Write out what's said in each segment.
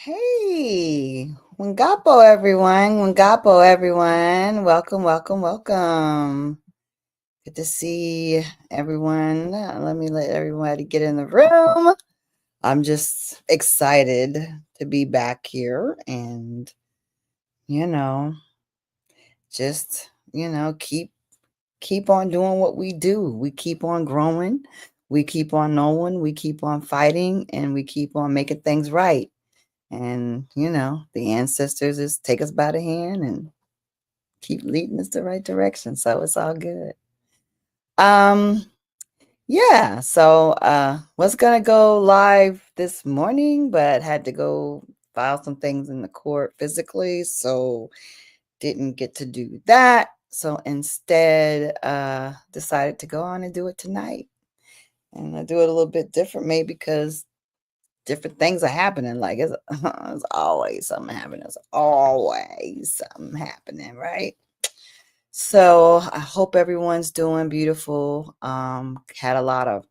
Hey, Wangapo everyone, Wangapo everyone. Welcome, welcome, welcome. Good to see everyone. Let me let everybody get in the room. I'm just excited to be back here and, you know, just, keep on doing what we do. We keep on growing. We keep on knowing. We keep on fighting and we keep on making things right. And, the ancestors just take us by the hand and keep leading us the right direction. So it's all good. Um, yeah, so was gonna go live this morning, but had to go file some things in the court physically, so didn't get to do that. So instead, decided to go on and do it tonight. And I do it a little bit different, maybe because different things are happening. Like it's always something happening. There's always something happening, right? So I hope everyone's doing beautiful. Had a lot of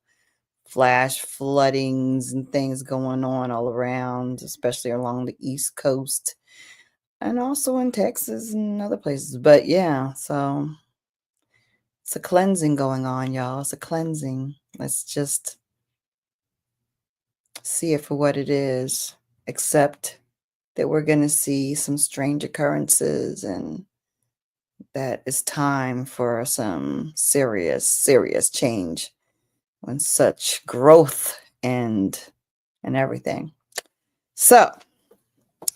flash floodings and things going on all around, especially along the East Coast and also in Texas and other places. But yeah, so it's a cleansing going on, y'all. It's a cleansing. Let's just see it for what it is, accept that we're going to see some strange occurrences and that it's time for some serious change and such growth and everything. So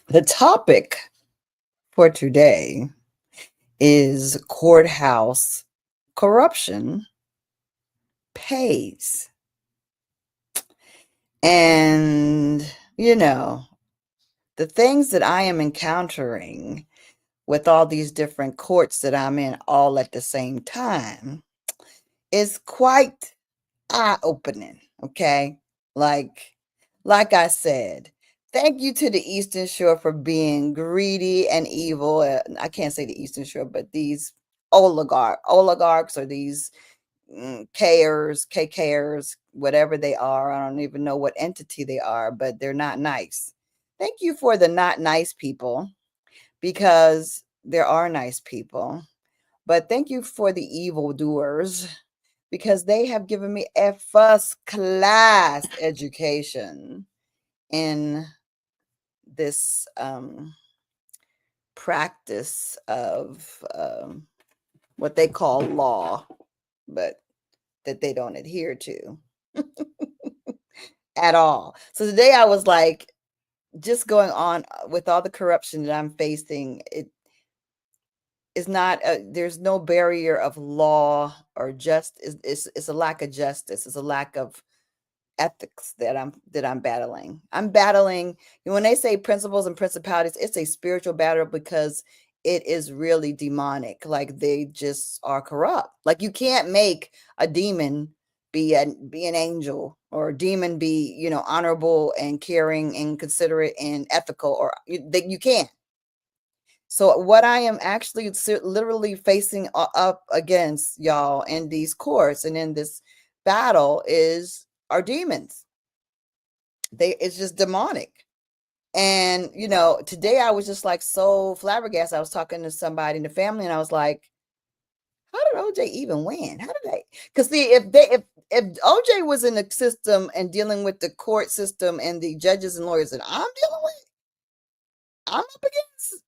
the topic for today is courthouse corruption pays. And the things that I am encountering with all these different courts that I'm in all at the same time is quite eye-opening, okay? Like I said, thank you to the Eastern Shore for being greedy and evil. I can't say the Eastern Shore, but these oligarchs or these Kers, KKers, whatever they are. I don't even know what entity they are, but they're not nice. Thank you for the not nice people, because there are nice people. But thank you for the evildoers, because they have given me a first class education in this practice of what they call law, but that they don't adhere to at all. So today I was like, just going on with all the corruption that I'm facing, it is not there's no barrier of law or it's a lack of justice. It's a lack of ethics that I'm battling. I'm battling, when they say principles and principalities, it's a spiritual battle, because it is really demonic. Like, they just are corrupt. Like, you can't make a demon be an angel, or a demon be, honorable and caring and considerate and ethical, or that you can't. So what I am actually literally facing up against, y'all, in these courts and in this battle is our demons. It's just demonic. And today I was just like so flabbergasted. I was talking to somebody in the family and I was like, how did OJ even win? How did they? Because see, if OJ was in the system and dealing with the court system and the judges and lawyers that I'm dealing with, I'm up against,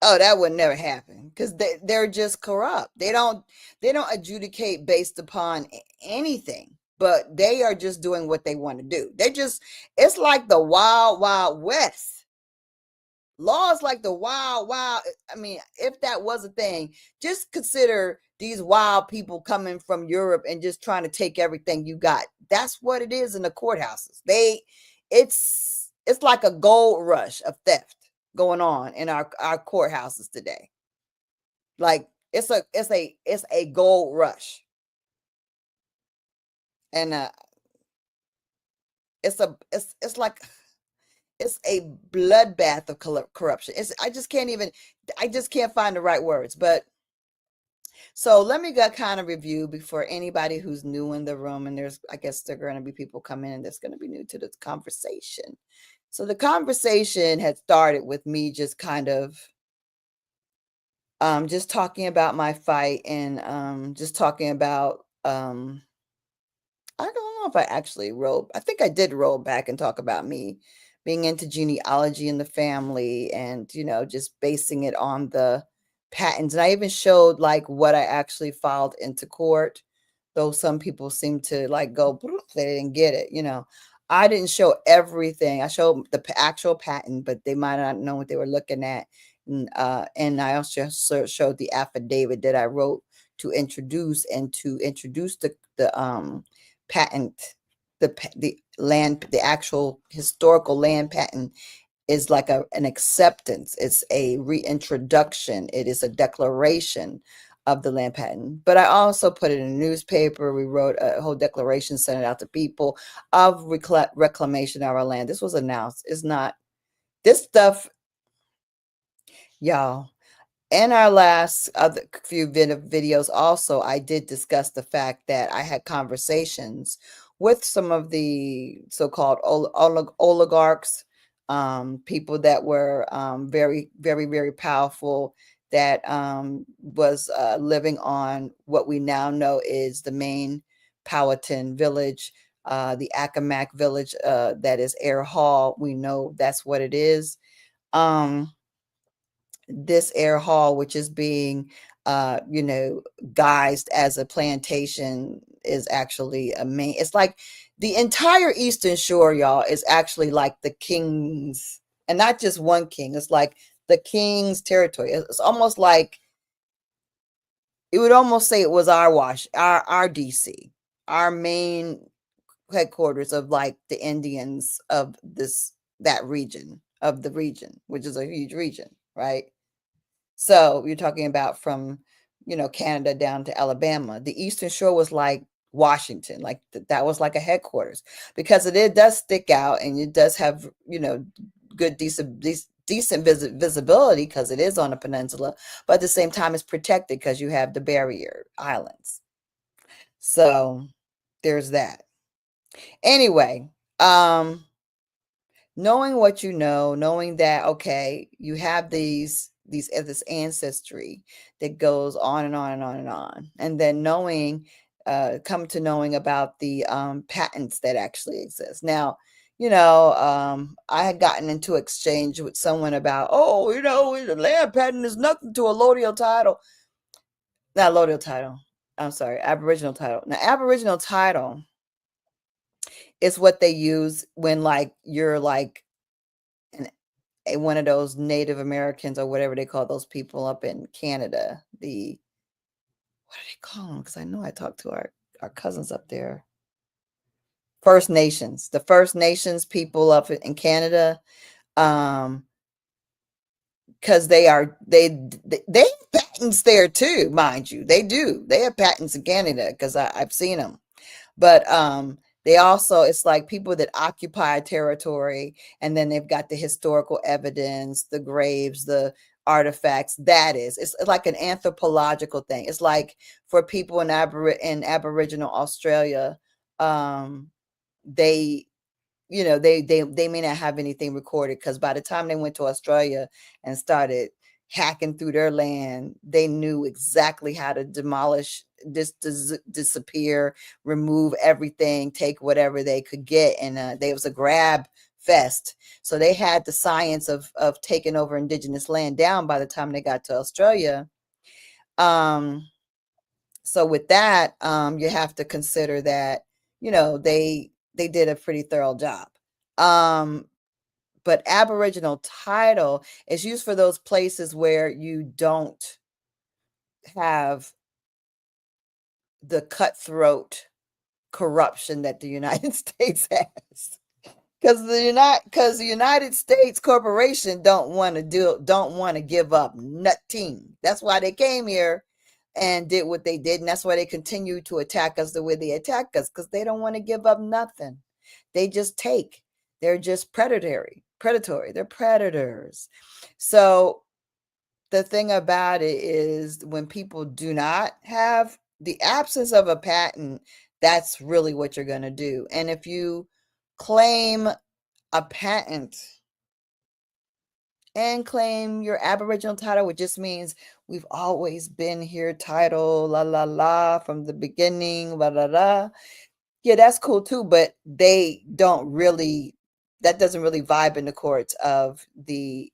oh, that would never happen, because they're just corrupt. They don't adjudicate based upon anything, but they are just doing what they want to do. It's like the wild west. Law is like the wild. I mean, if that was a thing, just consider these wild people coming from Europe and just trying to take everything you got. That's what it is in the courthouses. It's like a gold rush of theft going on in our courthouses today. Like, it's a gold rush. And it's like it's a bloodbath of corruption. I just can't find the right words. But so let me get kind of review before anybody who's new in the room, and I guess there are going to be people come in that's going to be new to this conversation. So the conversation had started with me just kind of just talking about my fight and just talking about I don't know if I actually wrote. I think I did roll back and talk about me being into genealogy in the family and, just basing it on the patents. And I even showed like what I actually filed into court, though some people seem to like go, "Bloop," they didn't get it. I didn't show everything. I showed the actual patent, but they might not know what they were looking at. And I also showed the affidavit that I wrote to introduce the patent, the actual historical land patent is like an acceptance. It's a reintroduction. It is a declaration of the land patent. But I also put it in a newspaper. We wrote a whole declaration, sent it out to people of reclamation of our land. This was announced. It's not this stuff, y'all. In our last other few videos, also, I did discuss the fact that I had conversations with some of the so-called oligarchs, people that were very, very, very powerful, that was living on what we now know is the main Powhatan village, the Accawmacke village, that is Air Hall. We know that's what it is. This air hall, which is being guised as a plantation, is actually it's like the entire Eastern Shore, y'all, is actually like the king's, and not just one king. It's like the king's territory. It's almost like you would almost say it was our DC, our main headquarters of like the Indians of that region of the region, which is a huge region, right? So you're talking about from, Canada down to Alabama. The Eastern Shore was like Washington, like that was like a headquarters, because it does stick out and it does have, good, decent visibility because it is on a peninsula, but at the same time it's protected because you have the barrier islands. So there's that. Anyway, knowing what you know, knowing that, okay, you have this ancestry that goes on and on and on and on, and then come to knowing about the patents that actually exist. Now, I had gotten into exchange with someone about, oh, the land patent is nothing to a Lodial title. Not Lodial title. I'm sorry, Aboriginal title. Now, Aboriginal title is what they use when like you're like one of those Native Americans or whatever they call those people up in Canada. What do they call them? Because I know I talked to our cousins up there. First Nations, the First Nations people up in Canada, because they have patents there too, mind you. They do. They have patents in Canada because I've seen them. But they also, it's like people that occupy a territory, and then they've got the historical evidence, the graves, the artifacts. It's like an anthropological thing. It's like for people in Aboriginal Australia, they they may not have anything recorded, because by the time they went to Australia and started hacking through their land, they knew exactly how to demolish, disappear, remove everything, take whatever they could get, and there was a grab fest. So they had the science of taking over indigenous land down by the time they got to Australia. So with that, you have to consider that they did a pretty thorough job. But Aboriginal title is used for those places where you don't have the cutthroat corruption that the United States has. Because the United States corporation don't want to give up nothing. That's why they came here and did what they did, and that's why they continue to attack us the way they attack us, because they don't want to give up nothing. They just take. They're just predatory. They're predators. So the thing about it is, when people do not have the absence of a patent, that's really what you're going to do. And if you claim a patent and claim your Aboriginal title, which just means we've always been here title, la la la, from the beginning, la la la. Yeah, that's cool too, but they don't really, that doesn't really vibe in the courts of the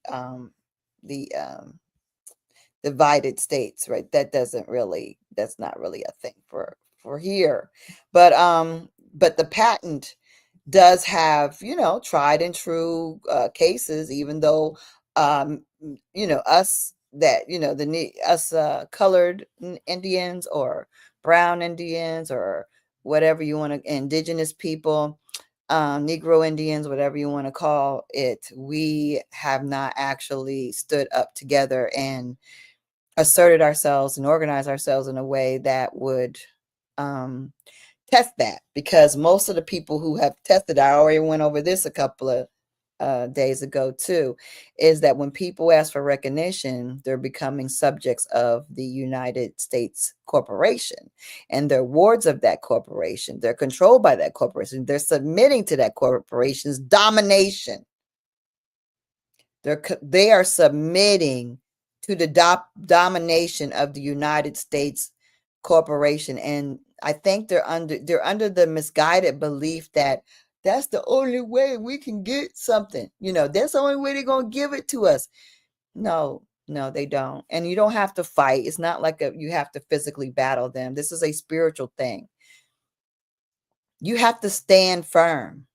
divided states, right? That's not really a thing for here. But the patent does have, tried and true cases, even though us that, us colored Indians or brown Indians or whatever you want to, indigenous people, Negro Indians, whatever you want to call it, we have not actually stood up together and asserted ourselves and organized ourselves in a way that would test that, because most of the people who have tested, I already went over this a couple of days ago too, is that when people ask for recognition, they're becoming subjects of the United States corporation, and they're wards of that corporation. They're controlled by that corporation. They're submitting to that corporation's domination. They are submitting to the domination of the United States corporation, and I think they're under the misguided belief that that's the only way we can get something. That's the only way they're gonna give it to us. No, they don't. And you don't have to fight. It's not like you have to physically battle them. This is a spiritual thing. You have to stand firm.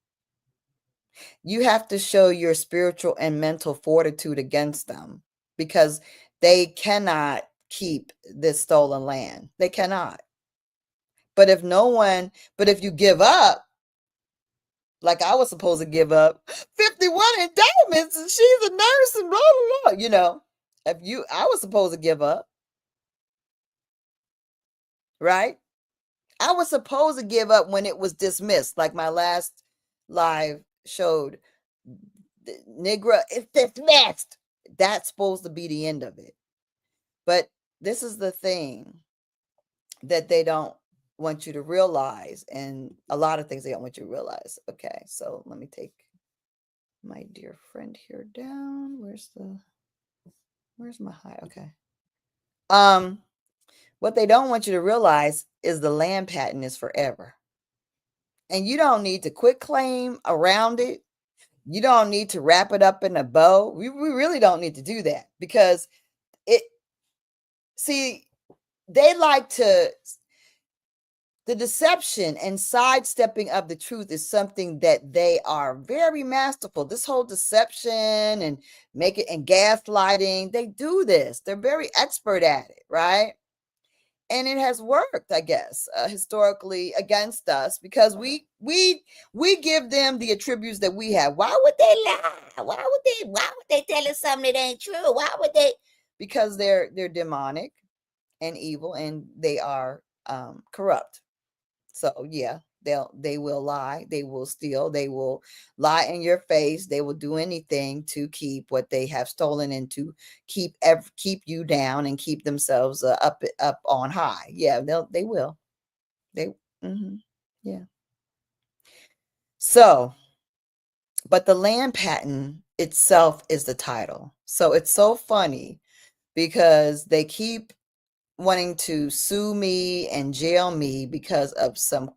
You have to show your spiritual and mental fortitude against them, because they cannot keep this stolen land. They cannot. But if you give up, like I was supposed to give up 51 indictments and she's a nurse and blah, blah, blah, I was supposed to give up, right? I was supposed to give up when it was dismissed, like my last live showed. Negro is dismissed. That's supposed to be the end of it. But this is the thing that they don't want you to realize, and a lot of things they don't want you to realize. Okay, so let me take my dear friend here down. Where's my high? Okay. What they don't want you to realize is the land patent is forever. And you don't need to quit claim around it. You don't need to wrap it up in a bow. We really don't need to do that, because they like to, the deception and sidestepping of the truth is something that they are very masterful. This whole deception and gaslighting, they do this. They're very expert at it, right? And it has worked, I guess, historically against us, because we give them the attributes that we have. Why would they lie? Why would they tell us something that ain't true? Why would they? Because they're demonic and evil, and they are corrupt. So yeah, they will lie, they will steal, they will lie in your face, they will do anything to keep what they have stolen and to keep you down and keep themselves up on high. Yeah, they will. Yeah. So, but the land patent itself is the title. So it's so funny, because they keep wanting to sue me and jail me because of some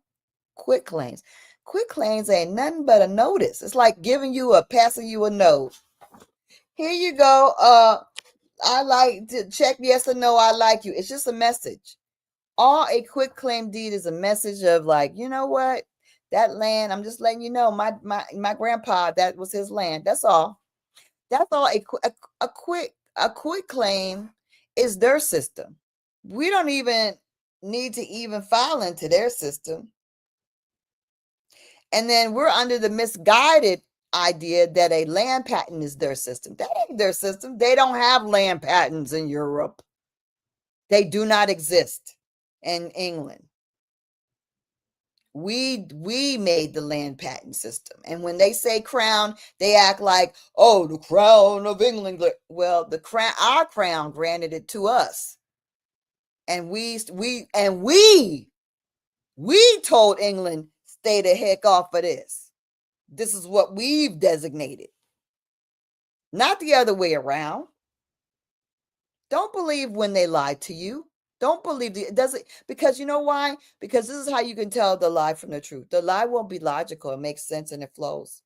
quit claims. Quit claims ain't nothing but a notice. It's like passing you a note. Here you go. I like to check yes or no. I like you. It's just a message. All a quit claim deed is a message of, like, you know what? That land, I'm just letting you know, my grandpa, that was his land. That's all. That's all. A quit claim is their system. We don't even need to even file into their system. And then we're under the misguided idea that a land patent is their system. That ain't their system. They don't have land patents in Europe. They do not exist in England. We made the land patent system. And when they say crown, they act like, oh, the crown of England. Well, our crown granted it to us. And we told England, stay the heck off of this. This is what we've designated, not the other way around. Don't believe when they lie to you. Don't believe it doesn't, because you know why? Because this is how you can tell the lie from the truth. The lie won't be logical. It makes sense and it flows.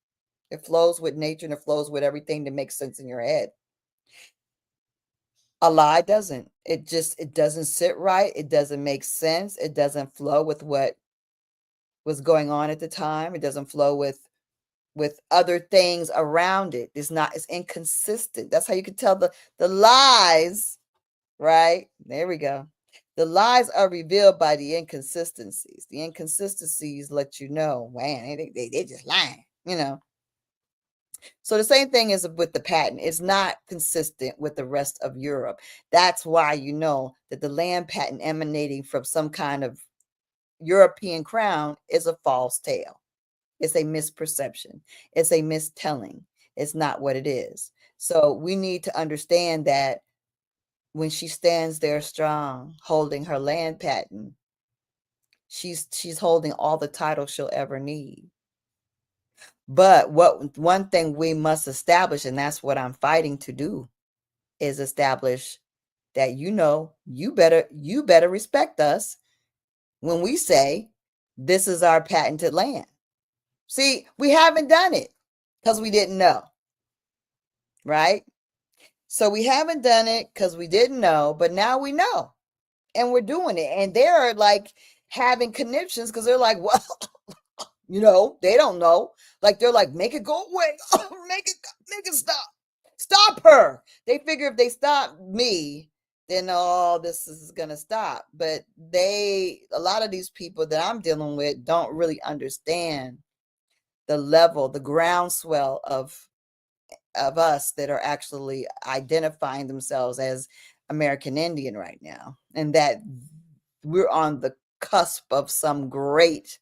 It flows with nature and it flows with everything that makes sense in your head. A lie doesn't. It doesn't sit right. It doesn't make sense. It doesn't flow with what was going on at the time. It doesn't flow with other things around it. It's inconsistent. That's how you can tell the lies, right? There we go. The lies are revealed by the inconsistencies. The inconsistencies let you know, man, they just lying, you know. So the same thing is with the patent. It's not consistent with the rest of Europe. That's why you know that the land patent emanating from some kind of European crown is a false tale. It's a misperception. It's a mistelling. It's not what it is. So we need to understand that when she stands there strong, holding her land patent, she's holding all the titles she'll ever need. But one thing we must establish, and that's what I'm fighting to do, is establish that you better respect us when we say this is our patented land. See, we haven't done it because we didn't know, right? So we haven't done it because we didn't know, but now we know, and we're doing it. And they're like having conniptions because they're like, well, they don't know. Like they're like, make it go away, make it stop her. They figure if they stop me, then all this is gonna stop. But a lot of these people that I'm dealing with don't really understand the level, the groundswell of us that are actually identifying themselves as American Indian right now, and that we're on the cusp of some great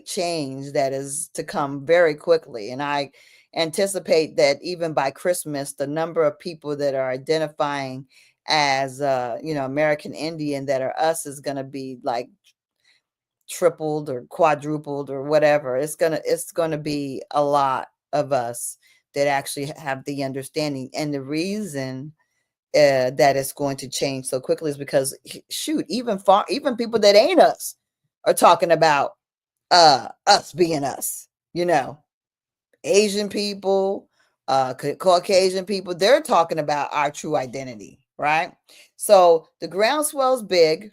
change that is to come very quickly. And I anticipate that even by Christmas, the number of people that are identifying as American Indian that are us is going to be like tripled or quadrupled or whatever. It's going to be a lot of us that actually have the understanding. And the reason that it's going to change so quickly is because shoot, even people that ain't us are talking about us being us, Asian people, Caucasian people, they're talking about our true identity, right? So the groundswell is big.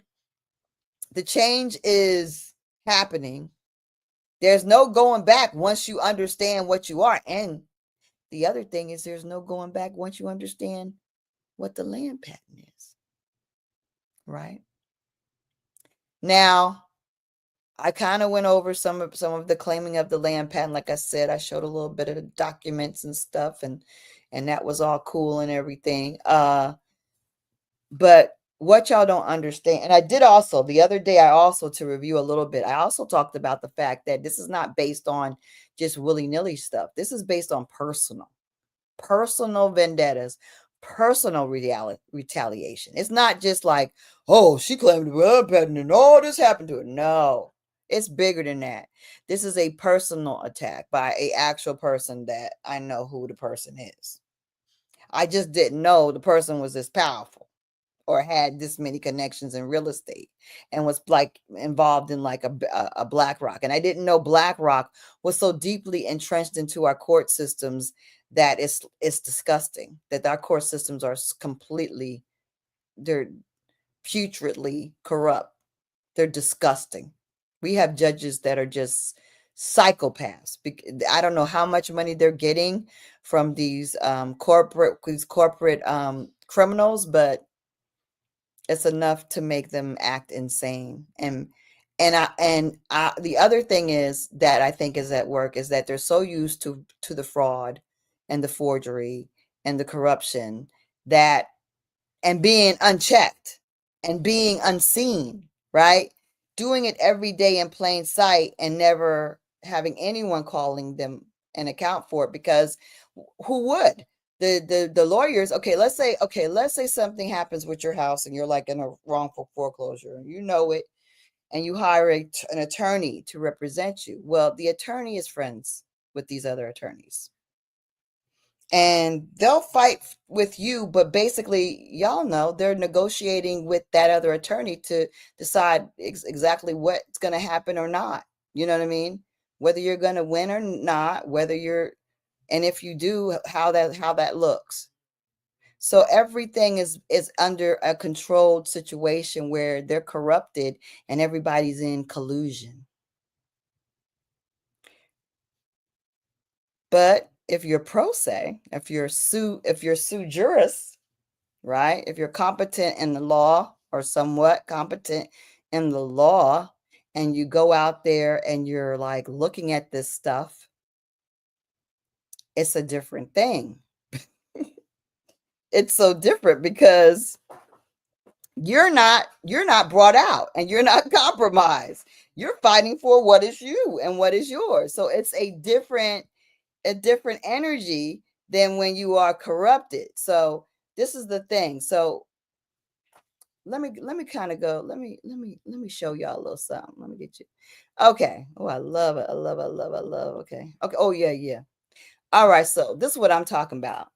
The change is happening. There's no going back once you understand what you are. And the other thing is there's no going back once you understand what the land patent is, right? Now, I kind of went over some of the claiming of the land patent. Like I said, I showed a little bit of the documents and stuff, and that was all cool and everything. But what y'all don't understand, and I did also the other day, to review a little bit, I also talked about the fact that this is not based on just willy-nilly stuff. This is based on personal vendettas, personal retaliation. It's not just like, oh, she claimed the land patent and all this happened to her. No, it's bigger than that. This is a personal attack by an actual person that I know who the person is. I just didn't know the person was this powerful or had this many connections in real estate and was like involved in like a BlackRock. And I didn't know BlackRock was so deeply entrenched into our court systems that it's disgusting that our court systems are completely, they're putridly corrupt. They're disgusting. We have judges that are just psychopaths. I don't know how much money they're getting from these corporate criminals, but it's enough to make them act insane. And the other thing is that I think is at work is that they're so used to the fraud and the forgery and the corruption and being unchecked and being unseen, right? Doing it every day in plain sight and never having anyone calling them an account for it, because who would? The lawyers, let's say something happens with your house and you're like in a wrongful foreclosure and you know it, and you hire an attorney to represent you. Well, the attorney is friends with these other attorneys. And they'll fight with you, but basically, y'all know they're negotiating with that other attorney to decide exactly what's going to happen or not. You know what I mean? Whether you're going to win or not, whether you're, and if you do, how that looks. So everything is under a controlled situation where they're corrupted and everybody's in collusion. But if you're pro se, if you're sui juris, right? If you're competent in the law or somewhat competent in the law, and you go out there and you're like looking at this stuff, it's a different thing. It's so different because you're not brought out and you're not compromised. You're fighting for what is you and what is yours. So it's a different energy than when you are corrupted. So this is the thing. So let me kind of go. Let me show y'all a little something. Let me get you. Okay. Oh, I love it. I love. Okay. Oh yeah. All right. So this is what I'm talking about.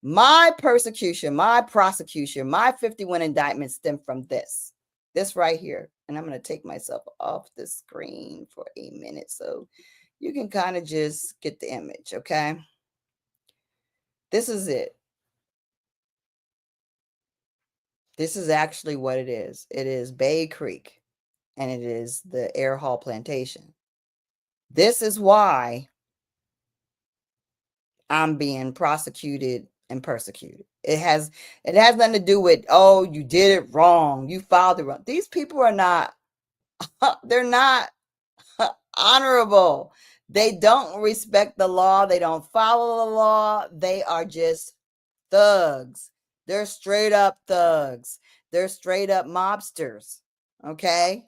My persecution, my prosecution, my 51 indictments stem from this right here. And I'm going to take myself off the screen for a minute so you can kind of just get the image, okay? This is it. This is actually what it is. It is Bay Creek, and it is the Air Hall Plantation. This is why I'm being prosecuted and persecuted. It has nothing to do with, oh, you did it wrong, you filed it wrong. These people are not, they're not honorable. They don't respect the law. They don't follow the law. They are just thugs. They're straight up thugs. They're straight up mobsters. Okay?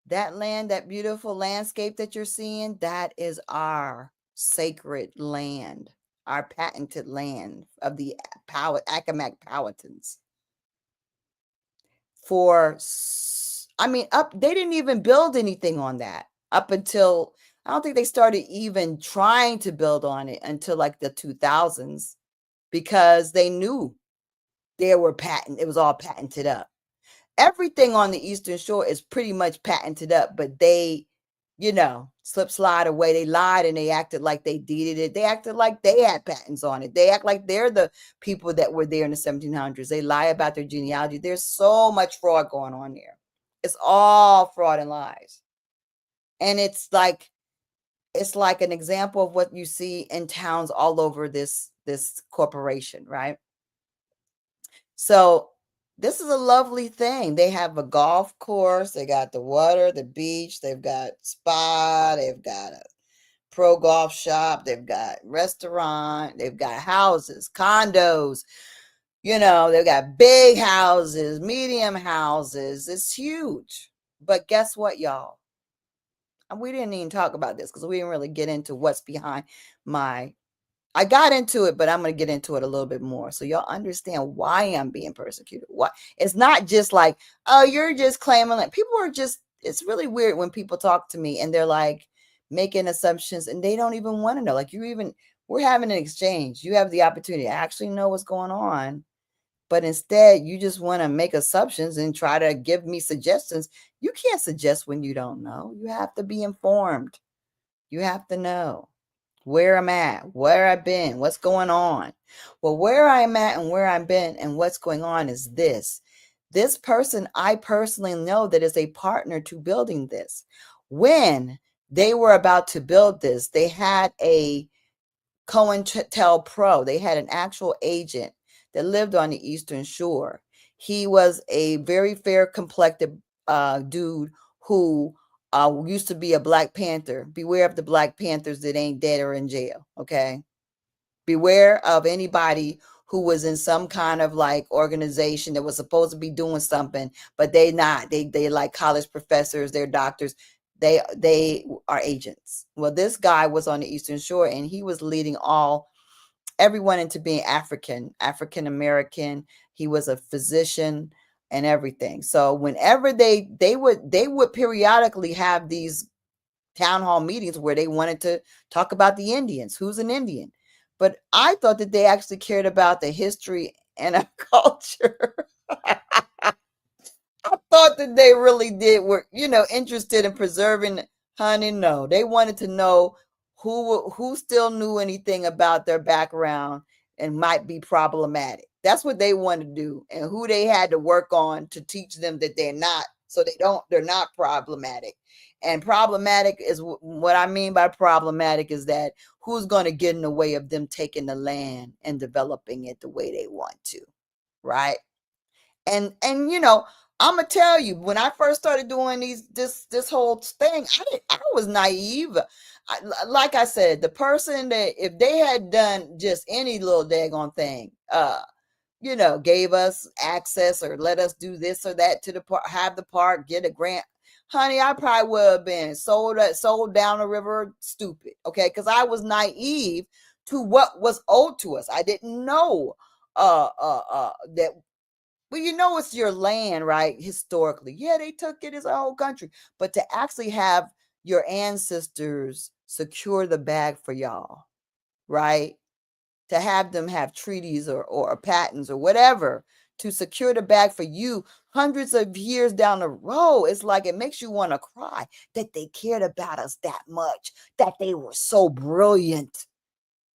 That land, that beautiful landscape that you're seeing, that is our sacred land, our patented land of the Accawmacke Powhatans. They didn't even build anything on that up until, I don't think they started even trying to build on it until like the 2000s, because they knew it was all patented up. Everything on the Eastern Shore is pretty much patented up, but they, slide away. They lied and they acted like they deeded it. They acted like they had patents on it. They act like they're the people that were there in the 1700s. They lie about their genealogy. There's so much fraud going on there. It's all fraud and lies. And it's like an example of what you see in towns all over this corporation, right? So this is a lovely thing. They have a golf course. They got the water, the beach. They've got spa. They've got a pro golf shop. They've got restaurant. They've got houses, condos. They've got big houses, medium houses. It's huge. But guess what, y'all? We didn't even talk about this because we didn't really get into what's behind I got into it, but I'm going to get into it a little bit more so y'all understand why I'm being persecuted. Why it's not just like, oh, you're just claiming that. People are just, it's really weird when people talk to me and they're like making assumptions and they don't even want to know. Like we're having an exchange. You have the opportunity to actually know what's going on, but instead you just want to make assumptions and try to give me suggestions. You can't suggest when you don't know. You have to be informed. You have to know where I'm at, where I've been, what's going on. Well, where I'm at and where I've been and what's going on is this. This person, I personally know that is a partner to building this. When they were about to build this, they had a COINTELPRO. They had an actual agent that lived on the Eastern Shore. He was a very fair complected dude who used to be a Black Panther. Beware of the Black Panthers that ain't dead or in jail, okay? Beware of anybody who was in some kind of like organization that was supposed to be doing something, but they not. They like college professors, they're doctors. They are agents. Well, this guy was on the Eastern Shore and he was leading everyone into being African American. He was a physician and everything. So whenever they would periodically have these town hall meetings where they wanted to talk about the Indians. Who's an Indian? But I thought that they actually cared about the history and our culture. I thought that they really were, interested in preserving. Honey, no. They wanted to know who still knew anything about their background and might be problematic. That's what they wanted to do, and who they had to work on to teach them that they're not, so they're not problematic. And problematic is what I mean by problematic is that who's going to get in the way of them taking the land and developing it the way they want to, right? And I'm gonna tell you, when I first started doing this whole thing, I was naive. Like I said, the person that if they had done just any little daggone thing, gave us access or let us do this or that to the park, have the park, get a grant, honey, I probably would have been sold down the river stupid, okay? Because I was naive to what was owed to us. I didn't know that. Well, it's your land, right? Historically. Yeah, they took it as a whole country. But to actually have your ancestors secure the bag for y'all, right? To have them have treaties or patents or whatever to secure the bag for you hundreds of years down the road, it's like it makes you want to cry that they cared about us that much, that they were so brilliant.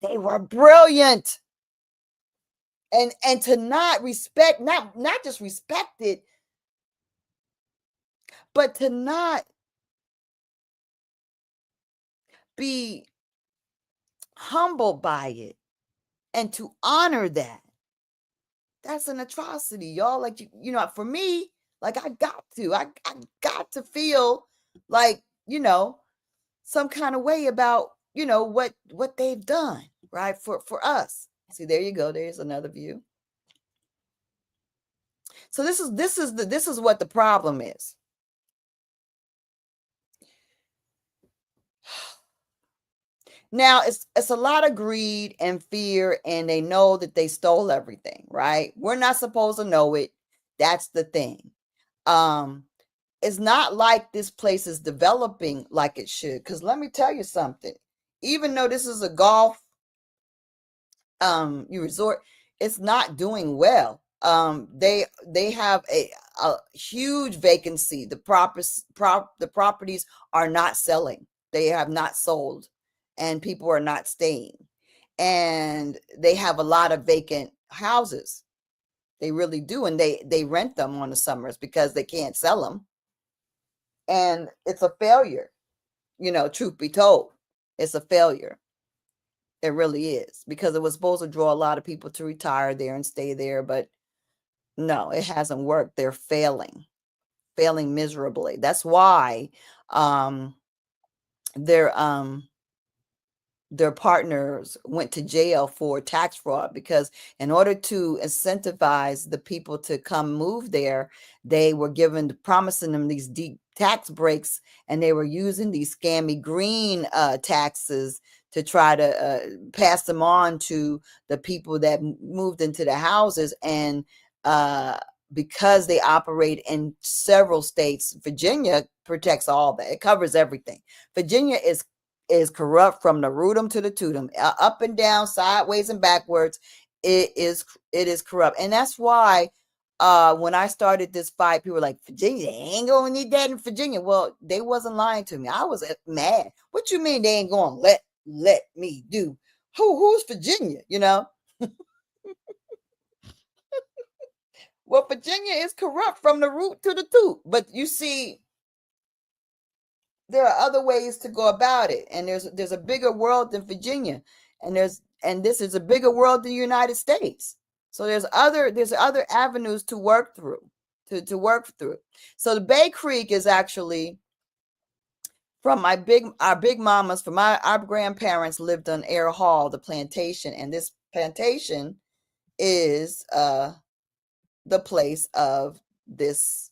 They were brilliant. And to not respect, not just respect it, but to not be humbled by it and to honor that's an atrocity, y'all. Like, for me, like I got to feel like, some kind of way about, what they've done, right? For us. See, there you go. There's another view. So this is what the problem is. Now it's a lot of greed and fear, and they know that they stole everything, right? We're not supposed to know it. That's the thing. It's not like this place is developing like it should. Because let me tell you something. Even though this is a golf you resort, it's not doing well. They have a huge vacancy. The properties are not selling. They have not sold, and people are not staying. And they have a lot of vacant houses. They really do, and they rent them on the summers because they can't sell them. And it's a failure. Truth be told, it's a failure. It really is, because it was supposed to draw a lot of people to retire there and stay there, but no, it hasn't worked. They're failing miserably. That's why their partners went to jail for tax fraud, because in order to incentivize the people to come move there, they were promising them these deep tax breaks, and they were using these scammy green taxes to try to pass them on to the people that moved into the houses. And because they operate in several states, Virginia protects all that. It covers everything. Virginia is corrupt from the rootum to the tootum, up and down, sideways and backwards. It is corrupt. And that's why when I started this fight, people were like, Virginia, they ain't gonna need that in Virginia. Well, they wasn't lying to me. I was mad. What you mean they ain't gonna let me do? Who's Virginia? Well, Virginia is corrupt from the root to the toot. But you see, there are other ways to go about it, and there's a bigger world than Virginia, and this is a bigger world than the United States. So there's other avenues to work through, to work through. So the Bay Creek is actually from our big mamas, from our grandparents lived on Air Hall, the plantation, and this plantation is the place of this.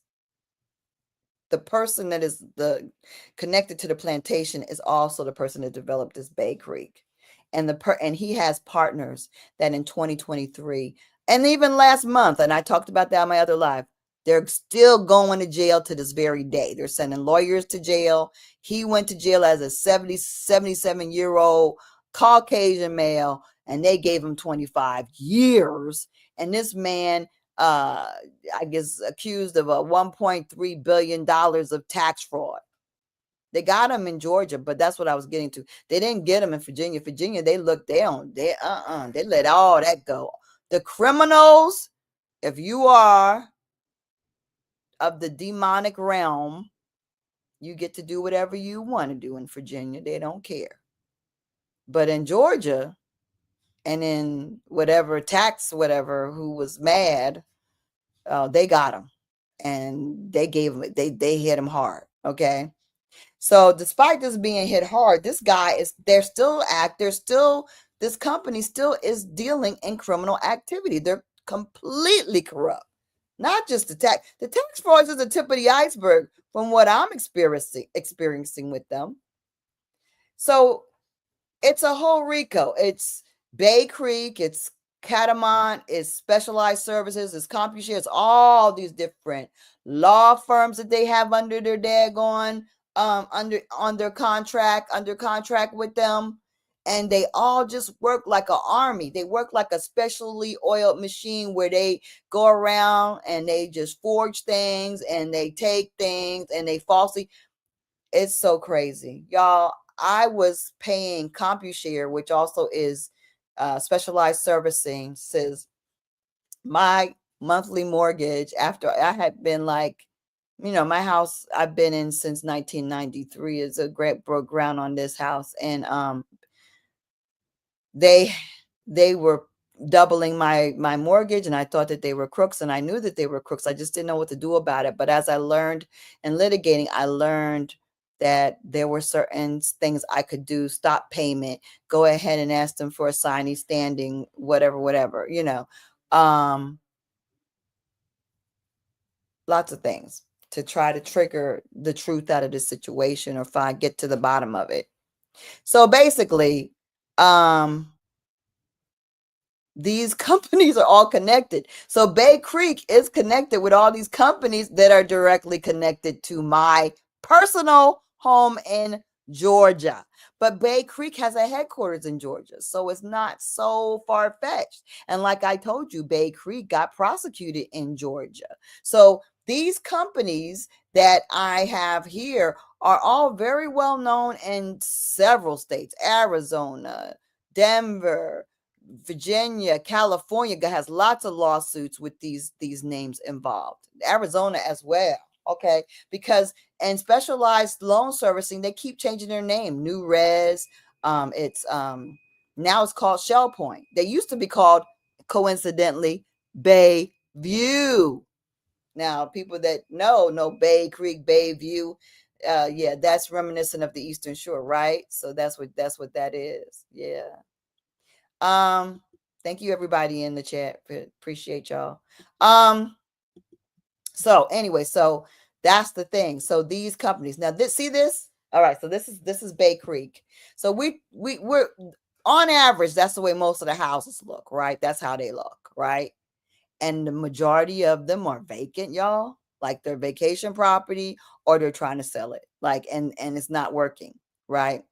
The person that is connected to the plantation is also the person that developed this Bay Creek, and he has partners that in 2023 and even last month, and I talked about that on my other live, They're still going to jail to this very day. They're sending lawyers to jail. He went to jail as a 77-year-old Caucasian male, and they gave him 25 years. And this man, I guess, accused of a $1.3 billion of tax fraud. They got him in Georgia, but that's what I was getting to. They didn't get him in Virginia. Virginia, they let all that go. The criminals, if you are of the demonic realm, you get to do whatever you want to do in Virginia. They don't care. But in Georgia, and in whatever who was mad, they got him, and they gave him, they hit him hard. Okay. So despite this being hit hard, this guy this company still is dealing in criminal activity. They're completely corrupt. Not just the tax fraud is the tip of the iceberg from what I'm experiencing with them. So it's a whole RICO. It's Bay Creek, it's Catamount, it's Specialized Services, it's CompuShare, it's all these different law firms that they have under their daggone under contract with them, and they all just work like an army. They work like a specially oiled machine where they go around and they just forge things and they take things and they falsely. It's so crazy, y'all. I was paying CompuShare, which also is Specialized Servicing, says my monthly mortgage after I had been my house I've been in since 1993 is a great broke ground on this house. And they were doubling my mortgage, and I thought that they were crooks, and I knew that they were crooks. I just didn't know what to do about it. But as I learned in litigating, I learned that there were certain things I could do: stop payment, go ahead and ask them for a signee standing, whatever, lots of things to try to trigger the truth out of the situation or get to the bottom of it. So basically, these companies are all connected. So Bay Creek is connected with all these companies that are directly connected to my personal home in Georgia. But Bay Creek has a headquarters in Georgia, so it's not so far-fetched. And like I told you, Bay Creek got prosecuted in Georgia. So these companies that I have here are all very well known in several states: Arizona, Denver, Virginia, California has lots of lawsuits with these names involved. Arizona as well. Okay, because in Specialized Loan Servicing, they keep changing their name. New Res, it's now it's called Shell Point. They used to be called, coincidentally, Bay View. Now, people that know Bay Creek, Bay View, yeah, that's reminiscent of the Eastern Shore, right? So that's what that is. Yeah. Thank you everybody in the chat. Appreciate y'all. So anyway, so that's the thing. So these companies, now see this? All right, so this is Bay Creek. So we're on average, that's the way most of the houses look, right? That's how they look, right? And the majority of them are vacant, y'all. Like they're vacation property, or they're trying to sell it. And it's not working, right?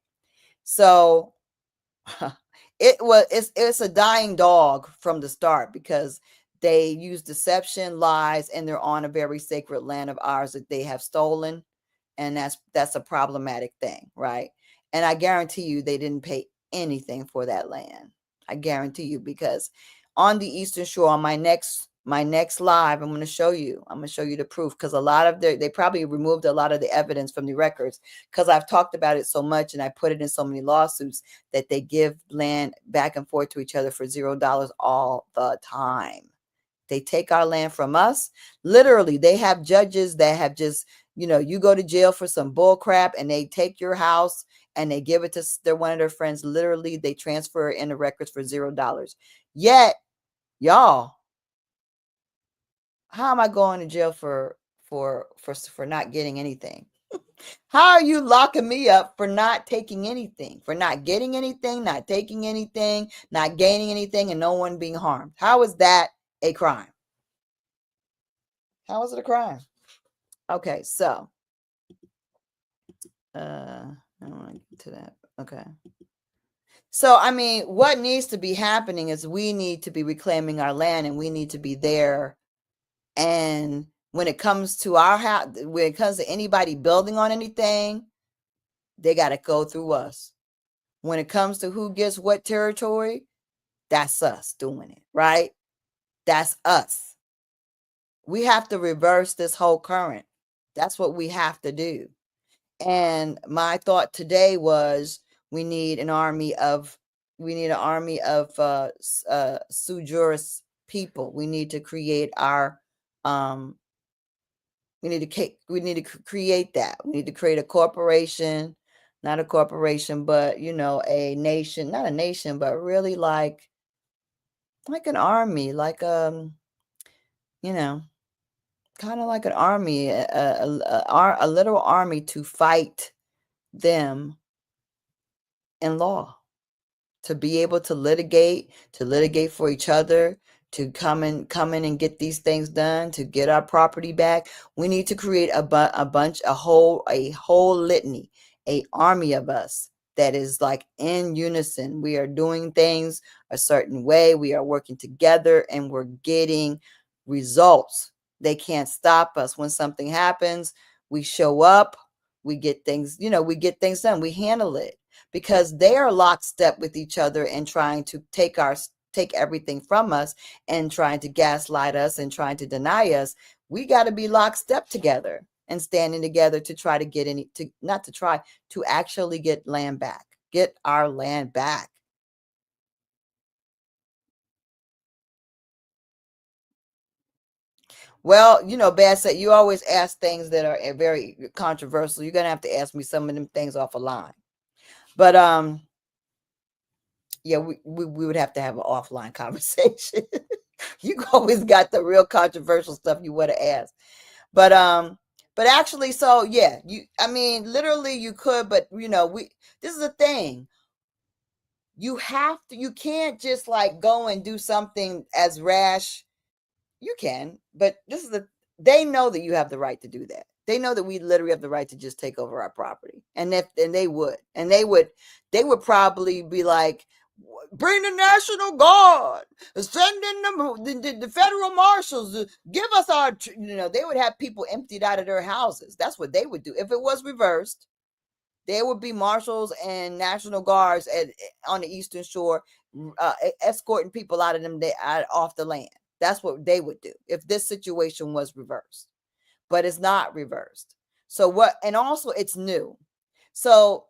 So it's a dying dog from the start, because they use deception, lies, and they're on a very sacred land of ours that they have stolen. And that's a problematic thing, right? And I guarantee you they didn't pay anything for that land. I guarantee you, because on the Eastern Shore, on my next live, I'm going to show you the proof, because a lot of they probably removed a lot of the evidence from the records, because I've talked about it so much and I put it in so many lawsuits that they give land back and forth to each other for $0 all the time. They take our land from us. Literally, they have judges that have just, you go to jail for some bull crap, and they take your house and they give it to one of their friends. Literally, they transfer it in the records for $0. Yet, y'all, how am I going to jail for not getting anything? How are you locking me up for not taking anything, for not getting anything, not taking anything, not gaining anything, and no one being harmed? How is that a crime? How is it a crime? Okay, so I don't want to get to that. Okay. So, I mean, what needs to be happening is we need to be reclaiming our land, and we need to be there. And when it comes to our house, when it comes to anybody building on anything, they got to go through us. When it comes to who gets what territory, that's us doing it, right? That's us. We have to reverse this whole current. That's what we have to do. And my thought today was we need an army of sujurus people. We need to create our we need to create that. We need to create a corporation, not a corporation, but a nation, not a nation, but really like an army, like you know, kind of like an army, a literal army to fight them in law, to be able to litigate for each other, to come in and get these things done, to get our property back. We need to create a whole litany, a army of us that is like in unison. We are doing things a certain way. We are working together and we're getting results. They can't stop us. When something happens, we show up, we get things, we get things done, we handle it, because they are lockstep with each other and trying to take everything from us and trying to gaslight us and trying to deny us. We got to be lockstep together and standing together to try to get to actually get land back, get our land back. Well, Bass said you always ask things that are very controversial. You're gonna have to ask me some of them things off a line. But yeah, we would have to have an offline conversation. You always got the real controversial stuff you want to ask. But actually, so yeah, I mean, literally you could, but this is the thing. You can't just like go and do something as rash. You can, but they know that you have the right to do that. They know that we literally have the right to just take over our property. And they would probably be like, bring the National Guard, send in the federal marshals, give us our, they would have people emptied out of their houses. That's what they would do. If it was reversed, there would be marshals and National Guards on the Eastern Shore escorting people out of them off the land. That's what they would do if this situation was reversed. But it's not reversed. And also it's new. So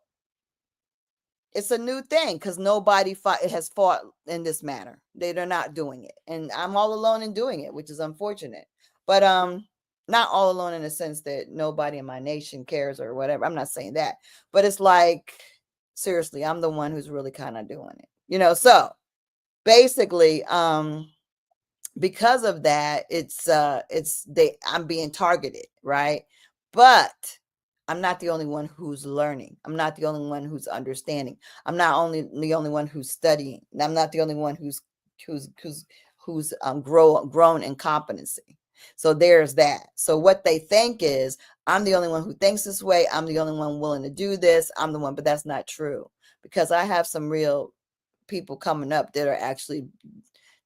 it's a new thing because nobody has fought in this manner. They're not doing it. And I'm all alone in doing it, which is unfortunate. But not all alone in the sense that nobody in my nation cares or whatever. I'm not saying that. But it's like, seriously, I'm the one who's really kind of doing it. So basically, because of that, I'm being targeted, right? But I'm not the only one who's learning. I'm not the only one who's understanding. I'm not only the only one who's studying. I'm not the only one who's grown in competency. So there's that. So what they think is I'm the only one who thinks this way. I'm the only one willing to do this. I'm the one, but that's not true, because I have some real people coming up that are actually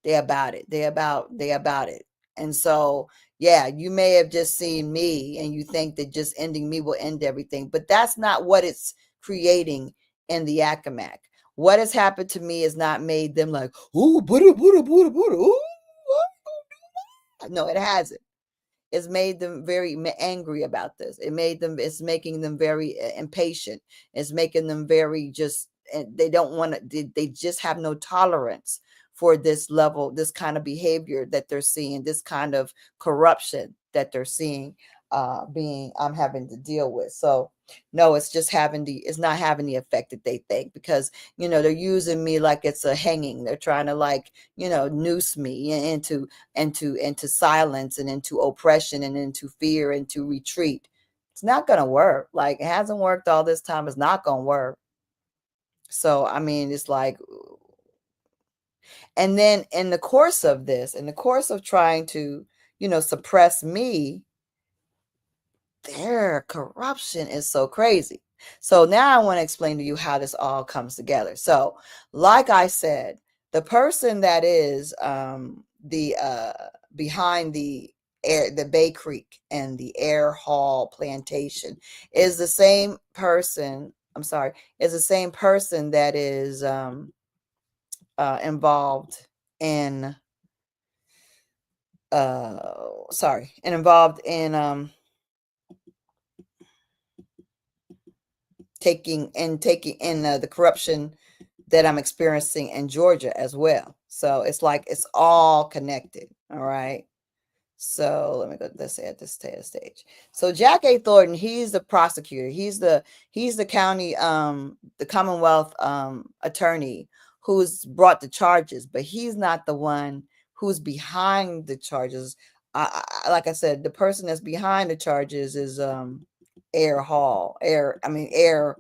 they about it. And so, yeah, you may have just seen me and you think that just ending me will end everything, but that's not what it's creating in the Accawmacke. What has happened to me has not made them like, oh, Buddha, Buddha, Buddha, Buddha. No, it hasn't. It's made them very angry about this. It's making them very impatient. It's making them very they don't want to, they just have no tolerance for this level, this kind of behavior that they're seeing, this kind of corruption that they're seeing I'm having to deal with. So no, it's not having the effect that they think, because they're using me like it's a hanging. They're trying to like noose me into silence and into oppression and into fear and to retreat. It's not gonna work. Like, it hasn't worked all this time. It's not gonna work. So I mean, it's like, and then in the course of trying to suppress me, their corruption is so crazy. So now I want to explain to you how this all comes together. So, like I said, the person that is the behind the Bay Creek and the Air Hall plantation is the same person. I'm sorry, is the same person that is involved in involved in taking in the corruption that I'm experiencing in Georgia as well. So it's like it's all connected. All right. So let me go. Let's say at this stage. So Jack A. Thornton, he's the prosecutor. He's the county, the Commonwealth attorney who's brought the charges, but he's not the one who's behind the charges. Like I said, the person that's behind the charges is Air Hall, Severin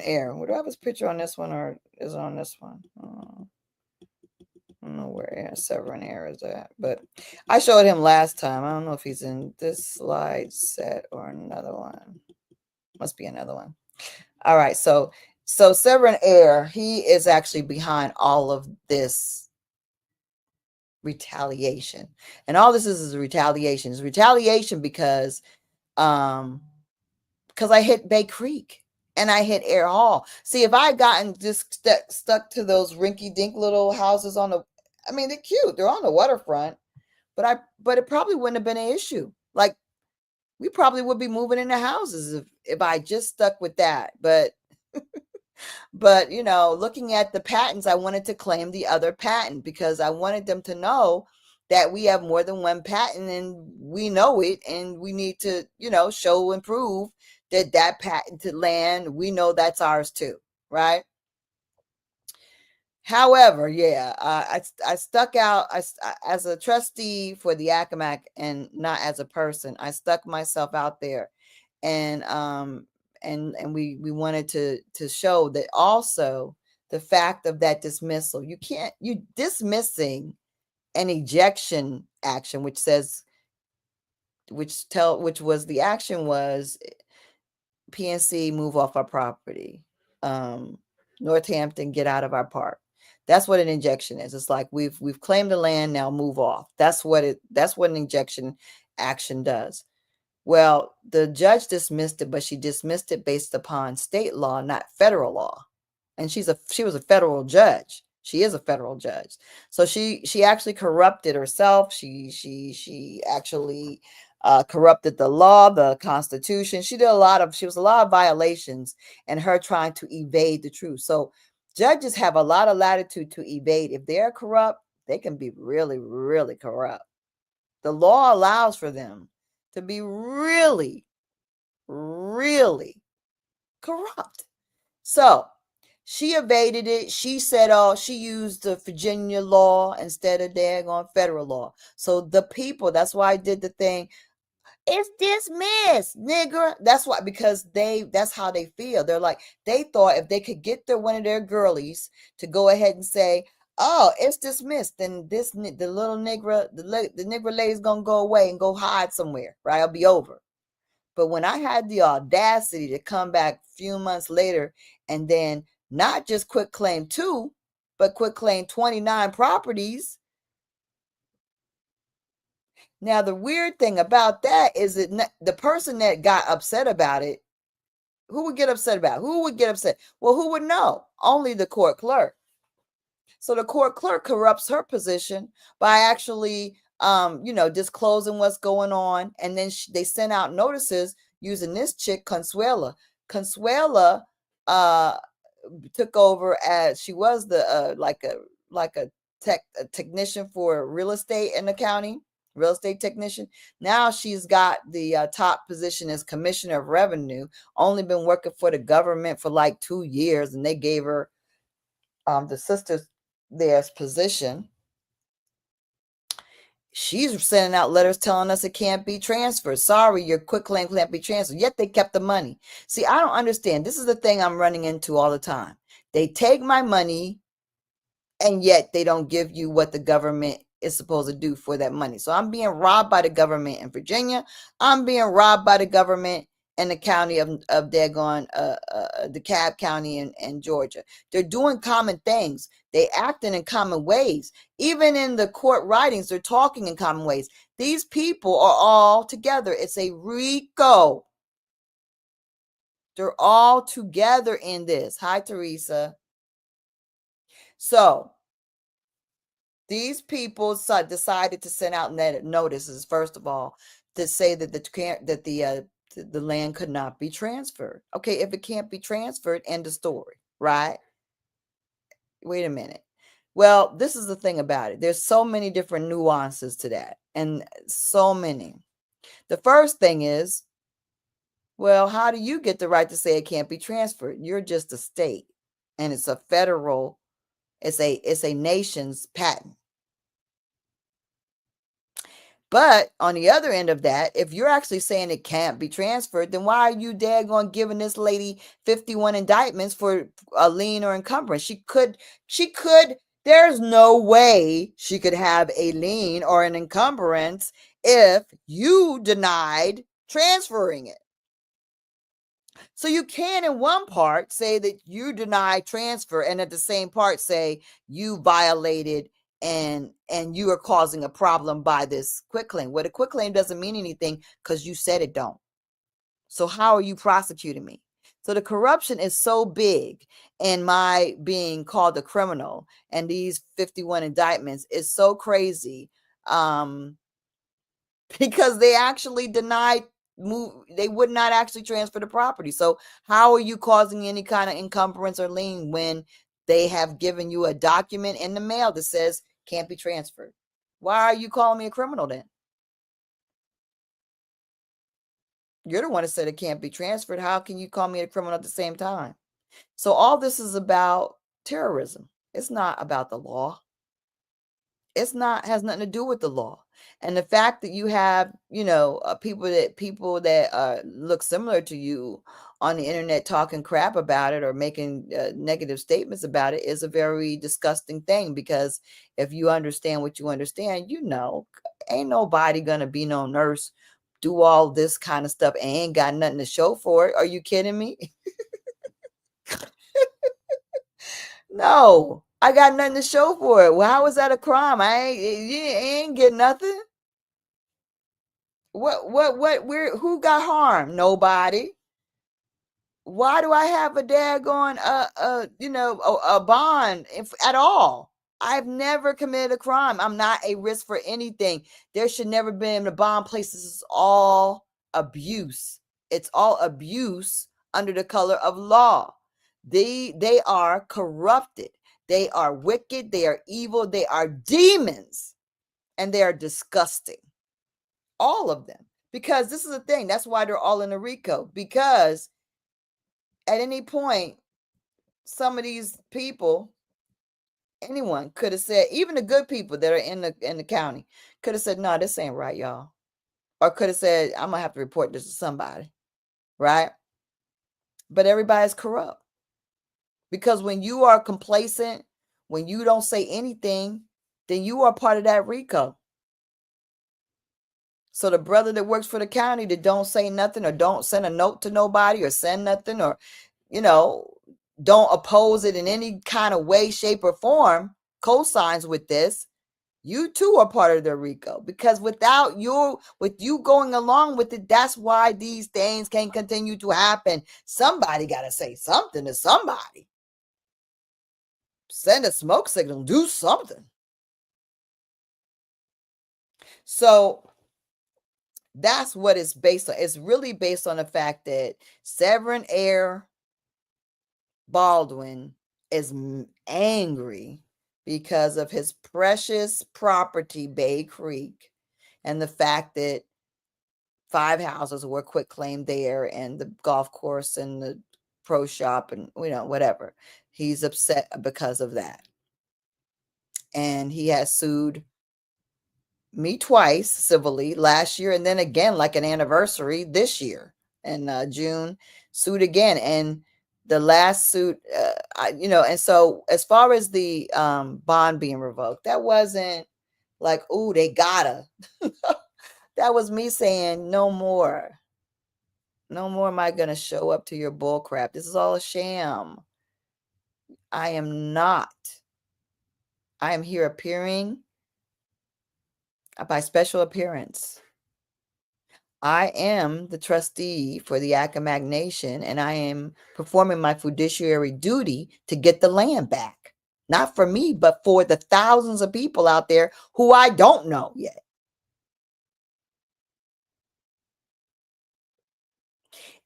Air. Would I have his picture on this one, or is it on this one? I don't know where Severin Air is at, but I showed him last time. I don't know if he's in this slide set or another one. Must be another one. All right, so Severin Air, he is actually behind all of this retaliation, and all this is retaliation. It's retaliation because I hit Bay Creek and I hit Air Hall. See, if I had gotten just stuck to those rinky-dink little houses they're cute. They're on the waterfront, but it probably wouldn't have been an issue. Like, we probably would be moving into houses if I just stuck with that. But looking at the patents, I wanted to claim the other patent because I wanted them to know that we have more than one patent and we know it, and we need to, show and prove that patented land, we know that's ours too, right? However, I stuck out as a trustee for the Accawmacke and not as a person. I stuck myself out there, and we wanted to show that also the fact of that dismissal. You dismissing an ejection action, which was the action was PNC move off our property, Northampton get out of our park. That's what an injection is. It's like we've claimed the land, now move off. That's what an injection action does. Well, the judge dismissed it, but she dismissed it based upon state law, not federal law. And she was a federal judge. She is a federal judge. So she actually corrupted herself. She actually corrupted the law, the Constitution. She was a lot of violations, and her trying to evade the truth. So judges have a lot of latitude to evade. If they're corrupt, they can be really, really corrupt. The law allows for them to be really, really corrupt. So she evaded it. She said, she used the Virginia law instead of daggone federal law. So the people, that's why I did the thing. It's dismissed, nigger. That's why, because that's how they feel. They're like, they thought if they could get one of their girlies to go ahead and say, oh, it's dismissed, then the little nigger, the nigger lady's gonna go away and go hide somewhere, right? I'll be over. But when I had the audacity to come back a few months later and then not just quit claim 2, but quit claim 29 properties. Now, the weird thing about that is that the person that got upset about it, who would get upset about it? Who would get upset? Well, who would know? Only the court clerk. So the court clerk corrupts her position by actually, disclosing what's going on. And then they sent out notices using this chick, Consuela. Consuela took over as she was the like a technician for real estate in the county. Real estate technician. Now she's got the top position as commissioner of revenue. Only been working for the government for like 2 years, and they gave her the sisters there's position. She's sending out letters telling us it can't be transferred. Sorry, your quitclaim can't be transferred. Yet they kept the money. See, I don't understand. This is the thing I'm running into all the time. They take my money, and yet they don't give you what the government is supposed to do for that money. So I'm being robbed by the government in Virginia. I'm being robbed by the government in the county of Dagon, DeKalb County in Georgia. They're doing common things. They acting in common ways. Even in the court writings, they're talking in common ways. These people are all together. It's a RICO. They're all together in this. Hi, Teresa. So these people decided to send out notices, first of all, to say that the land could not be transferred. Okay, if it can't be transferred, end of story, right? Wait a minute. Well, this is the thing about it. There's so many different nuances to that, and so many. The first thing is, well, how do you get the right to say it can't be transferred? You're just a state, and it's a federal, it's a nation's patent. But on the other end of that, if you're actually saying it can't be transferred, then why are you daggone giving this lady 51 indictments for a lien or encumbrance? She could, there's no way she could have a lien or an encumbrance if you denied transferring it. So you can, in one part, say that you deny transfer, and at the same part say you violated and you are causing a problem by this quitclaim. Well, the quitclaim doesn't mean anything because you said it don't. So how are you prosecuting me? So the corruption is so big, and my being called a criminal and these 51 indictments is so crazy, because they actually denied they would not actually transfer the property. So how are you causing any kind of encumbrance or lien when they have given you a document in the mail that says can't be transferred? Why are you calling me a criminal then? You're the one that said it can't be transferred. How can you call me a criminal at the same time? So all this is about terrorism. It's not about the law. It's not, has nothing to do with the law. And the fact that you have, people that look similar to you on the internet talking crap about it or making negative statements about it is a very disgusting thing, because if you understand what you understand, ain't nobody gonna be no nurse, do all this kind of stuff and ain't got nothing to show for it. Are you kidding me? No, I got nothing to show for it. Well, how is that a crime? You ain't get nothing. Who got harmed? Nobody. Why do I have a daggone, a bond at all? I've never committed a crime. I'm not a risk for anything. There should never been a bond place. This is all abuse. It's all abuse under the color of law. They are corrupted. They are wicked. They are evil. They are demons. And they are disgusting. All of them. Because this is the thing. That's why they're all in a RICO. Because at any point, some of these people, anyone could have said, even the good people that are in the county, could have said, no, this ain't right, y'all. Or could have said, I'm going to have to report this to somebody. Right? But everybody's corrupt. Because when you are complacent, when you don't say anything, then you are part of that RICO. So the brother that works for the county that don't say nothing or don't send a note to nobody or send nothing or, don't oppose it in any kind of way, shape, or form, co-signs with this, you too are part of the RICO. Because with you going along with it, that's why these things can continue to happen. Somebody got to say something to somebody. Send a smoke signal, do something. So that's what it's based on. It's really based on the fact that Severin Air Baldwin is angry because of his precious property, Bay Creek, and the fact that 5 houses were quitclaimed there, and the golf course and the pro shop and whatever. He's upset because of that. And he has sued me twice civilly last year, and then again like an anniversary this year in June, sued again. And the last suit, and so as far as the bond being revoked, that wasn't Like, ooh, they gotta. That was me saying, no more. No more am I going to show up to your bull crap. This is all a sham. I am not. I am here appearing by special appearance. I am the trustee for the Accawmacke Nation, and I am performing my fiduciary duty to get the land back. Not for me, but for the thousands of people out there who I don't know yet.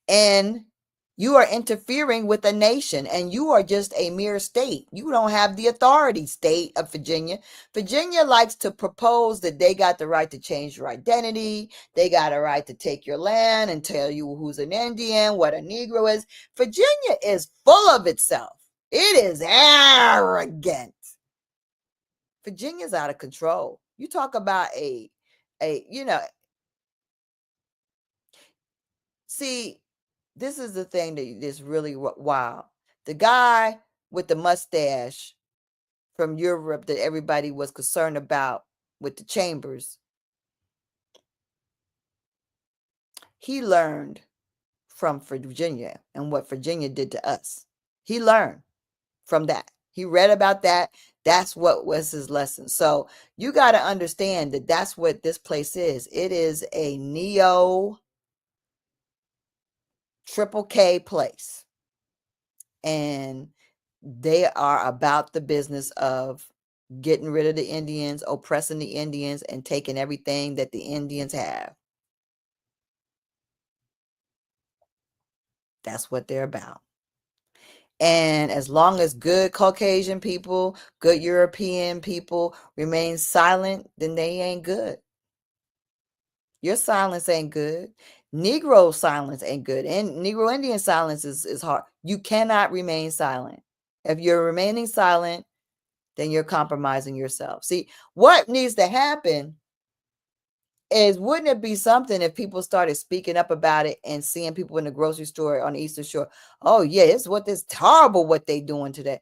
And you are interfering with a nation, and you are just a mere state. You don't have the authority, state of Virginia. Virginia likes to propose that they got the right to change your identity. They got a right to take your land and tell you who's an Indian, what a Negro is. Virginia is full of itself. It is arrogant. Virginia's out of control. You talk about see, this is the thing that is really wild. The guy with the mustache from Europe that everybody was concerned about with the chambers, he learned from Virginia and what Virginia did to us. He learned from that. He read about that. That's what was his lesson. So you got to understand that that's what this place is. It is a neo triple K place. And they are about the business of getting rid of the Indians, oppressing the Indians, and taking everything that the Indians have. That's what they're about. And as long as good Caucasian people, good European people remain silent, then they ain't good. Your silence ain't good. Negro silence ain't good. And Negro Indian silence is hard. You cannot remain silent. If you're remaining silent, then you're compromising yourself. See, what needs to happen is, wouldn't it be something if people started speaking up about it and seeing people in the grocery store on the Eastern Shore? Oh, yeah, it's horrible what they doing today.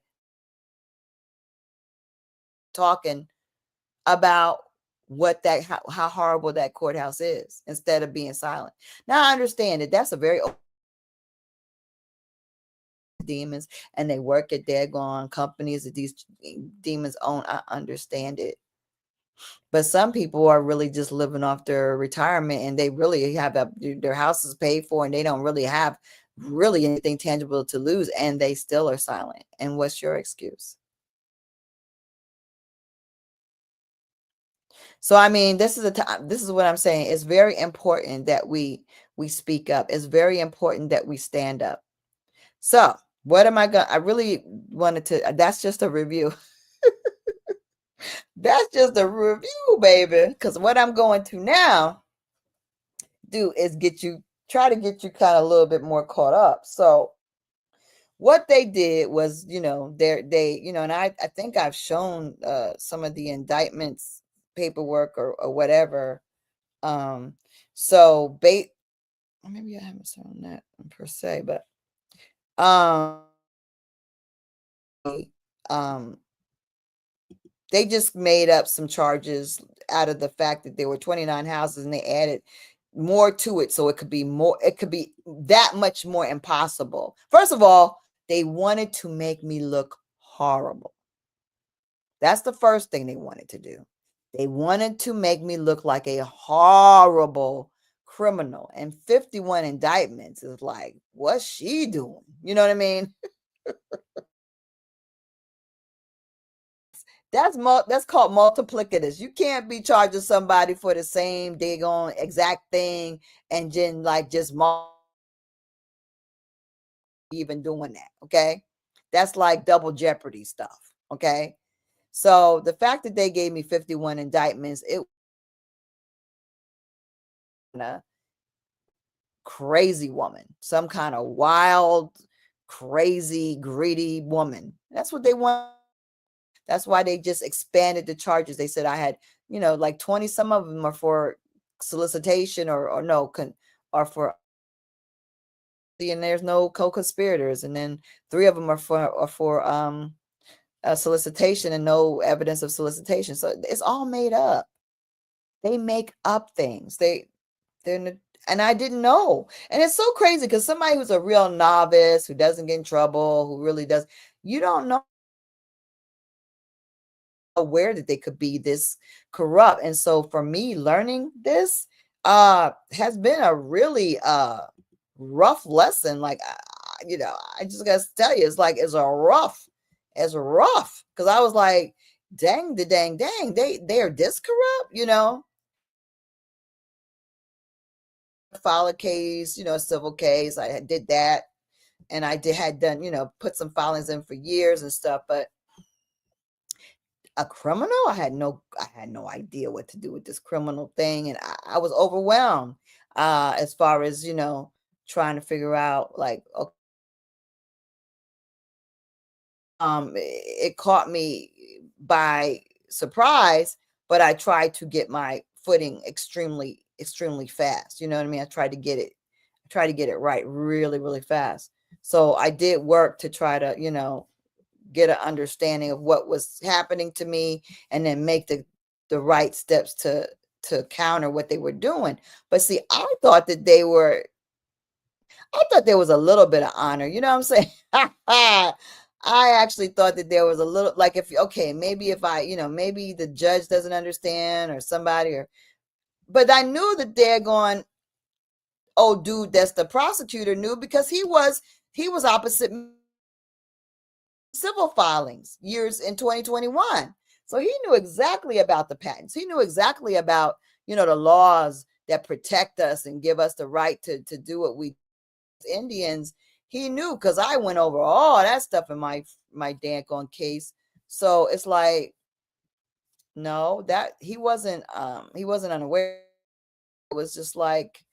Talking about how horrible that courthouse is instead of being silent. Now, I understand that that's a very demons, and they work at daggone companies that these demons own. I understand it. But some people are really just living off their retirement, and they really have their houses paid for, and they don't really have really anything tangible to lose, and they still are silent. And what's your excuse? So, I mean, this is what I'm saying. It's very important that we speak up. It's very important that we stand up. So, what am I going? I really wanted to. That's just a review. That's just a review, baby. Because what I'm going to now do is try to get you kind of a little bit more caught up. So what they did was, and I think I've shown some of the indictments paperwork or whatever. So maybe I haven't shown that per se, but um they just made up some charges out of the fact that there were 29 houses, and they added more to it. So it could be that much more impossible. First of all, they wanted to make me look horrible. That's the first thing they wanted to do. They wanted to make me look like a horrible criminal. And 51 indictments is like, what's she doing? You know what I mean? That's called multiplicitous. You can't be charging somebody for the same daggone exact thing and then just even doing that. Okay, that's like double jeopardy stuff. Okay, so the fact that they gave me 51 indictments, it was a crazy woman, some kind of wild, crazy, greedy woman. That's what they want. That's why they just expanded the charges. They said I had, like 20, some of them are for solicitation or no, or for, and there's no co-conspirators. And then 3 of them are for solicitation and no evidence of solicitation. So it's all made up. They make up things. And I didn't know. And it's so crazy because somebody who's a real novice, who doesn't get in trouble, who really does, you don't know aware that they could be this corrupt. And so for me, learning this has been a really rough lesson. Like, I just gotta tell you, it's rough because I was like, dang, they are this corrupt. File a case, a civil case. I did that, and had done, put some filings in for years and stuff, but a criminal, I had no idea what to do with this criminal thing, and I was overwhelmed as far as trying to figure out, like, okay, it caught me by surprise, but I tried to get my footing extremely fast. You know what I mean? I tried to get it right really, really fast. So I did work to try to, get an understanding of what was happening to me, and then make the right steps to counter what they were doing. But see, I thought there was a little bit of honor. You know what I'm saying? I actually thought that there was a little, like, maybe if I, maybe the judge doesn't understand, or somebody, but I knew that they're going, oh, dude, that's the prosecutor, knew, because he was opposite civil filings years in 2021. So he knew exactly about the patents. He knew exactly about, the laws that protect us and give us the right to do what we Indians. He knew, because I went over all that stuff in my daggone case. So it's like, no, that he wasn't unaware. It was just like,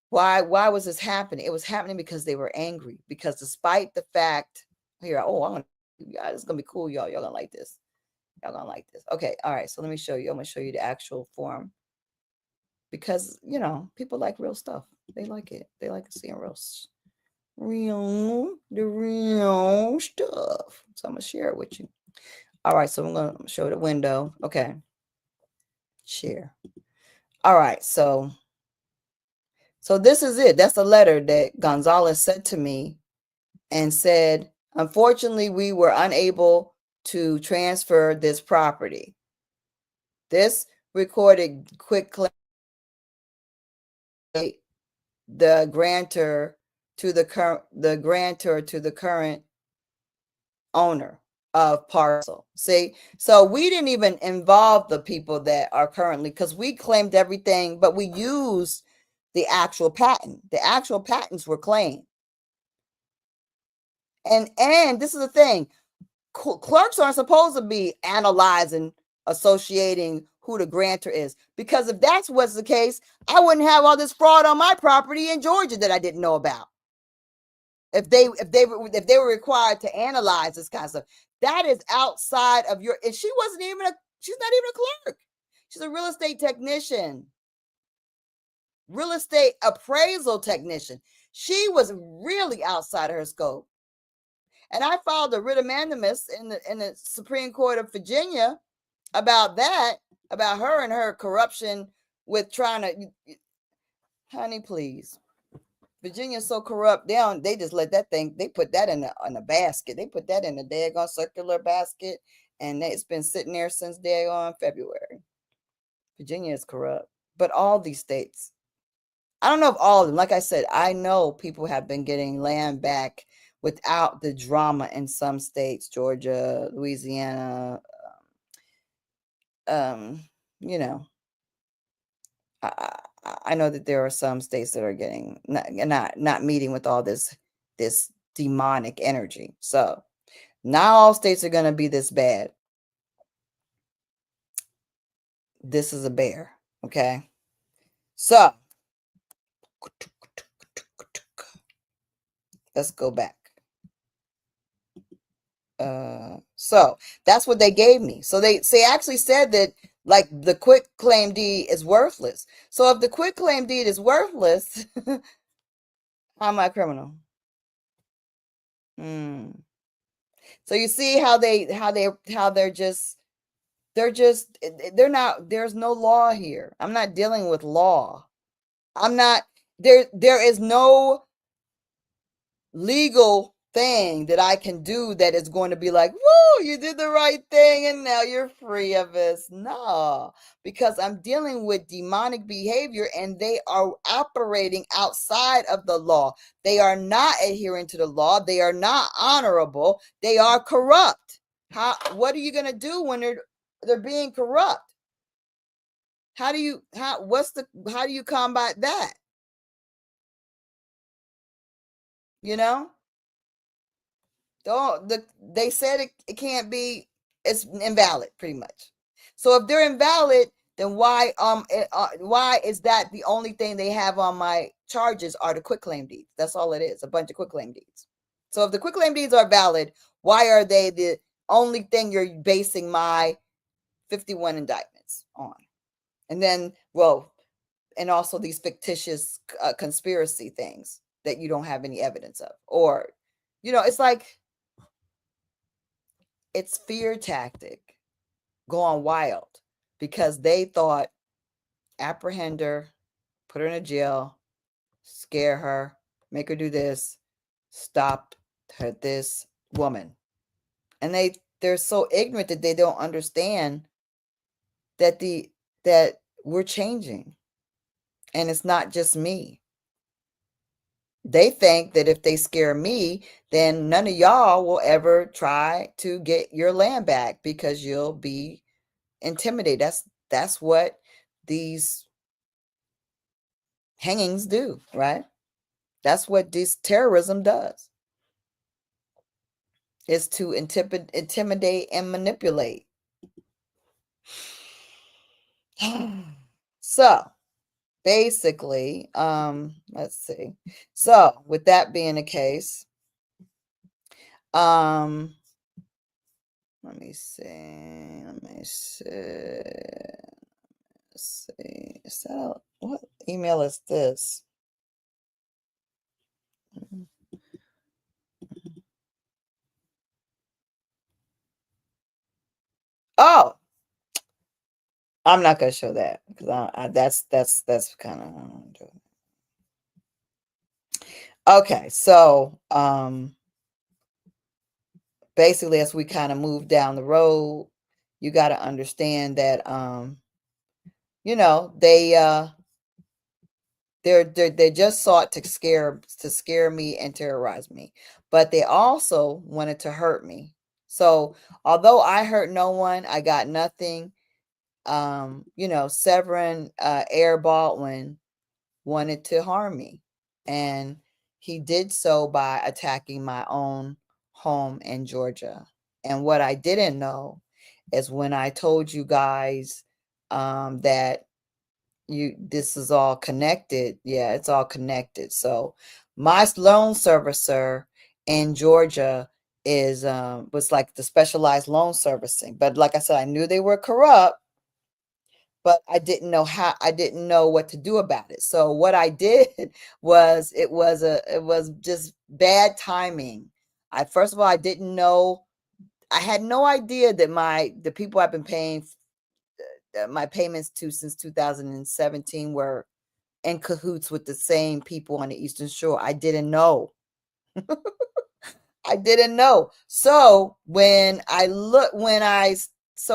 why was this happening? It was happening because they were angry, because despite the fact, here, it's gonna be cool, y'all gonna like this. Okay, all right, so let me show you. I'm gonna show you the actual form, because people like real stuff. They like it. They like seeing the real stuff. So I'm gonna share it with you. All right, so I'm gonna show the window. Okay, share. All right, so this is it. That's the letter that Gonzalez sent to me, and said, unfortunately, we were unable to transfer this property. This recorded quick claim the grantor to the current owner of parcel. See, so we didn't even involve the people that are currently, because we claimed everything, but we used the actual patent. The actual patents were claimed. And this is the thing. Clerks aren't supposed to be analyzing, associating who the grantor is, because if that's what's the case, I wouldn't have all this fraud on my property in Georgia that I didn't know about. If they were required to analyze this kind of stuff, that is outside of your. And she's not even a clerk. She's a real estate technician, real estate appraisal technician. She was really outside of her scope. And I filed a writ of mandamus in the Supreme Court of Virginia about that, about her and her corruption with trying to, honey, please. Virginia's so corrupt. They just let that thing, they put that in a basket. They put that in a daggone circular basket, and it's been sitting there since daggone February. Virginia is corrupt. But all these states, I don't know if all of them, like I said, I know people have been getting land back without the drama in some states, Georgia, Louisiana, I know that there are some states that are getting not meeting with all this demonic energy. So not all states are going to be this bad. This is a bear. Okay. So let's go back. So that's what they gave me. So they actually said that, like, the quit claim deed is worthless. So if the quit claim deed is worthless, how am I a criminal? So you see how they're just they're not, there's no law here. I'm not dealing with law. I'm not there is no legal thing that I can do that is going to be like, whoa, you did the right thing and now you're free of this. No, because I'm dealing with demonic behavior and they are operating outside of the law. They are not adhering to the law. They are not honorable. They are corrupt. What are you going to do when they're being corrupt? How do you combat that? You know? They said it can't be, it's invalid pretty much. So if they're invalid, then why is that the only thing they have on my charges are the quitclaim deeds? That's all it is, a bunch of quitclaim deeds. So if the quitclaim deeds are valid, why are they the only thing you're basing my 51 indictments on? And then, well, and also these fictitious conspiracy things that you don't have any evidence of, or it's like, it's fear tactic going wild because they thought apprehend her, put her in a jail, scare her, make her do this, stop this woman. And they're so ignorant that they don't understand that that we're changing. And it's not just me. They think that if they scare me, then none of y'all will ever try to get your land back because you'll be intimidated. That's what these hangings do, right? That's what this terrorism does, is to intimidate and manipulate. So basically, let's see. So with that being the case, let me see. Let's see. Is that what email is this? Oh, I'm not going to show that because that's kind of okay. So basically, as we kind of move down the road, you got to understand that they just sought to scare me and terrorize me, but they also wanted to hurt me. So although I hurt no one, I got nothing. Severin Air Baldwin wanted to harm me, and he did so by attacking my own home in Georgia. And what I didn't know is when I told you guys that this is all connected. Yeah, it's all connected. So my loan servicer in Georgia was like the specialized loan servicing. But like I said, I knew they were corrupt, but I didn't know what to do about it. So what I did was it was just bad timing. First of all, I didn't know, I had no idea that the people I've been paying my payments to since 2017 were in cahoots with the same people on the Eastern Shore. I didn't know. I didn't know. So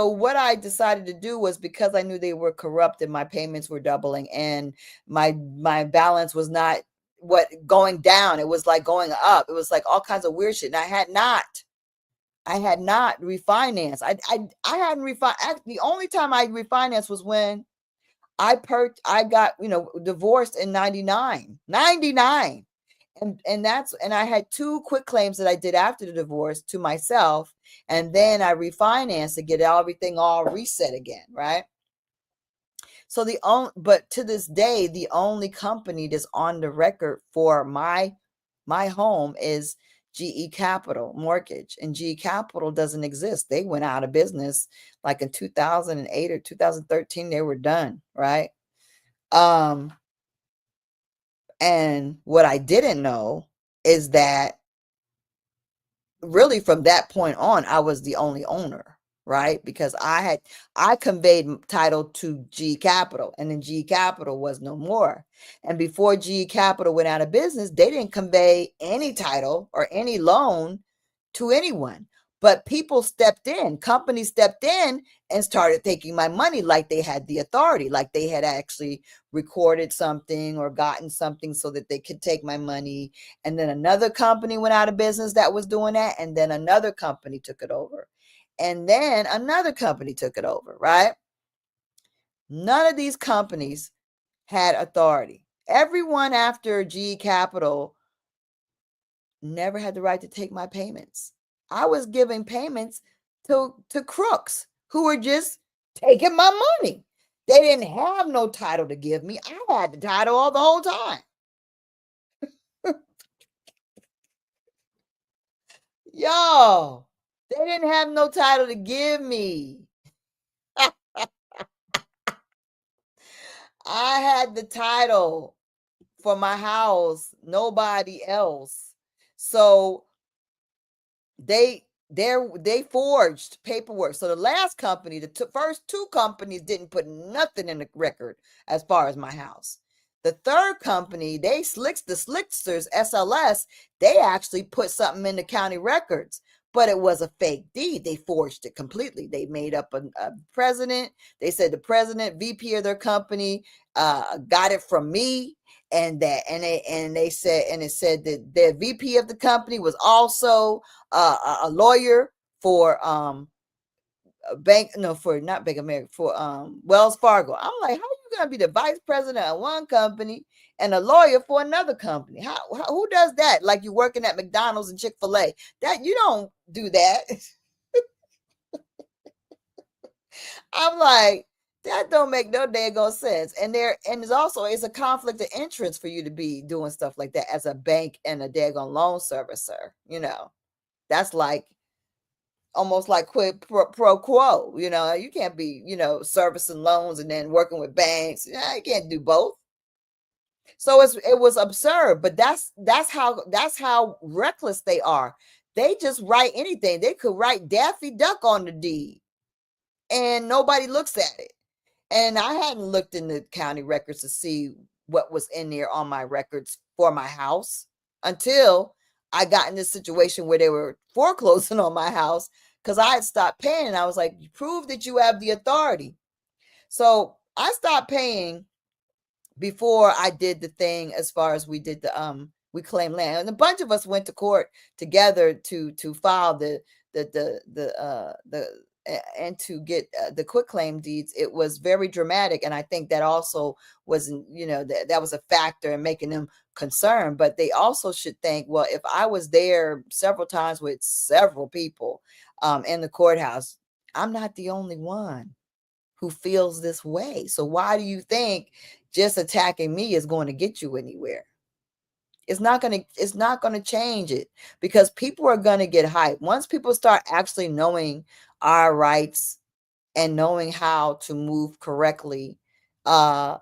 what I decided to do was, because I knew they were corrupt and my payments were doubling and my balance was not going down. It was like going up. It was like all kinds of weird shit. And I had not refinanced. I hadn't refinanced. The only time I refinanced was when I got, divorced in 99. And I had 2 quick claims that I did after the divorce to myself. And then I refinanced to get everything all reset again. Right. So but to this day, the only company that's on the record for my home is GE Capital Mortgage, and GE Capital doesn't exist. They went out of business like in 2008 or 2013. They were done. Right. And what I didn't know is that really from that point on, I was the only owner, right? Because I conveyed title to G Capital, and then G Capital was no more. And before G Capital went out of business, they didn't convey any title or any loan to anyone. But people stepped in, companies stepped in and started taking my money like they had the authority, like they had actually recorded something or gotten something so that they could take my money. And then another company went out of business that was doing that. And then another company took it over. And then another company took it over, right? None of these companies had authority. Everyone after G Capital never had the right to take my payments. I was giving payments to crooks who were just taking my money. They didn't have no title to give me. I had the title all the whole time. Yo, they didn't have no title to give me. I had the title for my house, nobody else. So they forged paperwork. So the last company, the first two companies didn't put nothing in the record as far as my house. The third company, the Slicksters, SLS, they actually put something in the county records, but it was a fake deed. They forged it completely. They made up a president. They said the president, VP of their company, got it from me. And they said, and it said that the VP of the company was also a lawyer for not Bank of America, for Wells Fargo. I'm like, how are you gonna be the vice president of one company and a lawyer for another company? How who does that? Like you're working at McDonald's and Chick-fil-A. That you don't do that. I'm like, that don't make no daggone sense. And there's also it's a conflict of interest for you to be doing stuff like that as a bank and a daggone loan servicer. That's like almost like quid pro quo. You can't be servicing loans and then working with banks. You can't do both. So it was absurd. But that's how reckless they are. They just write anything. They could write Daffy Duck on the deed and nobody looks at it. And I hadn't looked in the county records to see what was in there on my records for my house until I got in this situation where they were foreclosing on my house because I had stopped paying. And I was like, prove that you have the authority. So I stopped paying before I did the thing as far as we did the we claimed land. And a bunch of us went to court together to file the and to get the quitclaim deeds. It was very dramatic, and I think that also wasn't, that was a factor in making them concerned. But they also should think, well, if I was there several times with several people in the courthouse, I'm not the only one who feels this way. So why do you think just attacking me is going to get you anywhere? It's not going to change it, because people are going to get hyped. Once people start actually knowing our rights and knowing how to move correctly, things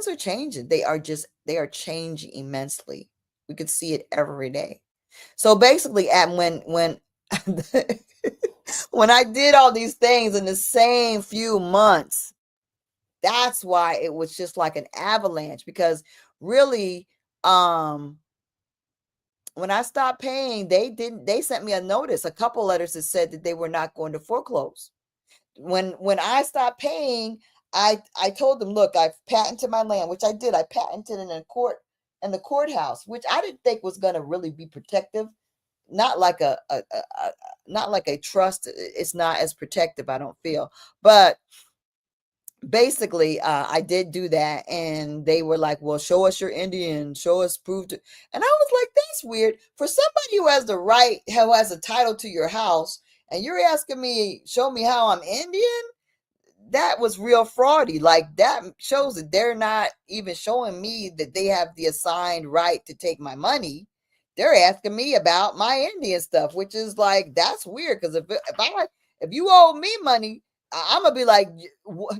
are changing. They are changing immensely. We could see it every day. So basically when when I did all these things in the same few months, that's why it was just like an avalanche. Because really, when I stopped paying, they sent me a notice, a couple letters that said that they were not going to foreclose. When I stopped paying, I told them, look, I've patented my land, which I did. I patented it in the courthouse, which I didn't think was going to really be protective. Not like not like a trust. It's not as protective, I don't feel. But basically, I did do that, and they were like, well, show us your Indian, show us proof. And I was like, that's weird. For somebody who has the right, who has a title to your house, and you're asking me, show me how I'm Indian? That was real fraudy. Like, that shows that they're not even showing me that they have the assigned right to take my money. They're asking me about my Indian stuff, which is like, that's weird. Because if you owe me money, I'm gonna be like,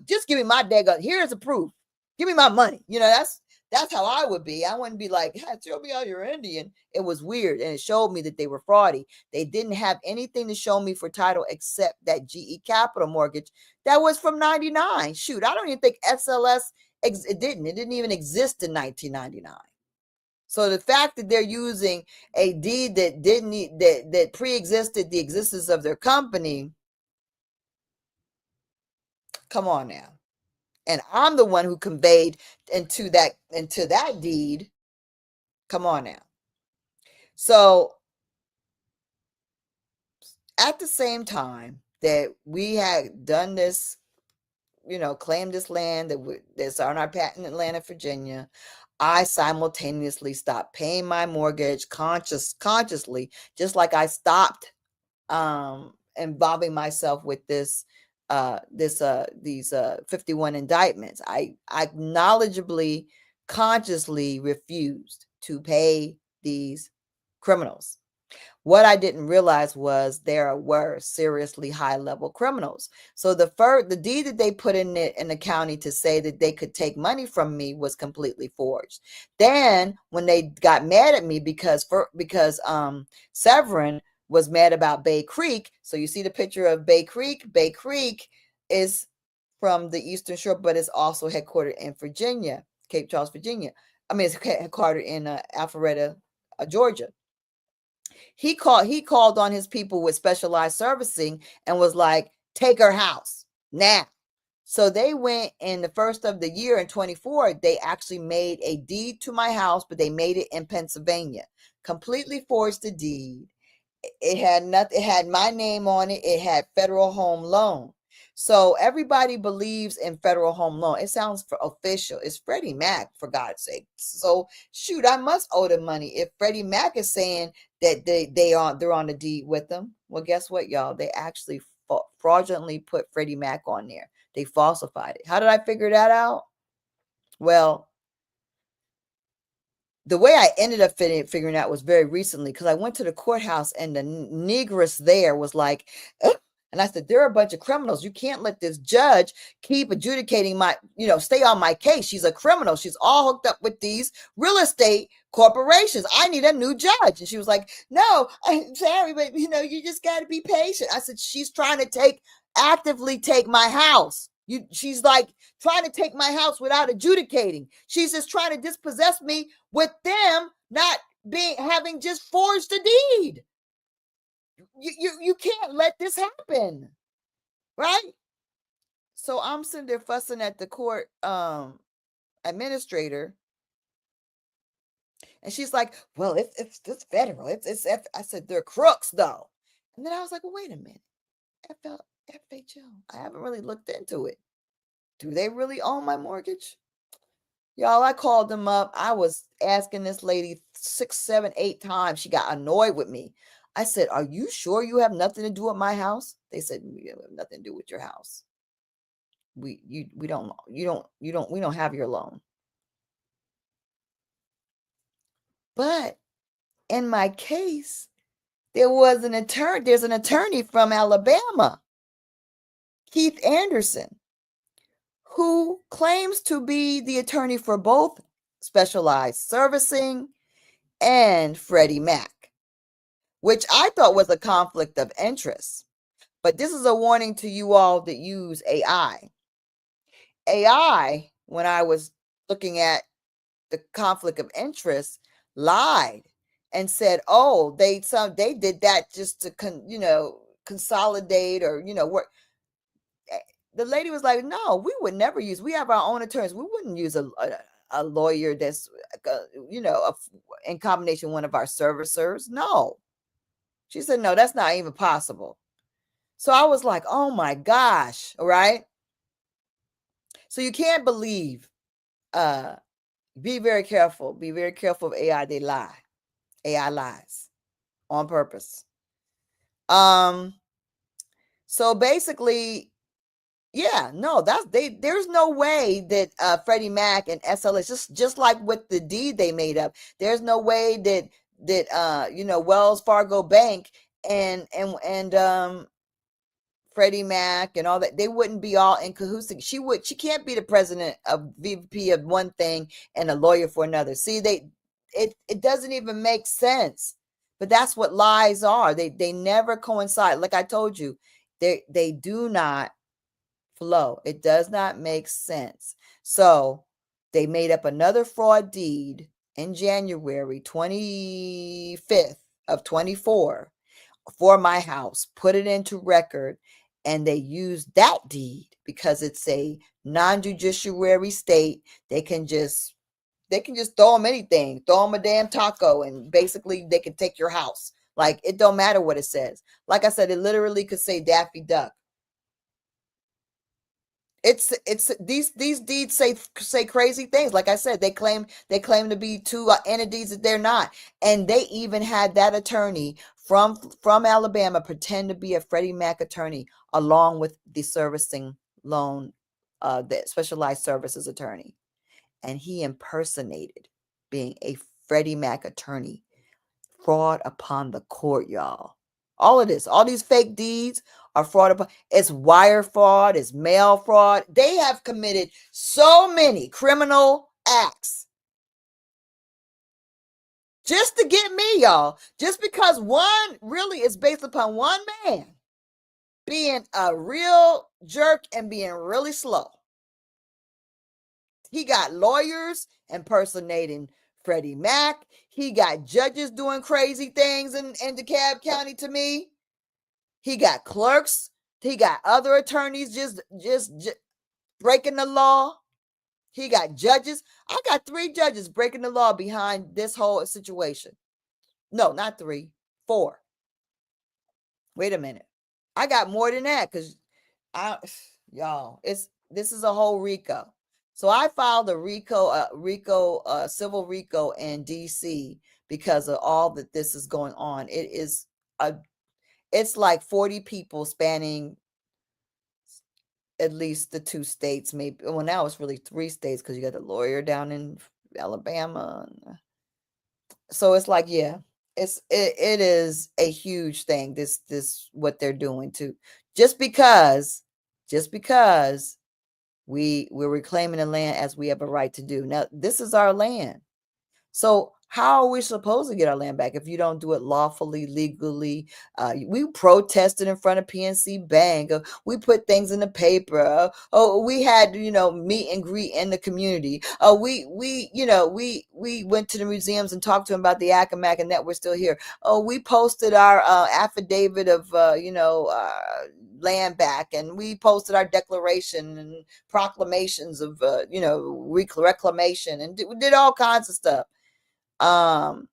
just give me my daggone. Here's the proof. Give me my money. That's how I would be. I wouldn't be like, hey, throw me out, you're Indian. It was weird. And it showed me that they were fraudy. They didn't have anything to show me for title except that GE Capital mortgage that was from 99. Shoot, I don't even think SLS, it didn't even exist in 1999. So the fact that they're using a deed that didn't that pre-existed the existence of their company, come on now. And I'm the one who conveyed into that deed. Come on now. So at the same time that we had done this, claimed this land that's on our patented land in Virginia, I simultaneously stopped paying my mortgage consciously, just like I stopped involving myself with these 51 indictments. I acknowledgeably, consciously refused to pay these criminals. What I didn't realize was there were seriously high-level criminals. So the deed that they put in the county to say that they could take money from me was completely forged. Then when they got mad at me because Severin was mad about Bay Creek. So you see the picture of Bay Creek. Bay Creek is from the Eastern Shore, but it's also headquartered in Virginia, Cape Charles, Virginia. I mean, it's headquartered in Alpharetta, Georgia. He called on his people with specialized servicing and was like, take her house now. So they went in the first of the year in 24, they actually made a deed to my house, but they made it in Pennsylvania, completely forged the deed. It had my name on it. It had federal home loan. So everybody believes in federal home loan. It sounds official. It's Freddie Mac, for God's sake. So shoot, I must owe them money. If Freddie Mac is saying that they're on the deed with them, well, guess what, y'all? They actually fraudulently put Freddie Mac on there. They falsified it. How did I figure that out? Well, the way I ended up figuring out was very recently, because I went to the courthouse and the negress there was like, ugh. And I said, there are a bunch of criminals. You can't let this judge keep adjudicating stay on my case. She's a criminal. She's all hooked up with these real estate corporations. I need a new judge. And she was like, no, I'm sorry, but you just got to be patient. I said, she's trying to actively take my house. She's like trying to take my house without adjudicating. She's just trying to dispossess me with them not having just forged a deed. You can't let this happen, right? So I'm sitting there fussing at the court administrator, and she's like, well, it's federal. I said, they're crooks though. And then I was like, well, wait a minute. FHL. I haven't really looked into it. Do they really own my mortgage? Y'all, I called them up. I was asking this lady 6, 7, 8 times. She got annoyed with me. I said, are you sure you have nothing to do with my house? They said, we have nothing to do with your house. We don't have your loan. But in my case, there's an attorney from Alabama, Keith Anderson, who claims to be the attorney for both specialized servicing and Freddie Mac, which I thought was a conflict of interest. But this is a warning to you all that use AI. AI, when I was looking at the conflict of interest, lied and said, oh, they did that just to consolidate or work. The lady was like, no, we would never use, we have our own attorneys. We wouldn't use a lawyer that's in combination with one of our servicers. No. She said, no, that's not even possible. So I was like, oh my gosh. All right. So you can't believe, be very careful. Be very careful of AI. They lie. AI lies on purpose. So basically, yeah, no, there's no way that Freddie Mac and SLS, just like with the deed they made up, there's no way that Wells Fargo Bank and Freddie Mac and all that, they wouldn't be all in cahoots. She can't be the president of VP of one thing and a lawyer for another. See, it doesn't even make sense. But that's what lies are. They never coincide. Like I told you, they do not flow. It does not make sense. So they made up another fraud deed in January 25th of 24 for my house, put it into record, and they used that deed because it's a non-judiciary state. They can just throw them anything, throw them a damn taco, and basically they can take your house. Like, it don't matter what it says. Like I said, it literally could say Daffy Duck. It's these deeds say crazy things. Like I said, they claim to be two entities that they're not, and they even had that attorney from Alabama pretend to be a Freddie Mac attorney along with the servicing loan, the specialized services attorney, and he impersonated being a Freddie Mac attorney. Fraud upon the court, y'all. All of this, all these fake deeds are fraud upon. It's wire fraud, it's mail fraud. They have committed so many criminal acts just to get me, y'all. Just because one really is based upon one man being a real jerk and being really slow. He got lawyers impersonating Freddie Mac. He got judges doing crazy things in DeKalb County to me. He got clerks. He got other attorneys just breaking the law. He got judges. I got 3 judges breaking the law behind this whole situation. No, not 3, 4. Wait a minute. I got more than that because y'all, this is a whole RICO. So I filed a RICO, civil RICO in DC because of all that this is going on. It's like 40 people spanning at least the 2 states, maybe. Well, now it's really 3 states because you got a lawyer down in Alabama. So it's like, yeah, it is a huge thing. This what they're doing to just because we're reclaiming the land as we have a right to do. Now, this is our land. So how are we supposed to get our land back if you don't do it lawfully, legally? We protested in front of PNC Bank. We put things in the paper. We had, meet and greet in the community. We went to the museums and talked to them about the Accawmacke and that we're still here. We posted our affidavit of, land back, and we posted our declaration and proclamations of, reclamation, and we did all kinds of stuff. To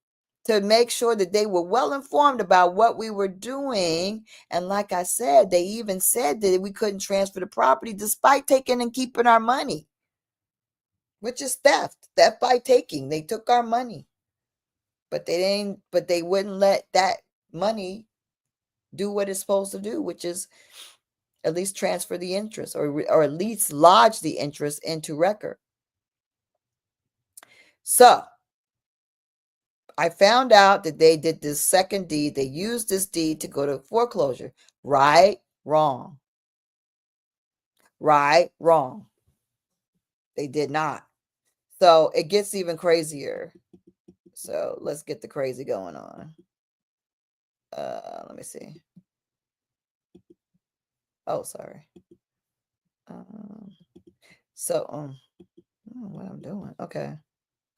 make sure that they were well informed about what we were doing. And like I said, they even said that we couldn't transfer the property despite taking and keeping our money, which is theft by taking. They took our money, but they wouldn't let that money do what it's supposed to do, which is at least transfer the interest or at least lodge the interest into record. So I found out that they did this second deed. They used this deed to go to foreclosure. Right, wrong. Right, wrong. They did not. So it gets even crazier. So let's get the crazy going on. Let me see. Oh, sorry. What I'm doing. Okay.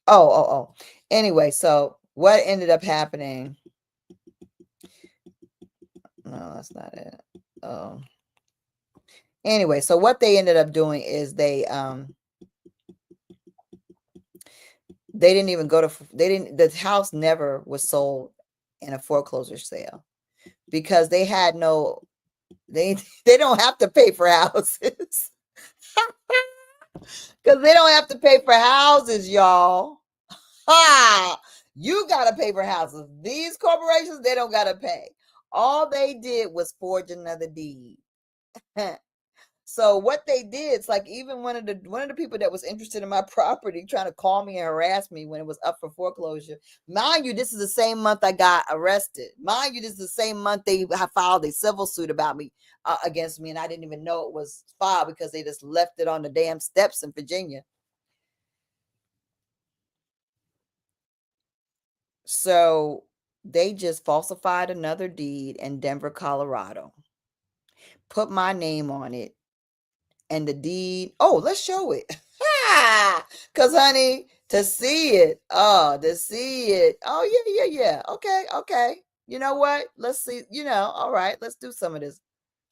Oh. Anyway, so what ended up happening? No, that's not it. Anyway, so what they ended up doing is they didn't even the house never was sold in a foreclosure sale because they had no, they don't have to pay for houses. Because they don't have to pay for houses, y'all. You got to pay for houses. These corporations, they don't got to pay. All they did was forge another deed. So what they did, it's like even one of the people that was interested in my property trying to call me and harass me when it was up for foreclosure. Mind you, this is the same month I got arrested. Mind you, this is the same month they filed a civil suit about me against me, and I didn't even know it was filed because they just left it on the damn steps in Virginia. So they just falsified another deed in Denver, Colorado, put my name on it, and the deed. Oh, let's show it. Cause honey, to see it. Oh, to see it. Oh, yeah. Okay, okay. You know what? Let's see. All right, let's do some of this.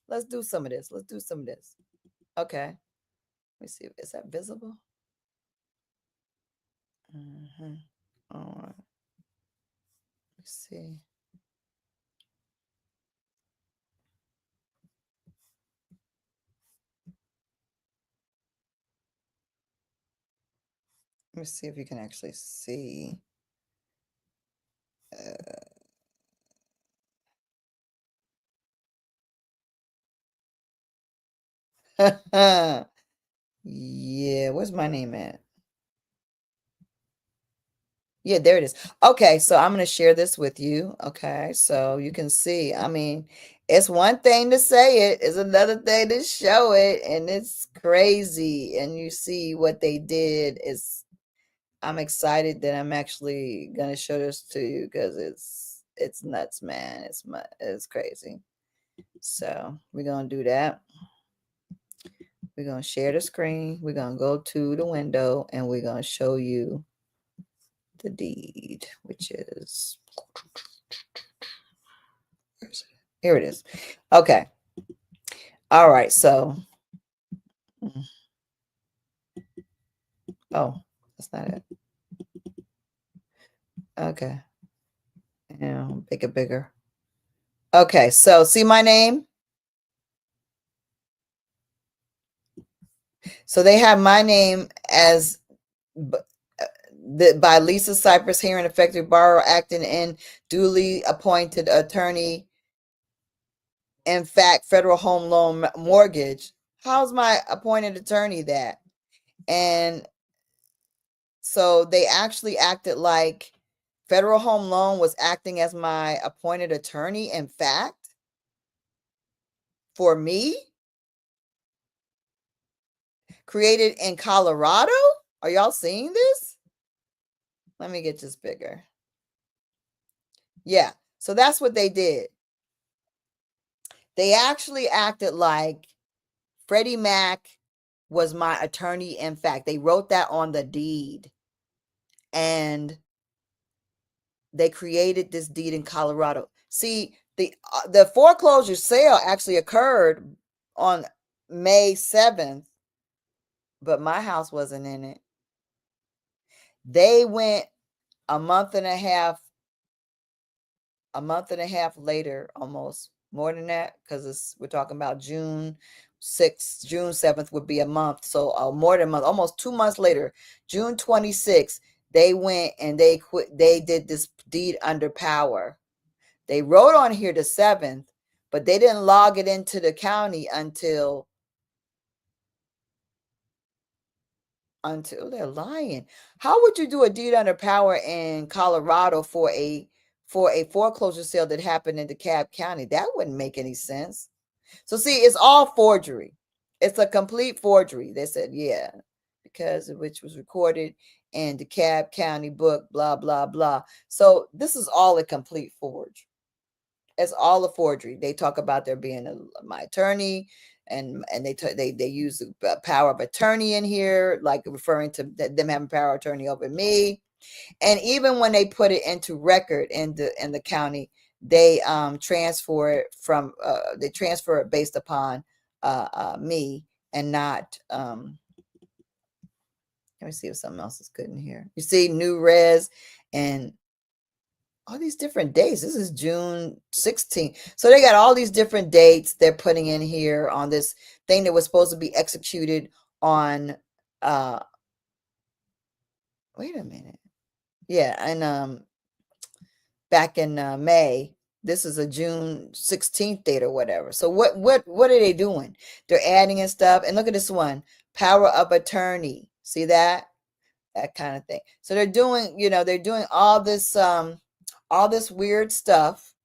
Let's do some of this. Let's do some of this. Okay. Let me see. Is that visible? All right. Let's see. Let me see if you can actually see. Yeah, where's my name at? Yeah, there it is. Okay, so I'm going to share this with you. Okay, so you can see. I mean, it's one thing to say it, it's another thing to show it, and it's crazy. And you see what they did is. I'm excited that I'm actually going to show this to you because it's nuts, man. It's crazy. So we're going to do that. We're going to share the screen. We're going to go to the window, and we're going to show you the deed, which is, here it is. Okay. All right. So, oh, that's not it. Okay. Yeah, make it bigger. Okay. So, see my name? So they have my name as by Lisa Cypress, hearing effective borrower, acting in duly appointed attorney. In fact, federal home loan mortgage. How's my appointed attorney that? And so they actually acted like federal home loan was acting as my appointed attorney. In fact, for me, created in Colorado. Are y'all seeing this? Let me get this bigger. Yeah. So that's what they did. They actually acted like Freddie Mac was my attorney. In fact, they wrote that on the deed, and they created this deed in Colorado. See, the foreclosure sale actually occurred on May 7th, but my house wasn't in it. They went a month and a half later, almost more than that, because we're talking about June 6th, June 7th would be a month. So more than a month, almost 2 months later, June 26th, they went and they did this deed under power. They wrote on here the 7th, but they didn't log it into the county until they're lying. How would you do a deed under power in Colorado for a foreclosure sale that happened in DeKalb County? That wouldn't make any sense. So see, it's all forgery. It's a complete forgery. They said, yeah, because which was recorded in DeKalb County book, blah, blah, blah. So this is all a complete forge. It's all a forgery. They talk about there being my attorney, and they use the power of attorney in here, like referring to them having power of attorney over me. And even when they put it into record in the county, they transfer it based upon me, and not let me see if something else is good in here. You see new res and all these different dates. This is June 16th. So they got all these different dates they're putting in here on this thing that was supposed to be executed on wait a minute. Yeah, and back in May, This is a June 16th date or whatever. So what are they doing? They're adding in stuff. And look at this one, power of attorney. See that? That kind of thing. So they're doing, they're doing all this weird stuff,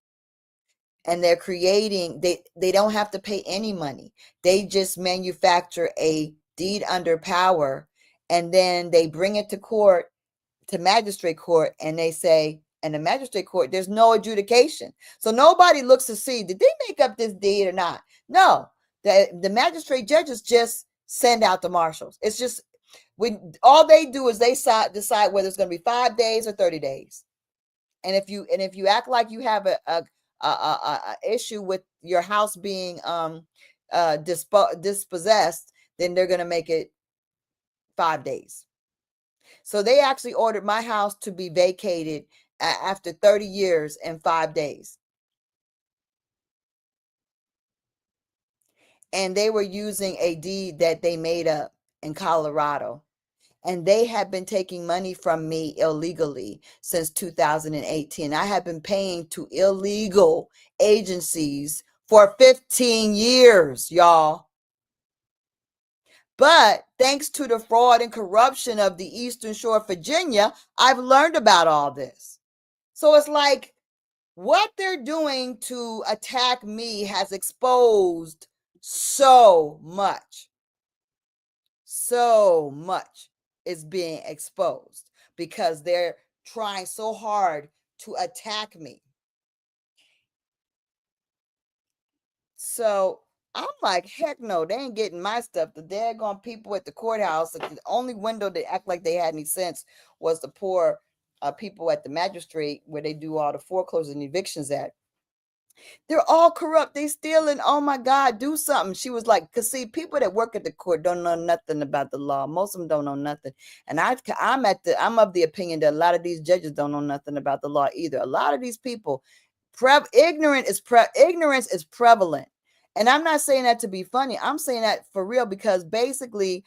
and they're creating, they don't have to pay any money. They just manufacture a deed under power, and then they bring it to court, to magistrate court, and they say, and the magistrate court, there's no adjudication. So nobody looks to see, did they make up this deed or not? No, the magistrate judges just send out the marshals. It's just, when all they do is they decide whether it's going to be 5 days or 30 days. And if you act like you have a issue with your house being dispossessed, then they're going to make it 5 days. So they actually ordered my house to be vacated after 30 years and 5 days. And they were using a deed that they made up in Colorado. And they have been taking money from me illegally since 2018. I have been paying to illegal agencies for 15 years, y'all. But thanks to the fraud and corruption of the Eastern Shore of Virginia, I've learned about all this. So it's like what they're doing to attack me has exposed so much. So much is being exposed because they're trying so hard to attack me. So I'm like, heck no, they ain't getting my stuff. The daggone people at the courthouse, the only window they act like they had any sense was the poor people at the magistrate where they do all the foreclosures and evictions at. They're all corrupt. They stealing. Oh my God, do something. She was like, because see, people that work at the court don't know nothing about the law. Most of them don't know nothing. And I'm of the opinion that a lot of these judges don't know nothing about the law either. A lot of these people, ignorance is prevalent. And I'm not saying that to be funny. I'm saying that for real, because basically,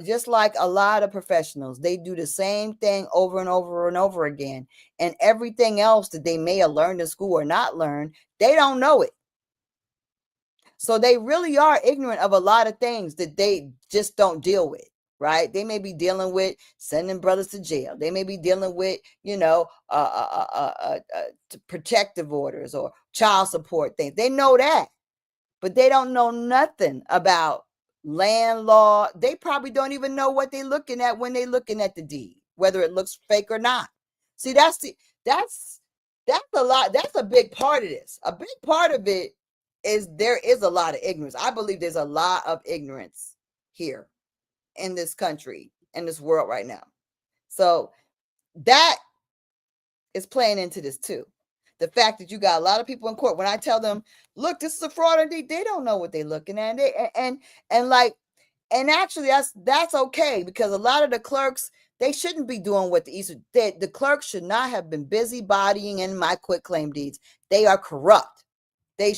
just like a lot of professionals, they do the same thing over and over and over again. And everything else that they may have learned in school or not learned, they don't know it. So they really are ignorant of a lot of things that they just don't deal with, right? They may be dealing with sending brothers to jail. They may be dealing with, protective orders or child support things. They know that, but they don't know nothing about land law. They probably don't even know what they're looking at when they're looking at the deed, whether it looks fake or not. See, that's a lot. That's a big part of this. A big part of it is there is a lot of ignorance. I believe there's a lot of ignorance here in this country, in this world right now. So that is playing into this too. The fact that you got a lot of people in court, when I tell them, look, this is a fraud, and they don't know what they're looking at. And actually that's okay, because a lot of the clerks, they shouldn't be doing what the clerks should not have been busybodying in my quitclaim deeds. They are corrupt. They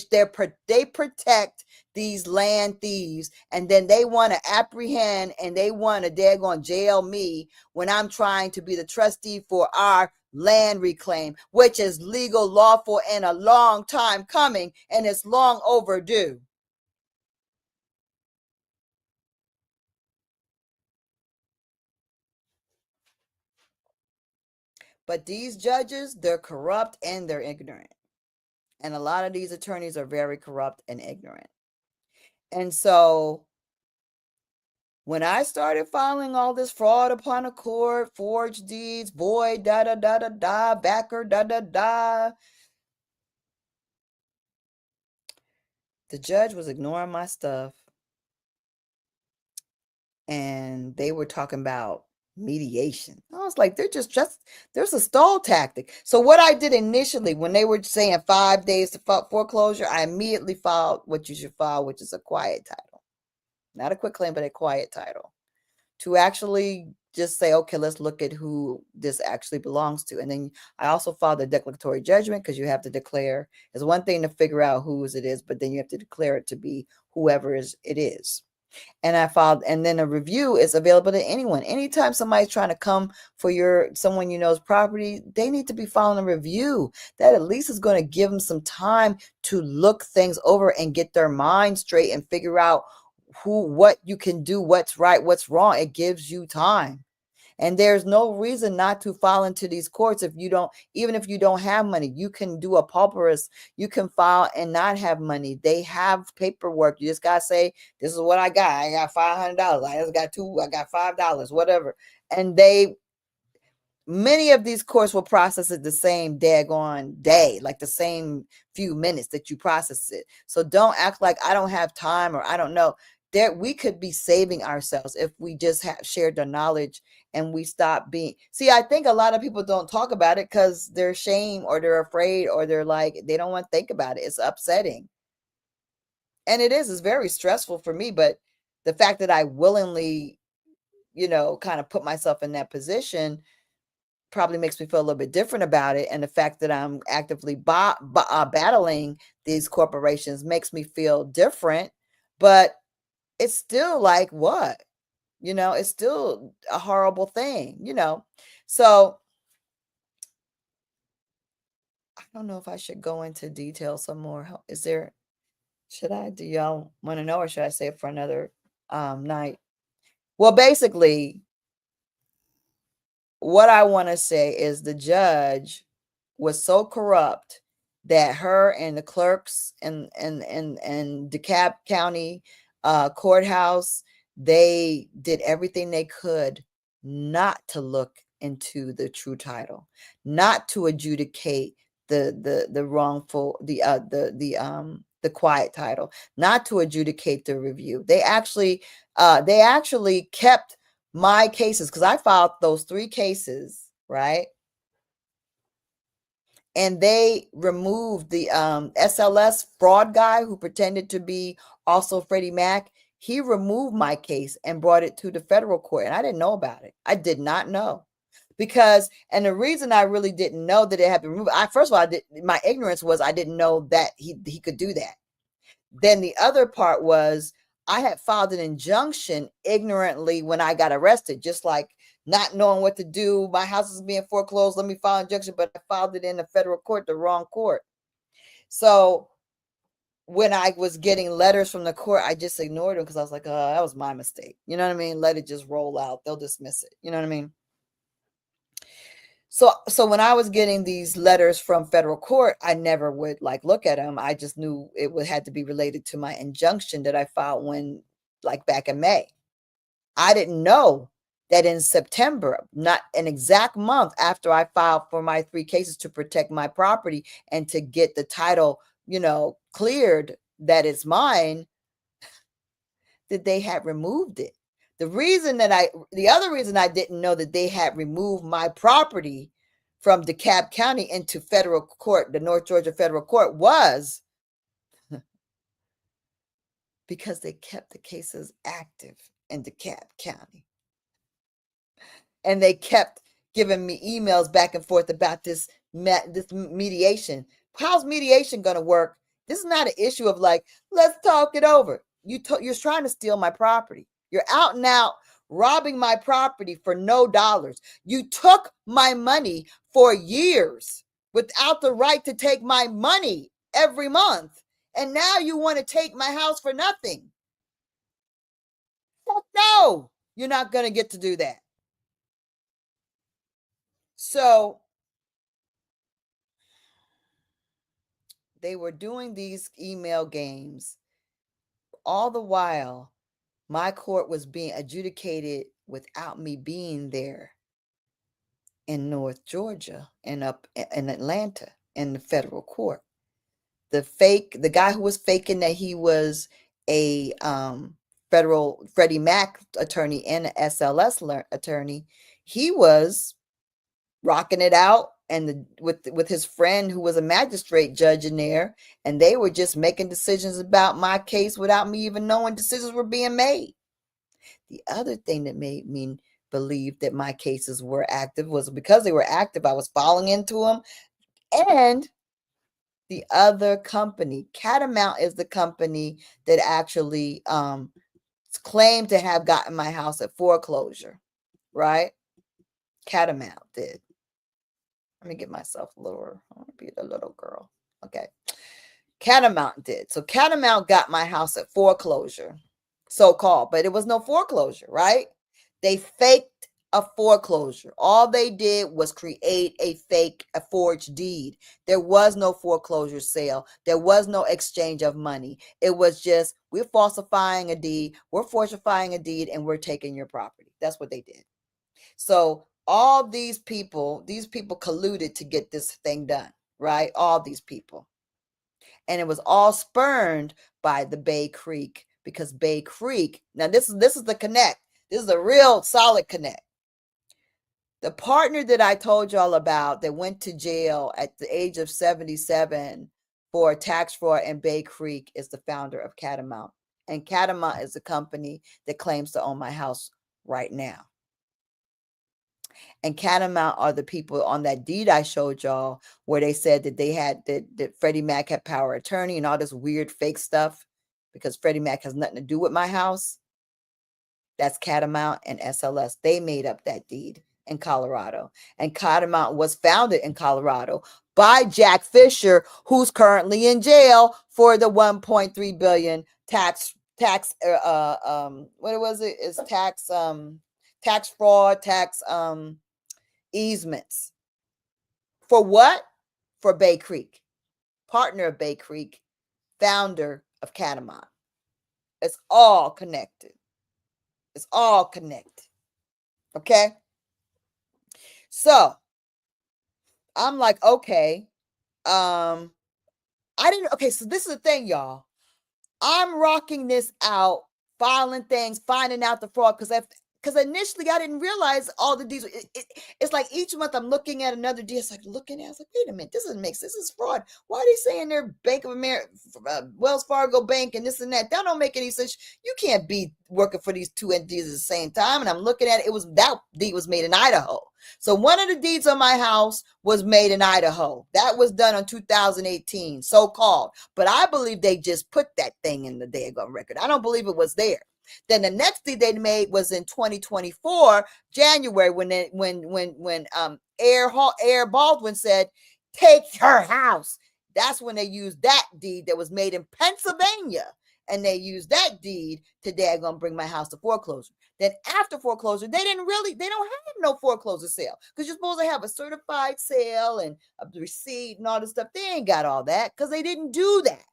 protect these land thieves, and then they want to apprehend and they want to daggone jail me when I'm trying to be the trustee for our land reclaim, which is legal, lawful, and a long time coming, and it's long overdue. But these judges, they're corrupt and they're ignorant. And a lot of these attorneys are very corrupt and ignorant. And so when I started filing all this fraud upon a court, forged deeds, void, backer, the judge was ignoring my stuff. And they were talking about mediation. I was like, there's a stall tactic. So what I did initially, when they were saying 5 days to foreclosure, I immediately filed what you should file, which is a quiet title. Not a quitclaim, but a quiet title. To actually just say, okay, let's look at who this actually belongs to. And then I also filed a declaratory judgment, because you have to declare. It's one thing to figure out whose it is, but then you have to declare it to be whoever it is. And I filed, and then a review is available to anyone. Anytime somebody's trying to come for someone you know's property, they need to be filing a review. That at least is going to give them some time to look things over and get their mind straight and figure out what you can do, what's right, what's wrong. It gives you time. And there's no reason not to file into these courts even if you don't have money. You can do a pauperous, you can file and not have money. They have paperwork. You just gotta say, this is what I got. I got $500. I just got I got $5, whatever. And many of these courts will process it the same daggone day, like the same few minutes that you process it. So don't act like I don't have time or I don't know. We could be saving ourselves if we just have shared the knowledge and we stop being. See, I think a lot of people don't talk about it because they're ashamed or they're afraid or they're like, they don't want to think about it. It's upsetting. And it's very stressful for me. But the fact that I willingly, kind of put myself in that position probably makes me feel a little bit different about it. And the fact that I'm actively battling these corporations makes me feel different. But it's still like, what? It's still a horrible thing, So I don't know if I should go into detail some more. Do y'all want to know, or should I save it for another night? Well, basically, what I want to say is the judge was so corrupt that her and the clerks and DeKalb County courthouse, they did everything they could not to look into the true title, not to adjudicate the wrongful the quiet title, not to adjudicate the review. They actually kept my cases, because I filed those 3 cases, right? And they removed the SLS fraud guy who pretended to be also Freddie Mac. He removed my case and brought it to the federal court, and I didn't know about it. I did not know. And the reason I really didn't know that it had been removed, first of all, my ignorance was I didn't know that he could do that. Then the other part was I had filed an injunction ignorantly when I got arrested, just like not knowing what to do. My house is being foreclosed. Let me file an injunction, but I filed it in the federal court, the wrong court. So when I was getting letters from the court, I just ignored them because I was like, oh, that was my mistake. You know what I mean? Let it just roll out. They'll dismiss it. You know what I mean? So when I was getting these letters from federal court, I never would look at them. I just knew had to be related to my injunction that I filed back in May. I didn't know that in September, not an exact month after I filed for my 3 cases to protect my property and to get the title, cleared that it's mine, that they had removed it. The other reason I didn't know that they had removed my property from DeKalb County into federal court, the North Georgia federal court, was because they kept the cases active in DeKalb County. And they kept giving me emails back and forth about this mediation. How's mediation going to work? This is not an issue of let's talk it over. You're trying to steal my property. You're out and out robbing my property for no dollars. You took my money for years without the right to take my money every month. And now you want to take my house for nothing. No, you're not going to get to do that. So they were doing these email games. All the while, my court was being adjudicated without me being there in North Georgia and up in Atlanta in the federal court. The guy who was faking that he was a federal Freddie Mac attorney and an SLS attorney, he was rocking it out and with his friend who was a magistrate judge in there, and they were just making decisions about my case without me even knowing decisions were being made. The other thing that made me believe that my cases were active was because they were active, I was falling into them. And the other company, Catamount, is the company that actually claimed to have gotten my house at foreclosure, right? Catamount did. Let me get myself lower. I want to be the little girl. Okay. Catamount did. So Catamount got my house at foreclosure, so-called, but it was no foreclosure, right? They faked a foreclosure. All they did was create a forged deed. There was no foreclosure sale. There was no exchange of money. It was just, we're falsifying a deed, we're falsifying a deed, and we're taking your property. That's what they did. So all these people colluded to get this thing done, right? All these people. And it was all spurned by the Bay Creek, because Bay Creek, now this is the connect. This is a real solid connect. The partner that I told y'all about that went to jail at the age of 77 for tax fraud in Bay Creek is the founder of Catamount. And Catamount is the company that claims to own my house right now. And Catamount are the people on that deed I showed y'all where they said that they had that Freddie Mac had power of attorney and all this weird fake stuff because Freddie Mac has nothing to do with my house. That's Catamount and SLS. They made up that deed in Colorado. And Catamount was founded in Colorado by Jack Fisher, who's currently in jail for the 1.3 billion tax what was it? It's tax fraud, tax easements. For what? For Bay Creek. Partner of Bay Creek, founder of Catamount. It's all connected. It's all connected. Okay? So, I'm like, okay. Okay, so this is the thing, y'all. I'm rocking this out, filing things, finding out the fraud, because initially I didn't realize all the deals. It's like each month I'm looking at another deal. It's like looking at, I was like, wait a minute, this doesn't make sense. This is fraud. Why are they saying they're Bank of America, Wells Fargo Bank, and this and that? That don't make any sense. You can't be working for these two entities at the same time. And I'm looking at it. That deed was made in Idaho. So one of the deeds on my house was made in Idaho. That was done in 2018, so-called. But I believe they just put that thing in the daggone record. I don't believe it was there. Then the next deed they made was in 2024, January, when Air Baldwin said, take her house. That's when they used that deed that was made in Pennsylvania. And they used that deed to daggone bring my house to foreclosure. Then after foreclosure, they don't have no foreclosure sale, because you're supposed to have a certified sale and a receipt and all this stuff. They ain't got all that because they didn't do that.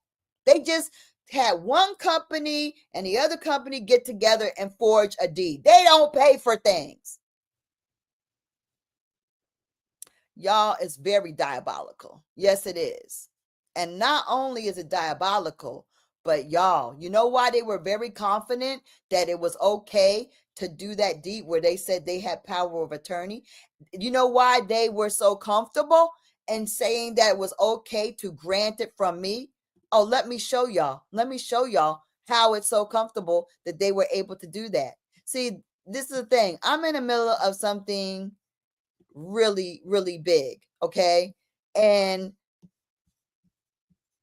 They just had one company and the other company get together and forge a deed. They don't pay for things. Y'all, it's very diabolical. Yes, it is. And not only is it diabolical, but y'all, you know why they were very confident that it was okay to do that deed where they said they had power of attorney? You know why they were so comfortable in saying that it was okay to grant it from me? Oh, let me show y'all. Let me show y'all how it's so comfortable that they were able to do that. See, this is the thing. I'm in the middle of something really, really big, okay? And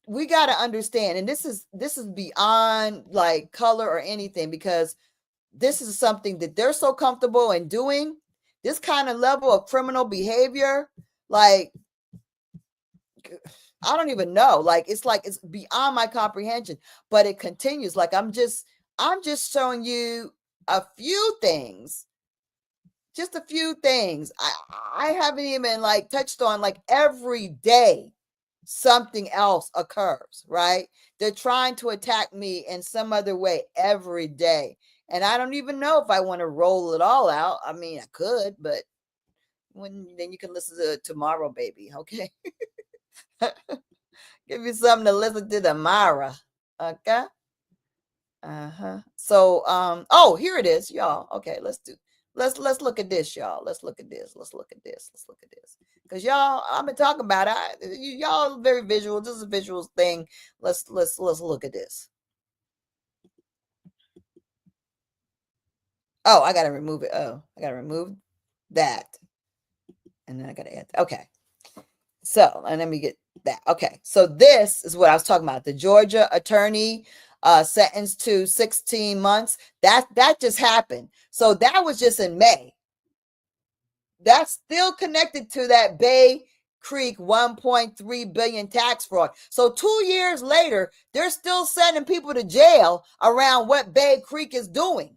we got to understand, and this is beyond like color or anything, because this is something that they're so comfortable in doing, this kind of level of criminal behavior. Like, I don't even know. Like, it's beyond my comprehension, but it continues. Like, I'm just showing you a few things, just a few things. I haven't even like touched on, like, every day something else occurs, right? They're trying to attack me in some other way every day. And I don't even know if I want to roll it all out. I mean, I could, but then you can listen to tomorrow, baby. Okay. Give you something to listen to tomorrow. Okay. So, oh, here it is, y'all. Okay, let's look at this, y'all. Let's look at this. Because y'all, I've been talking about it. Y'all very visual. This is a visual thing. Let's look at this. Oh, I gotta remove it. Oh, I gotta remove that. And then I gotta add. Okay. So, and let me get that. Okay. So this is what I was talking about. The Georgia attorney sentenced to 16 months. That just happened. So that was just in May. That's still connected to that Bay Creek 1.3 billion tax fraud. So 2 years later, they're still sending people to jail around what Bay Creek is doing.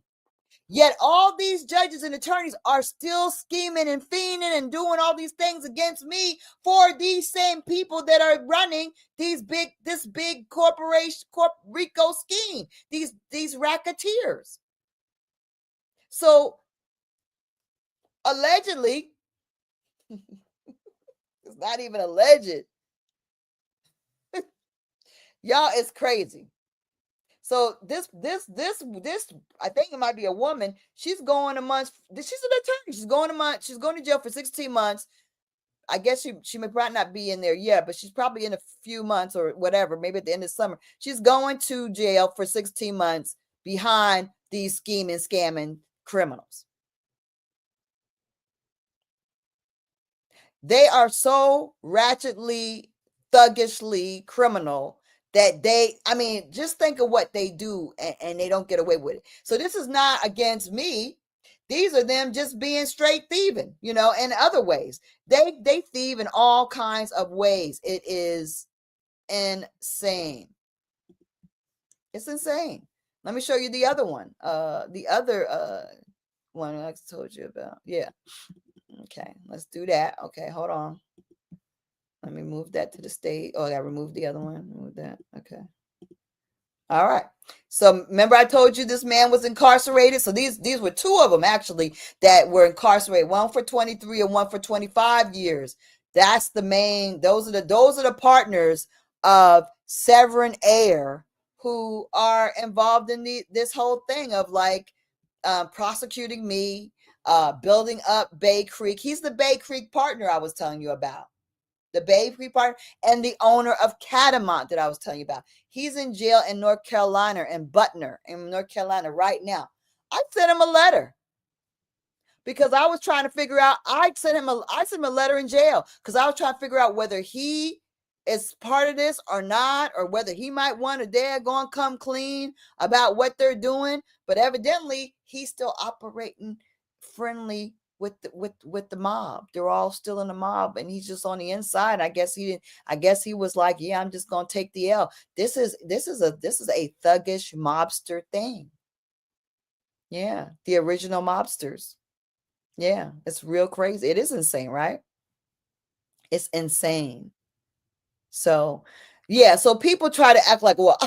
Yet all these judges and attorneys are still scheming and fiending and doing all these things against me for these same people that are running this big corporation, RICO scheme, these racketeers. So allegedly, it's not even alleged. Y'all, it's crazy. So this, I think it might be a woman. She's going a month. She's an attorney. She's going a month. She's going to jail for 16 months. I guess she may probably not be in there yet, but she's probably in a few months or whatever, maybe at the end of summer. She's going to jail for 16 months behind these scheming, scamming criminals. They are so ratchetly, thuggishly criminal that just think of what they do and they don't get away with it. So this is not against me. These are them just being straight thieving, in other ways. They thieve in all kinds of ways. It is insane. It's insane. Let me show you the other one. The other one I told you about. Yeah. Okay, let's do that. Okay, hold on. Let me move that to the state. Oh, I got to remove the other one. Move that. Okay. All right. So remember I told you this man was incarcerated. So these were two of them actually that were incarcerated, one for 23 and one for 25 years. That's the main, those are the partners of Severin Ayer who are involved in this whole thing of prosecuting me, building up Bay Creek. He's the Bay Creek partner I was telling you about. The Bay Creek partner and the owner of Catamount that I was telling you about. He's in jail in North Carolina, in Butner, in North Carolina right now. I sent him a letter because I was trying to figure out, I sent him a letter in jail because I was trying to figure out whether he is part of this or not, or whether he might want to daggone come clean about what they're doing. But evidently he's still operating friendly with the mob. They're all still in the mob and he's just on the inside. I guess he was like, yeah, I'm just gonna take the L. This is a thuggish mobster thing. Yeah, the original mobsters. Yeah, it's real crazy. It is insane, right? It's insane. So yeah, so people try to act like, well,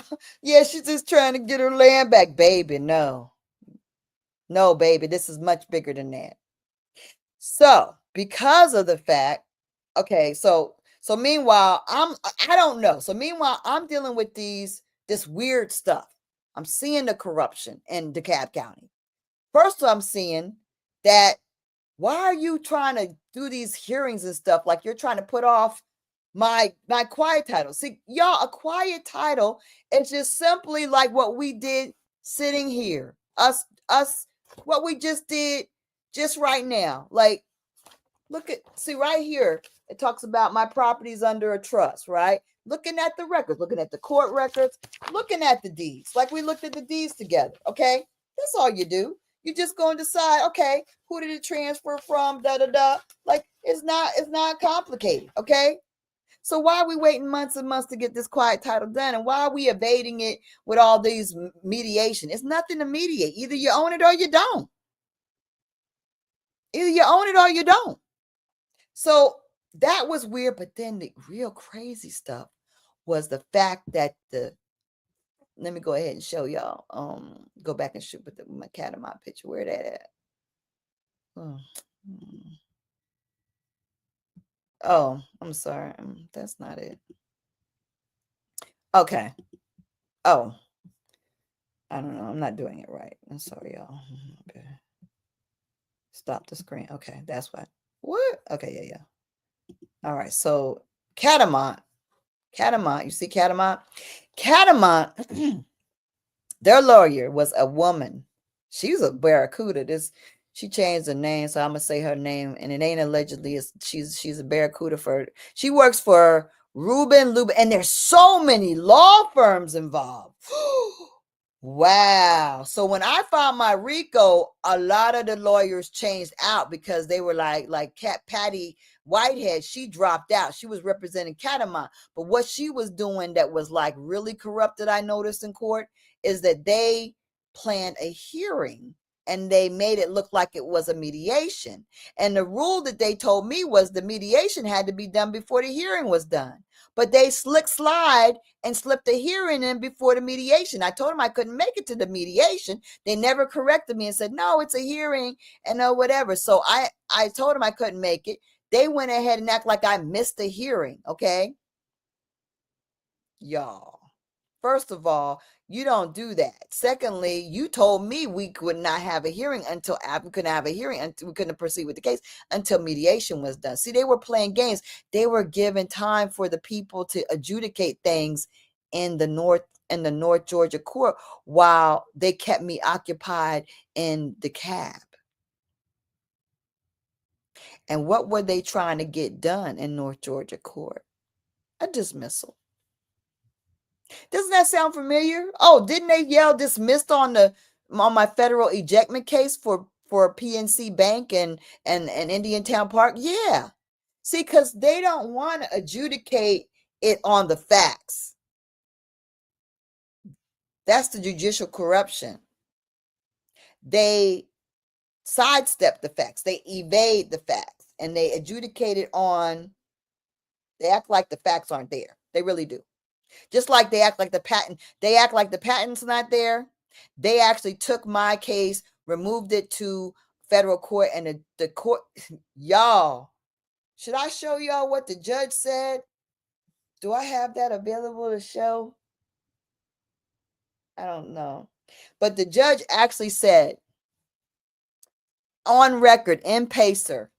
yeah, she's just trying to get her land back. Baby, no, baby, this is much bigger than that. So because of the fact, okay, so meanwhile, I don't know. So meanwhile, I'm dealing with this weird stuff. I'm seeing the corruption in DeKalb County. First, I'm seeing that why are you trying to do these hearings and stuff? Like you're trying to put off my quiet title. See, y'all, a quiet title is just simply like what we did sitting here. Us, what we just did just right now. Like, see right here, it talks about my properties under a trust, right? Looking at the records, looking at the court records, looking at the deeds, like we looked at the deeds together, okay? That's all you do. You just go and decide, okay, who did it transfer from, da-da-da. Like, it's not complicated, okay? So why are we waiting months and months to get this quiet title done? And why are we evading it with all these mediation? It's nothing to mediate. Either you own it or you don't. Either you own it or you don't. So that was weird. But then the real crazy stuff was the fact that let me go ahead and show y'all. Go back and shoot with my Catamount picture. Where that at? Oh, I'm sorry. That's not it. Okay. Oh, I don't know. I'm not doing it right. I'm sorry, y'all. Okay. Stop the screen. Okay, that's what. What? Okay, yeah. All right. So Catamount. You see Catamount? Catamount. Their lawyer was a woman. She's a barracuda. She changed her name, so I'm gonna say her name, and it ain't allegedly. She's a barracuda she works for Rubin, and there's so many law firms involved. Wow. So when I filed my RICO, a lot of the lawyers changed out because they were like Patty Whitehead, she dropped out. She was representing Catamount. But what she was doing that was like really corrupted, I noticed in court, is that they planned a hearing and they made it look like it was a mediation. And the rule that they told me was the mediation had to be done before the hearing was done. But they slide and slipped a hearing in before the mediation. I told them I couldn't make it to the mediation. They never corrected me and said, no, it's a hearing and whatever. So I told them I couldn't make it. They went ahead and act like I missed the hearing. Okay. Y'all. First of all, you don't do that. Secondly, you told me we could not have a hearing until we couldn't have a hearing until we couldn't proceed with the case until mediation was done. See, they were playing games. They were giving time for the people to adjudicate things in the North Georgia court while they kept me occupied in the cab. And what were they trying to get done in North Georgia court? A dismissal. Doesn't that sound familiar? Oh, didn't they yell dismissed on my federal ejectment case for PNC Bank and Indian Park? Yeah. See, because they don't want to adjudicate it on the facts. That's the judicial corruption. They sidestep the facts. They evade the facts and they adjudicate it on, they act like the facts aren't there. They really do. Just like they act like the patent's not there. They actually took my case, removed it to federal court, and the court, y'all, should I show y'all what the judge said? Do I have that available to show? I don't know. But the judge actually said on record in Pacer,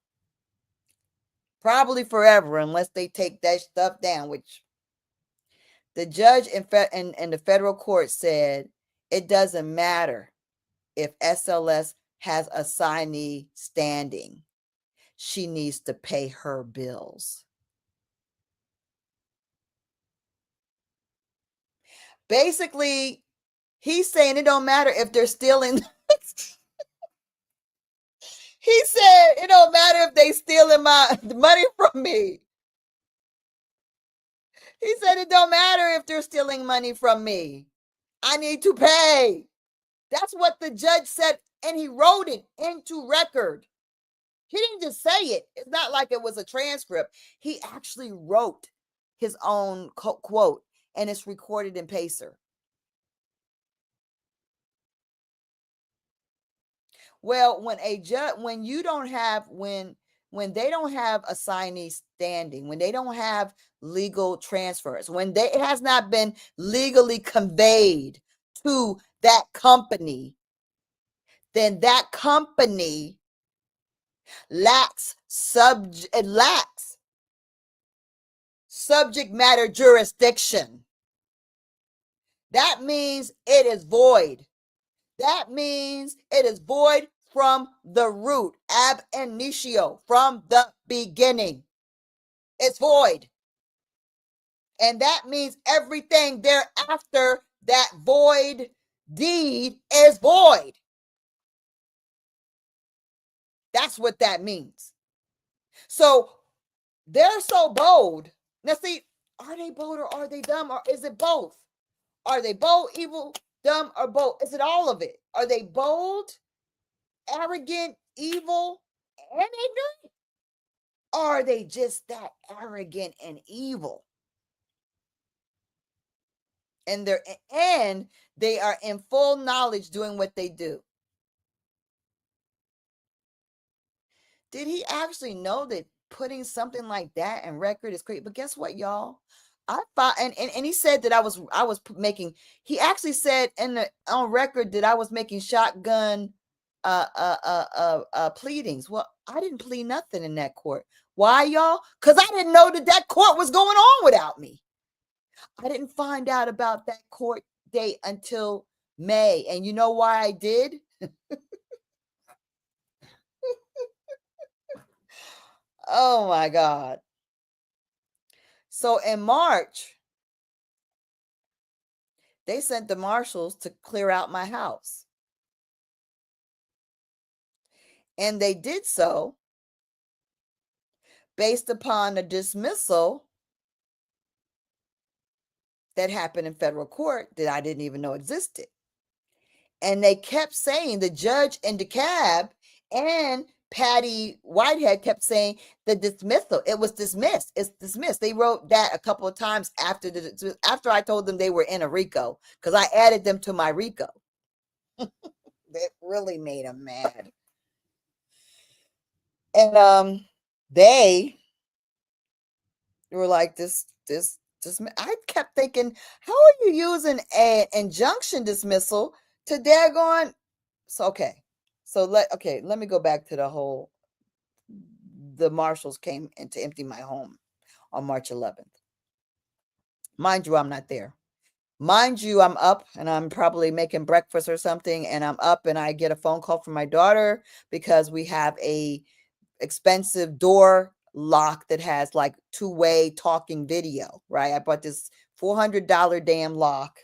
probably forever unless they take that stuff down, which the judge in the federal court said it doesn't matter if SLS has assignee standing. She needs to pay her bills. Basically, he's saying it don't matter if they're stealing. He said it don't matter if they stealing my money from me. He said it don't matter if they're stealing money from me. I need to pay. That's what the judge said, and he wrote it into record. He didn't just say it. It's not like it was a transcript. He actually wrote his own quote, and it's recorded in Pacer. Well, when you don't have, when they don't have assignee standing, when they don't have legal transfers, when it has not been legally conveyed to that company, then that company lacks subject matter jurisdiction. That means it is void. That means it is void from the root, ab initio, from the beginning. It's void. And that means everything thereafter that void deed is void. That's what that means. So they're so bold. Now, see, are they bold or are they dumb, or is it both? Are they bold, evil, dumb, or both? Is it all of it? Are they bold, arrogant, evil, and ignorant? Or are they just that arrogant and evil? And they are in full knowledge doing what they do. Did he actually know that putting something like that in record is great? But guess what, y'all? I thought, and he said that I was making. He actually said on record that I was making shotgun pleadings. Well, I didn't plead nothing in that court. Why, y'all? Because I didn't know that court was going on without me. I didn't find out about that court date until May, and you know why I did? Oh my God. So in March, They sent the marshals to clear out my house. And they did so based upon a dismissal that happened in federal court that I didn't even know existed. And they kept saying, the judge in DeKalb and Patty Whitehead kept saying the dismissal, it was dismissed. It's dismissed. They wrote that a couple of times after I told them they were in a RICO, because I added them to my RICO. That really made them mad. And they were like, this. I kept thinking, how are you using an injunction dismissal to daggone? So okay, let me go back to the marshals came in to empty my home on March 11th. Mind you, I'm not there. Mind you, I'm up and I'm probably making breakfast or something, and I'm up and I get a phone call from my daughter because we have a expensive door lock that has like two-way talking video, right? I bought this $400 damn lock,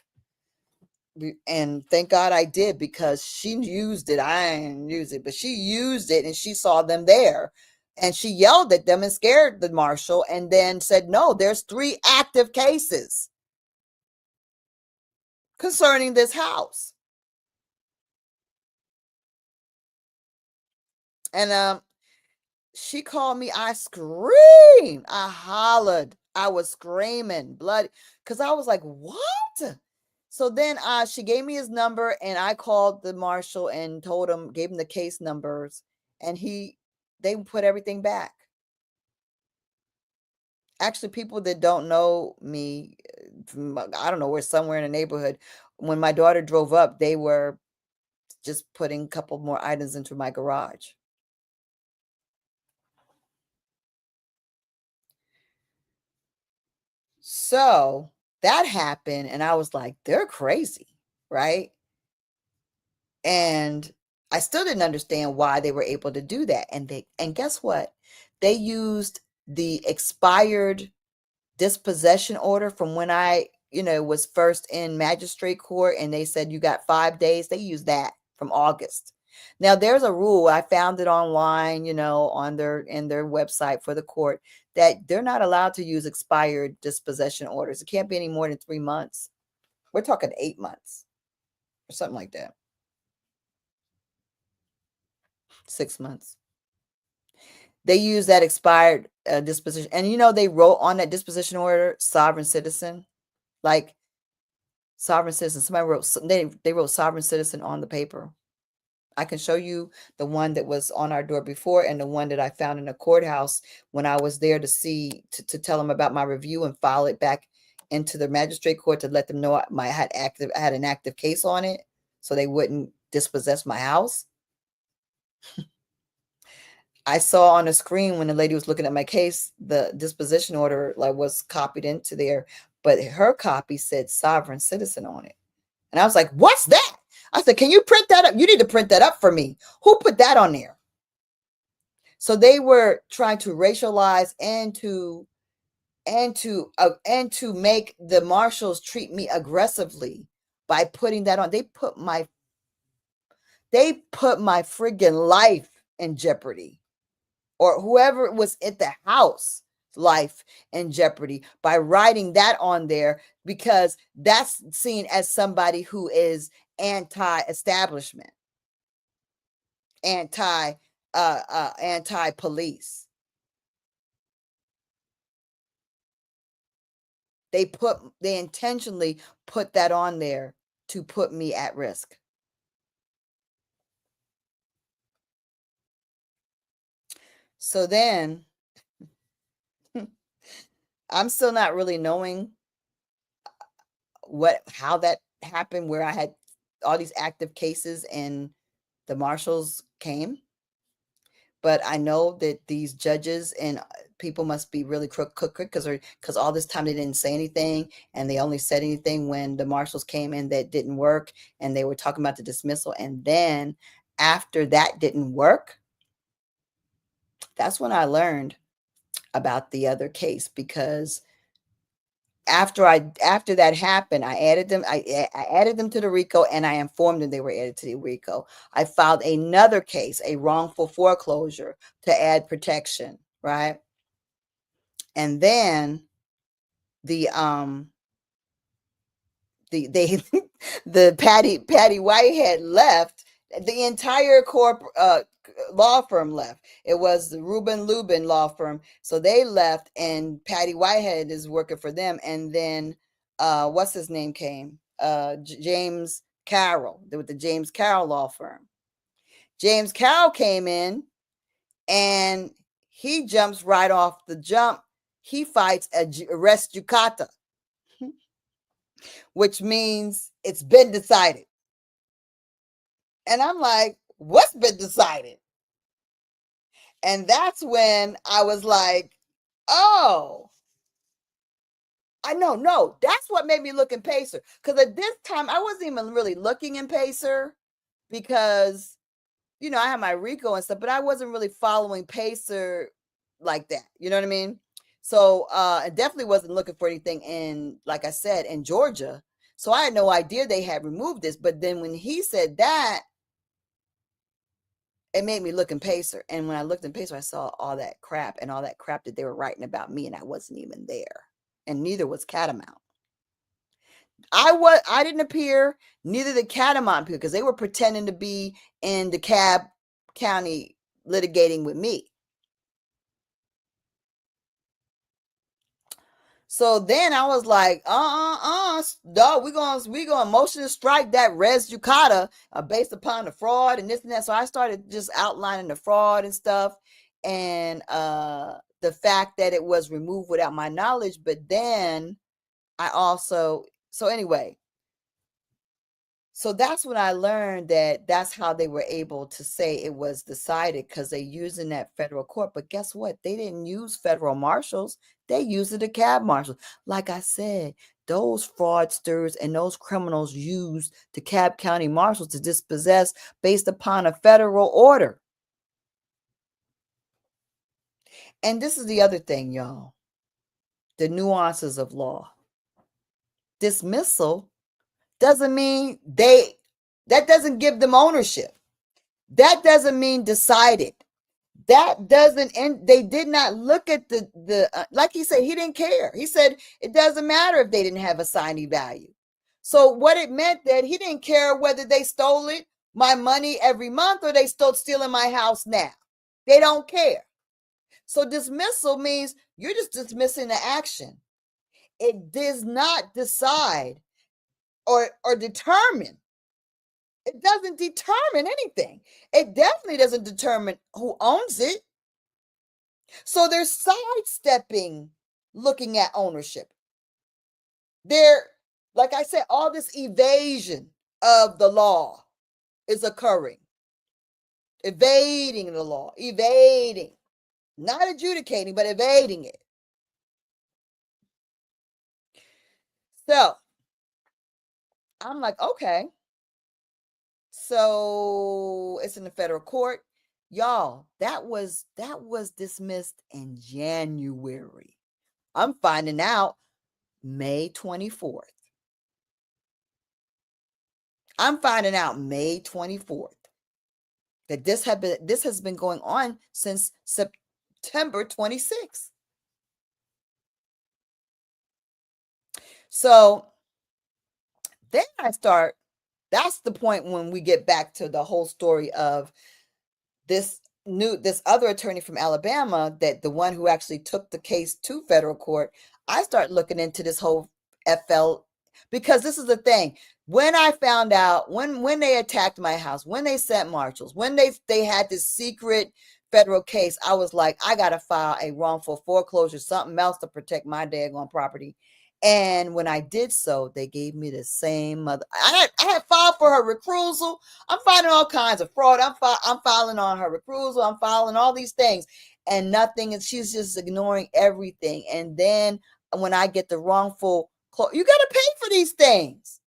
and thank God I did, because she used it. I didn't use it, but she used it and she saw them there, and she yelled at them and scared the marshal, and then said, no, there's 3 active cases concerning this house. And she called me. I screamed. I hollered. I was screaming bloody, because I was like, what? So then she gave me his number, and I called the marshal and gave him the case numbers, and they put everything back. Actually, people that don't know me, I don't know, we're somewhere in the neighborhood. When my daughter drove up, they were just putting a couple more items into my garage. So that happened, and I was like, they're crazy, right? And I still didn't understand why they were able to do that. And guess what? They used the expired dispossession order from when I, was first in magistrate court, and they said you got 5 days. They used that from August. Now there's a rule, I found it online, on in their website for the court, that they're not allowed to use expired dispossession orders. It can't be any more than 3 months. We're talking 8 months or something like that. 6 months. They use that expired disposition, and they wrote on that disposition order sovereign citizen, like sovereign citizen. Somebody wrote, they wrote sovereign citizen on the paper. I can show you the one that was on our door before, and the one that I found in the courthouse when I was there to tell them about my review and file it back into the magistrate court to let them know I had an active case on it, so they wouldn't dispossess my house. I saw on the screen when the lady was looking at my case, the disposition order was copied into there, but her copy said sovereign citizen on it. And I was like, what's that? I said, can you print that up? You need to print that up for me. Who put that on there? So they were trying to racialize and to make the marshals treat me aggressively by putting that on. They put my friggin' life in jeopardy, or whoever was at the house life in jeopardy, by writing that on there, because that's seen as somebody who is anti-establishment, anti-police. They intentionally put that on there to put me at risk. So then I'm still not really knowing how that happened, where I had all these active cases and the marshals came. But I know that these judges and people must be really crooked, because all this time they didn't say anything, and they only said anything when the marshals came in that didn't work, and they were talking about the dismissal. And then after that didn't work, that's when I learned about the other case, because after that happened, I added them. I added them to the RICO, and I informed them they were added to the RICO. I filed another case, a wrongful foreclosure, to add protection, right? And then the they the Patty Whitehead left. The entire law firm left. It was the Rubin Lubin law firm, so they left, and Patty Whitehead is working for them. And then what's his name came? James Carroll, with the James Carroll law firm. James Carroll came in, and he jumps right off the jump. He fights a res judicata, which means it's been decided. And I'm like, what's been decided? And that's when I was like, oh, I know, no, that's what made me look in Pacer. Because at this time, I wasn't even really looking in Pacer because, you know, I had my RICO and stuff, but I wasn't really following Pacer like that. You know what I mean? So I definitely wasn't looking for anything in, like I said, in Georgia. So I had no idea they had removed this. But then when he said that, it made me look in Pacer. And when I looked in Pacer, I saw all that crap that they were writing about me, and I wasn't even there. And neither was Catamount. I didn't appear, neither did Catamount appear, because they were pretending to be in DeKalb County litigating with me. So then I was like, no, we're gonna motion to strike that res judicata based upon the fraud and this and that. So I started just outlining the fraud and stuff, and the fact that it was removed without my knowledge. But then I also, so anyway, so that's when I learned that that's how they were able to say it was decided, because they used in that federal court. But guess what? They didn't use federal marshals. They used the DeKalb marshals. Like I said, those fraudsters and those criminals used DeKalb County marshals to dispossess based upon a federal order. And this is the other thing, y'all. The nuances of law. Dismissal doesn't mean that doesn't give them ownership. That doesn't mean decided. That doesn't end. They did not look at the like he said, he didn't care. He said it doesn't matter if they didn't have assignee value. So what it meant, that he didn't care whether they stole it, my money every month, or they stole stealing my house now. They don't care. So dismissal means you're just dismissing the action. It does not decide or determine. It doesn't determine anything. It definitely doesn't determine who owns it. So they're sidestepping looking at ownership. They're, like I said, all this evasion of the law is occurring. Evading the law, evading, not adjudicating, but evading it. So I'm like, okay. So it's in the federal court. Y'all, that was dismissed in January. I'm finding out May 24th. I'm finding out May 24th that this has been going on since September 26th. So then that's the point when we get back to the whole story of this other attorney from Alabama, that the one who actually took the case to federal court. I start looking into this whole FL, because this is the thing. When I found out, when they attacked my house, when they sent marshals, when they had this secret federal case, I was like, I gotta file a wrongful foreclosure, something else to protect my daggone property. And when I did so, they gave me the same mother. I had filed for her recusal. I'm finding all kinds of fraud. I'm filing on her recusal. I'm filing all these things, and nothing. And she's just ignoring everything. And then when I get the wrongful, you got to pay for these things.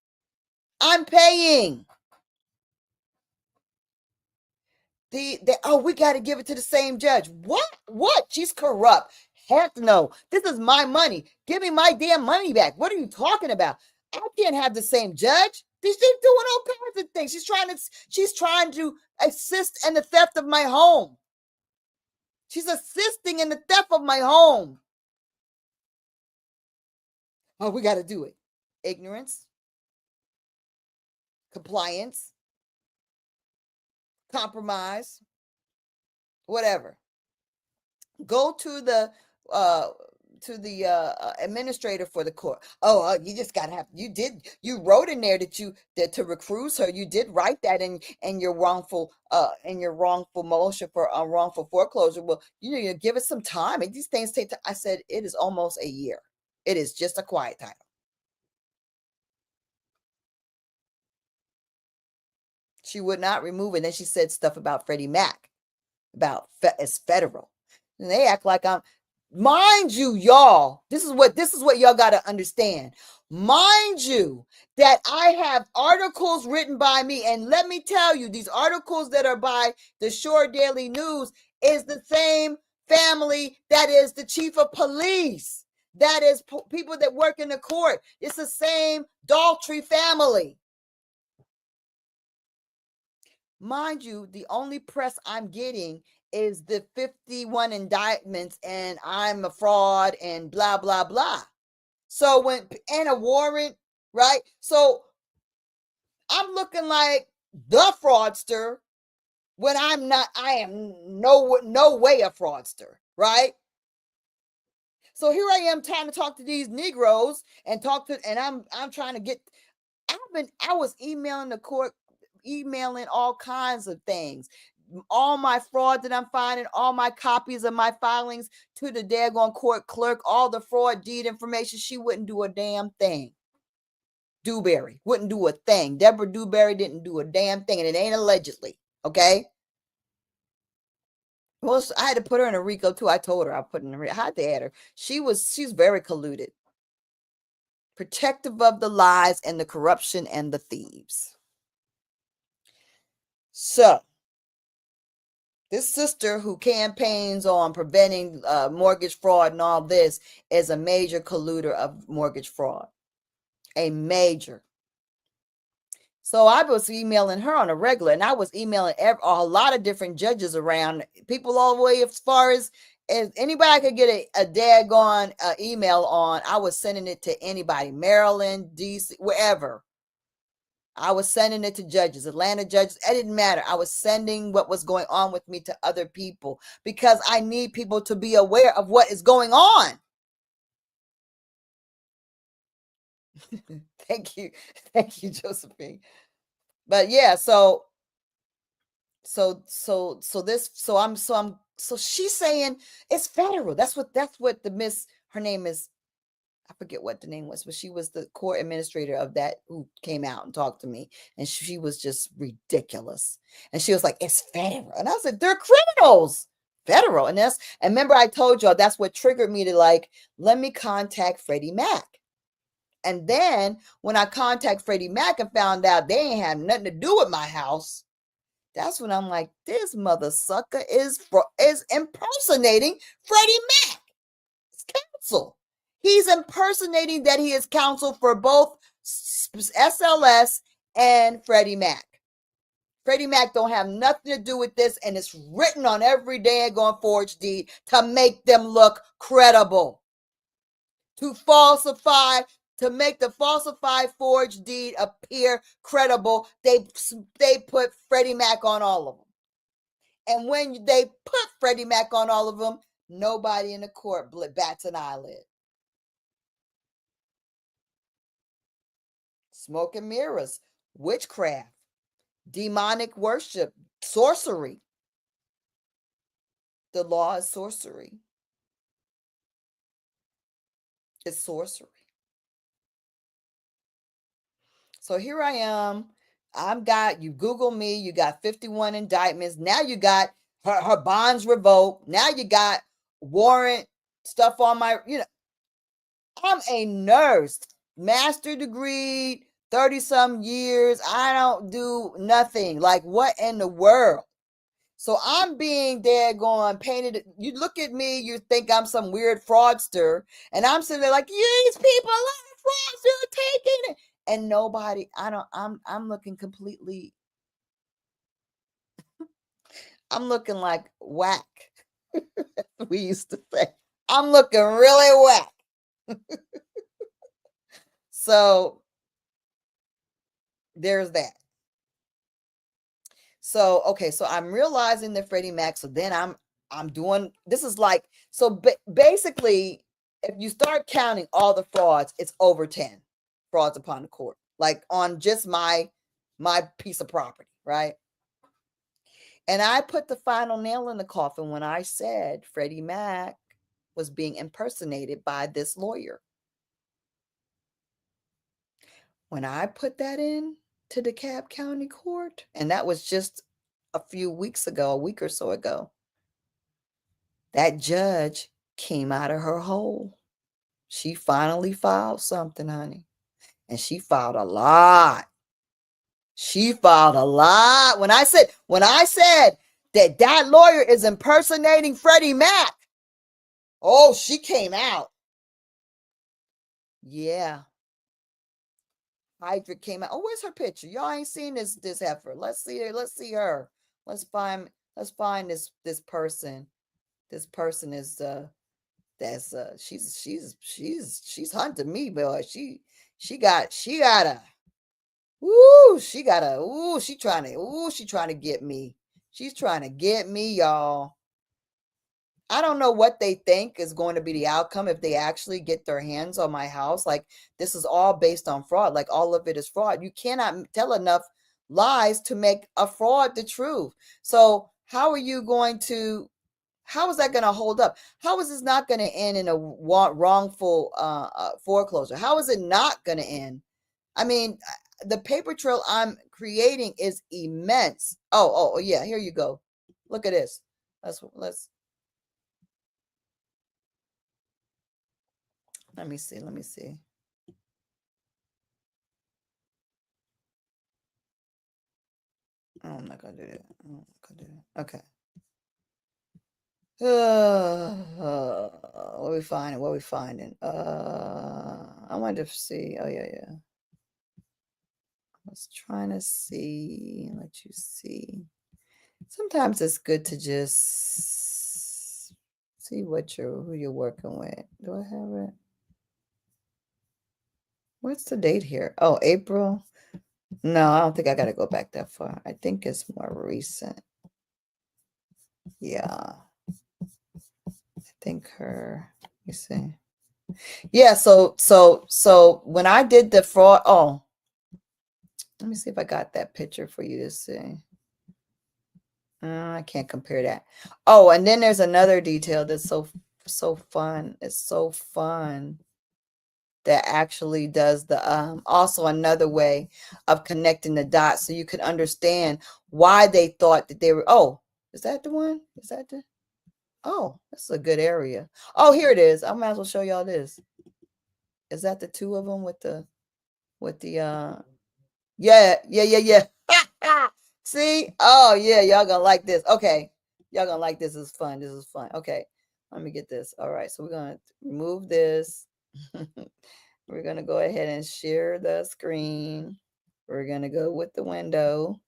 I'm paying. We got to give it to the same judge. What? She's corrupt. Heck no. This is my money. Give me my damn money back. What are you talking about? I can't have the same judge. She's doing all kinds of things. She's trying to assist in the theft of my home. She's assisting in the theft of my home. Oh, we got to do it. Ignorance, compliance, compromise, whatever. Go to the administrator for the court. Oh, you just gotta have. You wrote in there that to recuse her. You did write that in your wrongful motion for wrongful foreclosure. Well, you give it some time. And these things take time. I said it is almost a year. It is just a quiet title. She would not remove it. And then she said stuff about Freddie Mac, about it's federal. And they act like mind you, y'all, this is what y'all got to understand. Mind you, that I have articles written by me. And let me tell you, these articles that are by the Shore Daily News is the same family that is the chief of police. That is people that work in the court. It's the same Daltrey family. Mind you, the only press I'm getting is the 51 indictments and I'm a fraud and blah, blah, blah. So and a warrant, right? So I'm looking like the fraudster when I'm not. I am no way a fraudster, right? So here I am trying to talk to these Negroes and I'm trying to get. I was emailing the court, emailing all kinds of things, all my fraud that I'm finding, all my copies of my filings to the daggone court clerk, all the fraud deed information. She wouldn't do a damn thing. Dewberry wouldn't do a thing. Deborah Dewberry didn't do a damn thing, and it ain't allegedly, okay? Well, I had to put her in a RICO too. I told her I put in a RICO. I had to add her. She's very colluded, protective of the lies and the corruption and the thieves. So this sister who campaigns on preventing mortgage fraud and all this is a major colluder of mortgage fraud. A major. So I was emailing her on a regular, and I was emailing a lot of different judges around, people all the way as far as anybody I could get a daggone email on. I was sending it to anybody, Maryland, DC, wherever. I was sending it to judges, Atlanta judges. It didn't matter. I was sending what was going on with me to other people because I need people to be aware of what is going on. Thank you, Josephine. But yeah, so she's saying it's federal. That's what the miss. Her name is. I forget what the name was, but she was the court administrator of that who came out and talked to me. And she was just ridiculous. And she was like, it's federal. And I said, they're criminals. Federal. And remember I told y'all that's what triggered me to let me contact Freddie Mac. And then when I contact Freddie Mac and found out they ain't had nothing to do with my house, that's when I'm like, this mother sucker is impersonating Freddie Mac. It's counsel. He's impersonating that he is counsel for both SLS and Freddie Mac. Freddie Mac don't have nothing to do with this, and it's written on every daggone forged deed to make them look credible. To make the falsified forged deed appear credible, they put Freddie Mac on all of them. And when they put Freddie Mac on all of them, nobody in the court bats an eyelid. Smoke and mirrors, witchcraft, demonic worship, sorcery. The law is sorcery. It's sorcery. So here I am. You Google me, you got 51 indictments. Now you got her bonds revoked. Now you got warrant stuff on my, I'm a nurse, master degree, 30 some years. I don't do nothing. Like, what in the world? So I'm being daggone painted. You look at me, you think I'm some weird fraudster, and I'm sitting there like, these people are frauds, they're taking it. And nobody, I'm looking completely, I'm looking like whack. We used to say, I'm looking really whack. So there's that. So, okay, so I'm realizing that Freddie Mac, so then I'm doing, this is like, so basically, if you start counting all the frauds, it's over 10 frauds upon the court, like on just my piece of property, right? And I put the final nail in the coffin when I said Freddie Mac was being impersonated by this lawyer. When I put that in to DeKalb County Court, and that was just a few weeks ago, a week or so ago, that judge came out of her hole. She finally filed something, honey. And she filed a lot. She filed a lot. When I said that lawyer is impersonating Freddie Mac, oh, she came out. Yeah. Hydra came out. Oh, where's her picture? Y'all ain't seen this heifer. Let's see her. Let's see her. Let's find this person. This person is that's she's hunting me, boy. She got a she trying to get me. She's trying to get me, y'all. I don't know what they think is going to be the outcome if they actually get their hands on my house. Like, this is all based on fraud. Like, all of it is fraud. You cannot tell enough lies to make a fraud the truth. So how is that going to hold up? How is this not going to end in a wrongful foreclosure? How is it not going to end? I mean, the paper trail I'm creating is immense. Oh, yeah, here you go. Look at this. Let me see. Oh, I'm not gonna do that. Okay. What we finding? I wanted to see. Oh, yeah. I was trying to see. Let you see. Sometimes it's good to just see who you're working with. Do I have it? What's the date here? Oh, April. No, I don't think I got to go back that far. I think it's more recent. Yeah. I think let me see. Yeah, so when I did the fraud, let me see if I got that picture for you to see. I can't compare that. Oh, and then there's another detail that's so fun. It's so fun. That actually does the also another way of connecting the dots so you can understand why they thought that they were. Oh, is that the one? Is that the? Oh, that's a good area. Oh, here it is. I might as well show y'all this. Is that the two of them with the yeah. See? Oh yeah, y'all gonna like this. Okay. Y'all gonna like this. This is fun. Okay. Let me get this. All right. So we're gonna remove this. We're going to go ahead and share the screen. We're going to go with the window.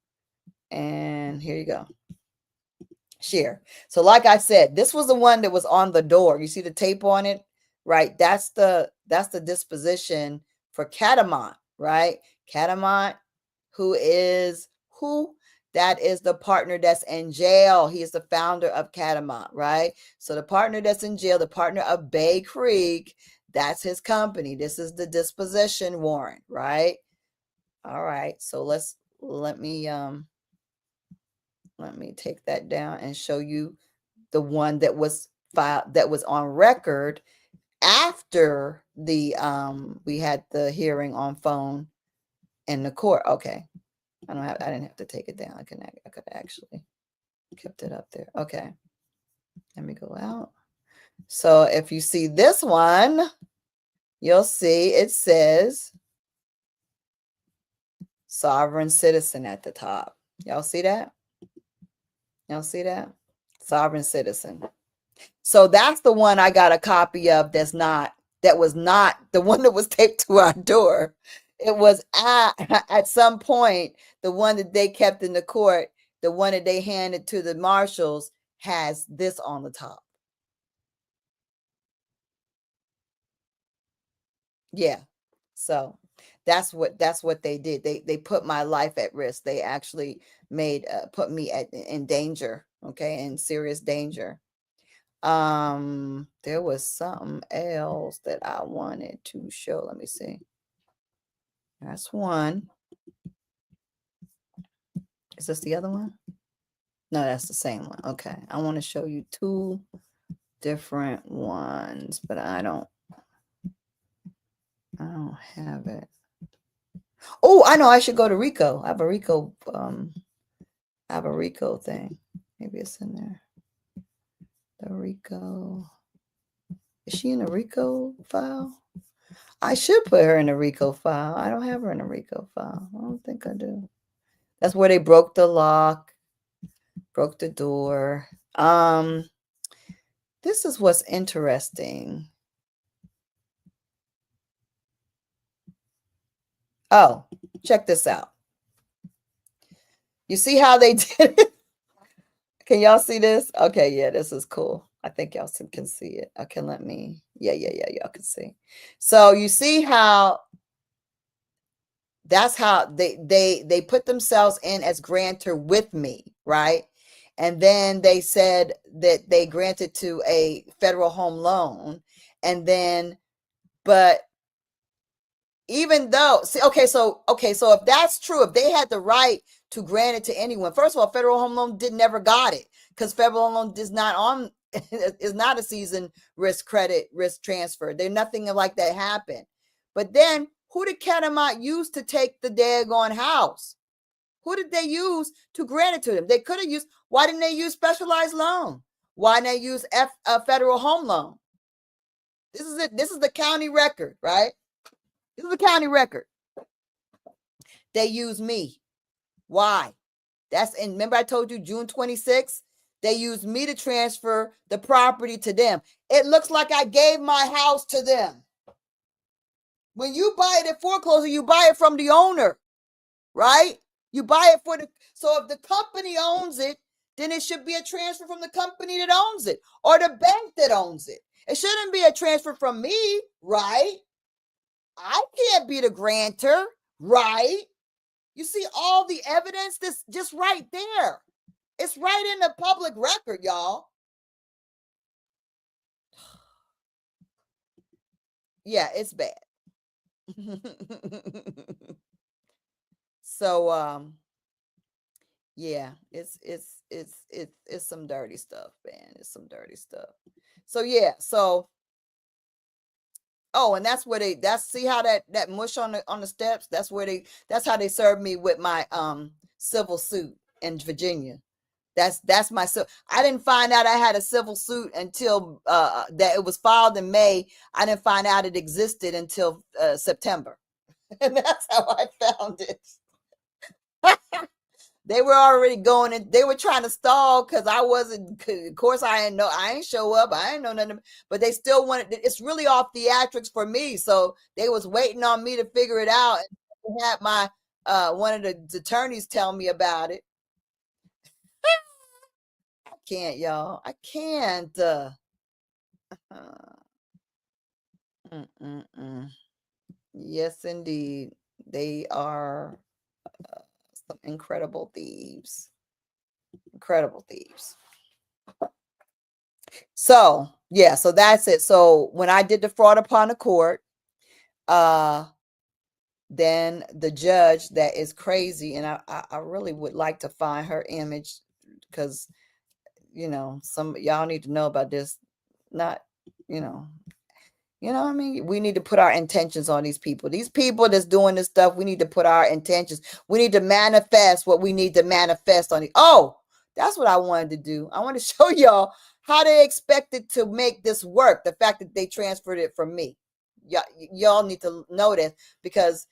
And here you go. Share. So like I said, this was the one that was on the door. You see the tape on it, right? That's the disposition for Catamount, right? Catamount, who? That is the partner that's in jail. He is the founder of Catamount, right? So the partner that's in jail, the partner of Bay Creek, that's his company. This is the disposition warrant, right? All right. So let me take that down and show you the one that was filed, that was on record after the we had the hearing on phone in the court. Okay. I didn't have to take it down. I could actually kept it up there. Okay. Let me go out. So if you see this one, you'll see it says sovereign citizen at the top. Y'all see that? Y'all see that? Sovereign citizen. So that's the one I got a copy of that was not the one that was taped to our door. It was at some point, the one that they kept in the court, the one that they handed to the marshals has this on the top. Yeah. So that's what they did. They put my life at risk. They actually put me in danger, okay, in serious danger. There was something else that I wanted to show. Let me see. That's one. Is this the other one? No, that's the same one. Okay. I want to show you two different ones, but I don't have it. Oh, I know I should go to RICO. I have a RICO thing. Maybe it's in there. The RICO. Is she in a RICO file? I should put her in a RICO file. I don't have her in a RICO file. I don't think I do. That's where they broke the lock, broke the door. This is what's interesting. Oh, check this out. You see how they did it? Can y'all see this? Okay, yeah, this is cool. I think y'all can see it. Okay, let me. Yeah, y'all can see. So you see how that's how they put themselves in as grantor with me, right? And then they said that they granted to a federal home loan, and then, but even though, so if that's true, if they had the right to grant it to anyone, first of all, federal home loan never got it, because federal home loan is not a seasoned credit risk transfer. There's nothing like that happened. But then who did Catamount use to take the daggone house? Who did they use to grant it to them? They could have used, why didn't they use specialized loan? Why didn't they use federal home loan? This is it. This is the county record, right? This is the county record. They use me. Why? And remember I told you June 26th, they used me to transfer the property to them. It looks like I gave my house to them. When you buy it at foreclosure, you buy it from the owner, right? You buy it so if the company owns it, then it should be a transfer from the company that owns it or the bank that owns it. It shouldn't be a transfer from me, right? I can't be the grantor, right? You see all the evidence that's just right there. It's right in the public record, y'all. Yeah, it's bad. So yeah, it's some dirty stuff, man. It's some dirty stuff. So yeah, oh, and that's where see how that mush on the steps, that's how they served me with my civil suit in Virginia. That's my I didn't find out I had a civil suit until that it was filed in May. I didn't find out it existed until September. And that's how I found it. They were already going and they were trying to stall because I wasn't, of course I ain't show up. I ain't know nothing, but they still wanted, it's really off theatrics for me. So they was waiting on me to figure it out. And had my, one of the attorneys tell me about it. I can't, y'all. I can't. Yes, indeed. They are some incredible thieves. Incredible thieves. So, yeah, so that's it. So when I did the fraud upon the court, then the judge that is crazy, and I really would like to find her image because, some y'all need to know about this. Not, I mean, we need to put our intentions on these people. These people that's doing this stuff, we need to put our intentions. We need to manifest what we need to manifest on it. Oh, that's what I wanted to do. I want to show y'all how they expected to make this work. The fact that they transferred it from me. Y'all need to know this because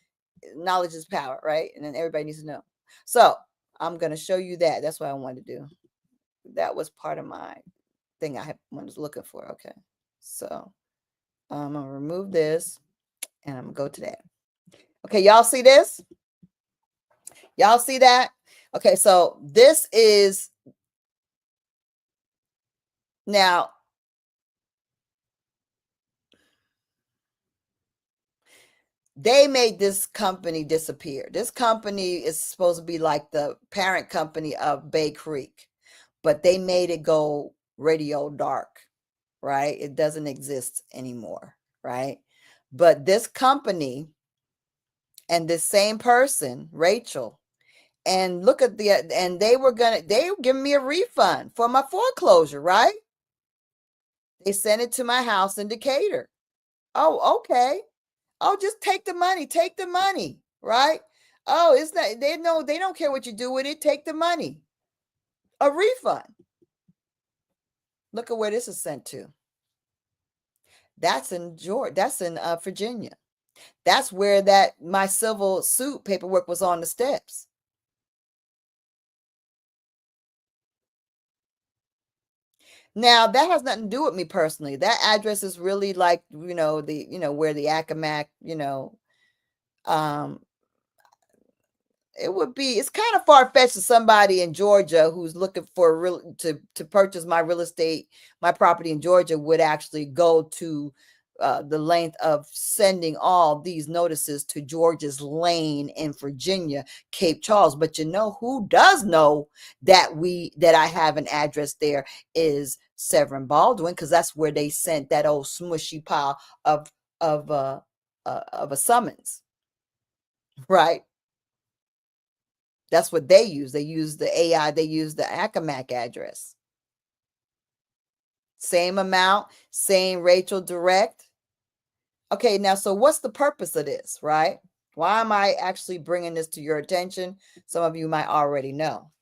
knowledge is power, right? And then everybody needs to know. So I'm going to show you that. That's what I wanted to do. that was part of my thing I was looking for. Okay. So I'm going to remove this and I'm going to go to that. Okay. Y'all see this? Y'all see that? Okay. So this is now. They made this company disappear. This company is supposed to be like the parent company of Bay Creek, but they made it go radio dark, right? It doesn't exist anymore, right? But this company and this same person, Rachel, and look at and they were giving me a refund for my foreclosure, right? They sent it to my house in Decatur. Oh, okay. Oh, just take the money, right? Oh, it's not, they know, they don't care what you do with it. Take the money. A refund. Look at where this is sent to. That's in Georgia. That's in Virginia. That's where my civil suit paperwork was on the steps. Now that has nothing to do with me personally. That address is really like, where the Accawmacke, um, it's kind of far-fetched to somebody in Georgia who's looking for to purchase my property in Georgia would actually go to the length of sending all these notices to George's Lane in Virginia, Cape Charles. But you know who does know that I have an address there is Severn Baldwin, because that's where they sent that old smushy pile of a summons, right? That's what they use. They use the AI. They use the Accawmacke address. Same amount, same Rachel direct. Okay, now, so what's the purpose of this, right? Why am I actually bringing this to your attention? Some of you might already know.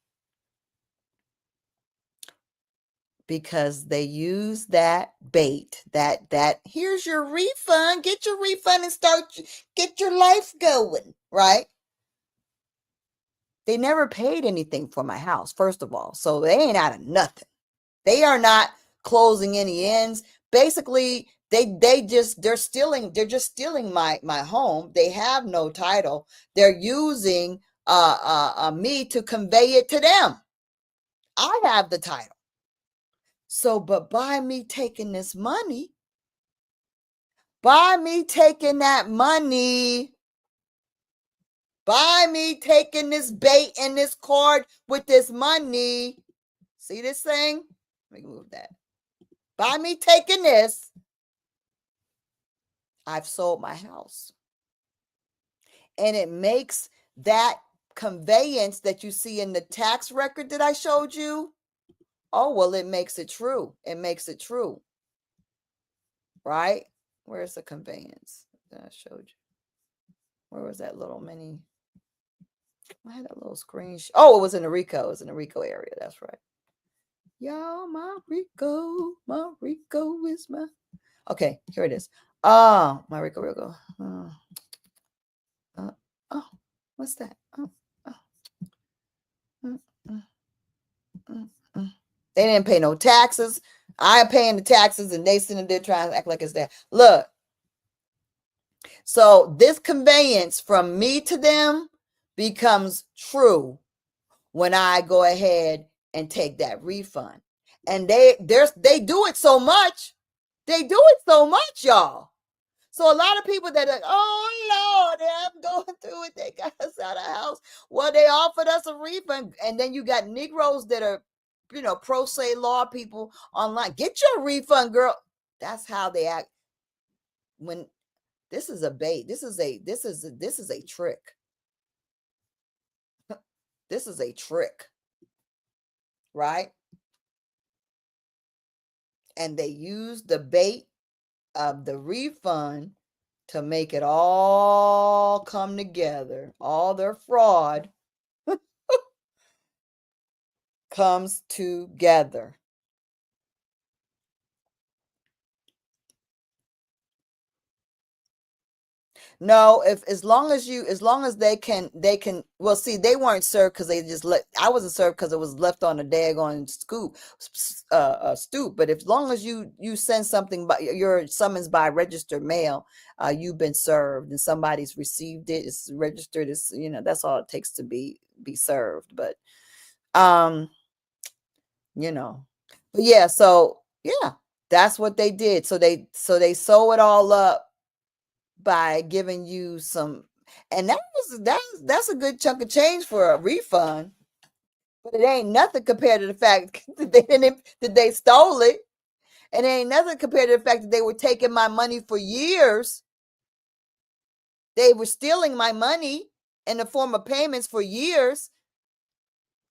Because they use that bait, that here's your refund, get your refund and get your life going, right? They never paid anything for my house, first of all. So they ain't out of nothing. They are not closing any ends. Basically, they're just stealing my home. They have no title. They're using me to convey it to them. I have the title. So, but by me taking this money, by me taking that money, by me taking this bait and this card with this money, see this thing? Let me move that. By me taking this, I've sold my house. And it makes that conveyance that you see in the tax record that I showed you, oh, well, it makes it true. It makes it true. Right? Where's the conveyance that I showed you? Where was that little mini? I had a little screen. Oh, it was in the RICO. It was in the RICO area. That's right. Y'all, my RICO is my. Okay, here it is. Oh, my RICO. Oh, what's that? Oh. They didn't pay no taxes. I am paying the taxes, and they sitting there trying to act like it's that. Look. So this conveyance from me to them becomes true when I go ahead and take that refund. And they do it so much. They do it so much, y'all. So a lot of people that are, oh Lord, I'm going through it. They got us out of the house. Well, they offered us a refund. And then you got Negroes that are, pro se law people online. Get your refund, girl. That's how they act. When this is a bait. This is a trick. This is a trick. Right? And they use the bait of the refund to make it all come together. All their fraud comes together. No, if as long as they can well, see, they weren't served because they just let I wasn't served because it was left on a daggone stoop. But as long as you send something by your summons by registered mail, you've been served and somebody's received it, it's registered, it's that's all it takes to be served. But um, you know. But yeah, so yeah, that's what they did. So they sew it all up by giving you some, and that's a good chunk of change for a refund, but it ain't nothing compared to the fact that they stole it, and it ain't nothing compared to the fact that they were taking my money for years. They were stealing my money in the form of payments for years.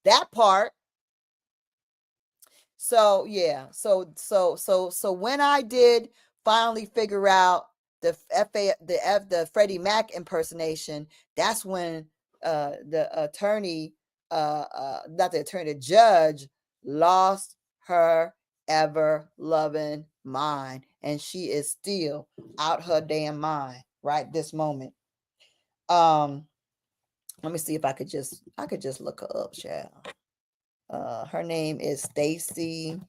That part. So yeah, so when I did finally figure out the Freddie Mac impersonation, that's when the attorney, not the attorney, the judge lost her ever loving mind, and she is still out her damn mind right this moment. Let me see if I could just look her up, child. Her name is Stacy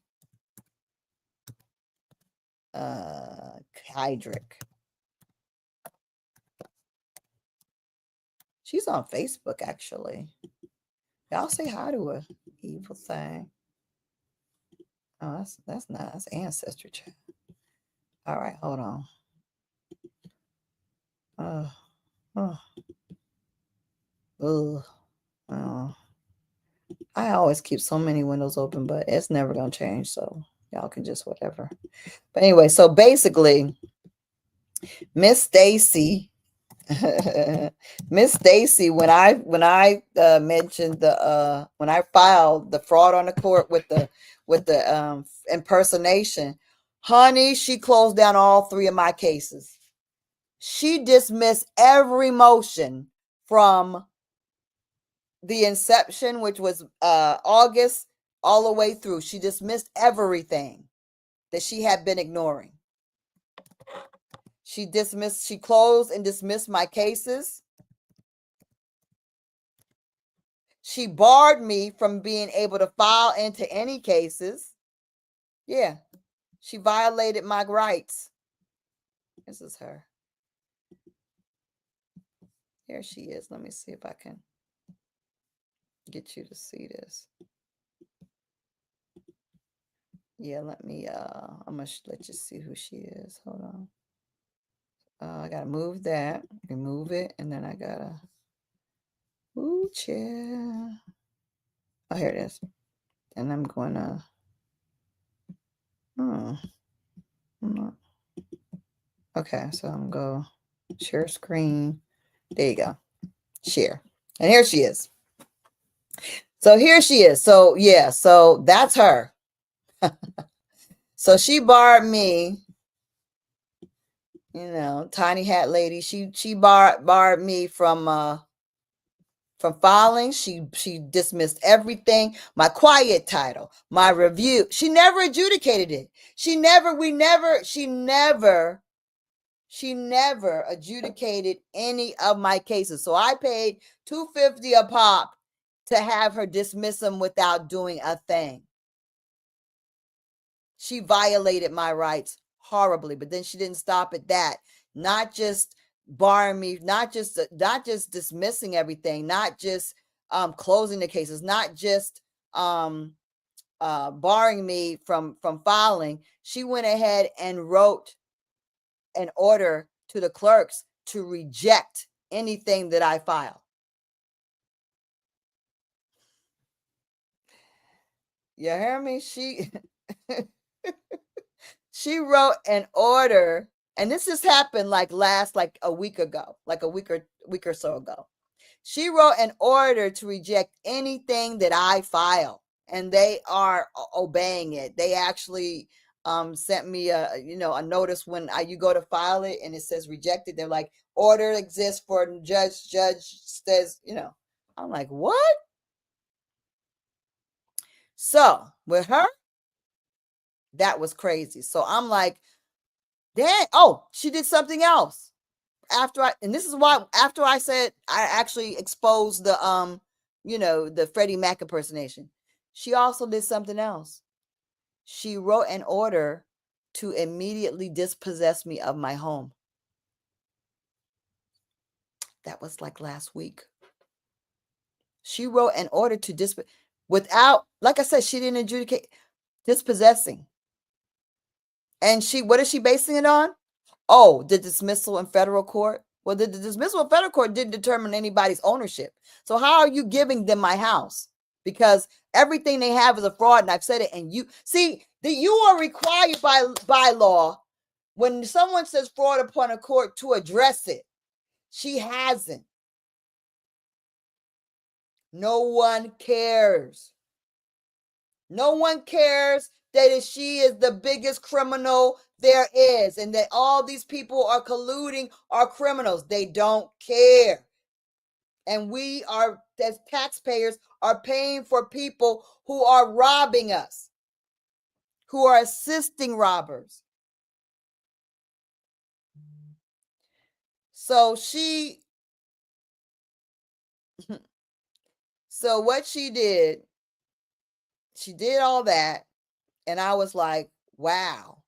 Hydrick. She's on Facebook, actually. Y'all say hi to her, evil thing. Oh, that's not, that's ancestry chat. All right, hold on. I always keep so many windows open, but it's never gonna change, so y'all can just whatever. But anyway, so basically, Miss Stacy, Miss Stacy, when I mentioned when I filed the fraud on the court with the impersonation, honey, she closed down all 3 of my cases. She dismissed every motion from the inception, which was August, all the way through. She dismissed everything that she had been ignoring. She closed and dismissed my cases. She barred me from being able to file into any cases. Yeah, she violated my rights. This is her. Here she is. Let me see if I can get you to see this. Yeah, let me, I'm going to let you see who she is. Hold on. I got to move that, remove it, and then I got to, ooh, chair. Oh, here it is. And I'm going to, okay, so I'm going to share screen. There you go. Share. And here she is. So here she is. So yeah, so that's her. So she barred me, tiny hat lady. She barred me from filing. She dismissed everything. My quiet title, my review. She never adjudicated it. She never adjudicated any of my cases. So I paid $250 a pop to have her dismiss them without doing a thing. She violated my rights horribly, but then she didn't stop at that. Not just barring me, not just dismissing everything, not just closing the cases, not just barring me from filing. She went ahead and wrote an order to the clerks to reject anything that I file. You hear me? She wrote an order, and this has happened like a week ago, like a week or so ago. She wrote an order to reject anything that I file, and they are obeying it. They actually sent me a notice when you go to file it and it says rejected. They're like, order exists for judge says, I'm like, what? So with her, that was crazy. So I'm like, dang, oh, she did something else. and this is why, after I said I actually exposed the the Freddie Mac impersonation, she also did something else. She wrote an order to immediately dispossess me of my home. That was like last week. She wrote an order to without, like I said, she didn't adjudicate dispossessing. And what is she basing it on? Oh, the dismissal in federal court. Well, the dismissal in federal court didn't determine anybody's ownership. So how are you giving them my house? Because everything they have is a fraud, and I've said it. And you see that you are required by law, when someone says fraud upon a court, to address it. She hasn't. No one cares. No one cares that she is the biggest criminal there is, and that all these people are colluding are criminals. They don't care. And we are, as taxpayers, are paying for people who are robbing us, who are assisting robbers. So so what she did all that, and I was like, wow.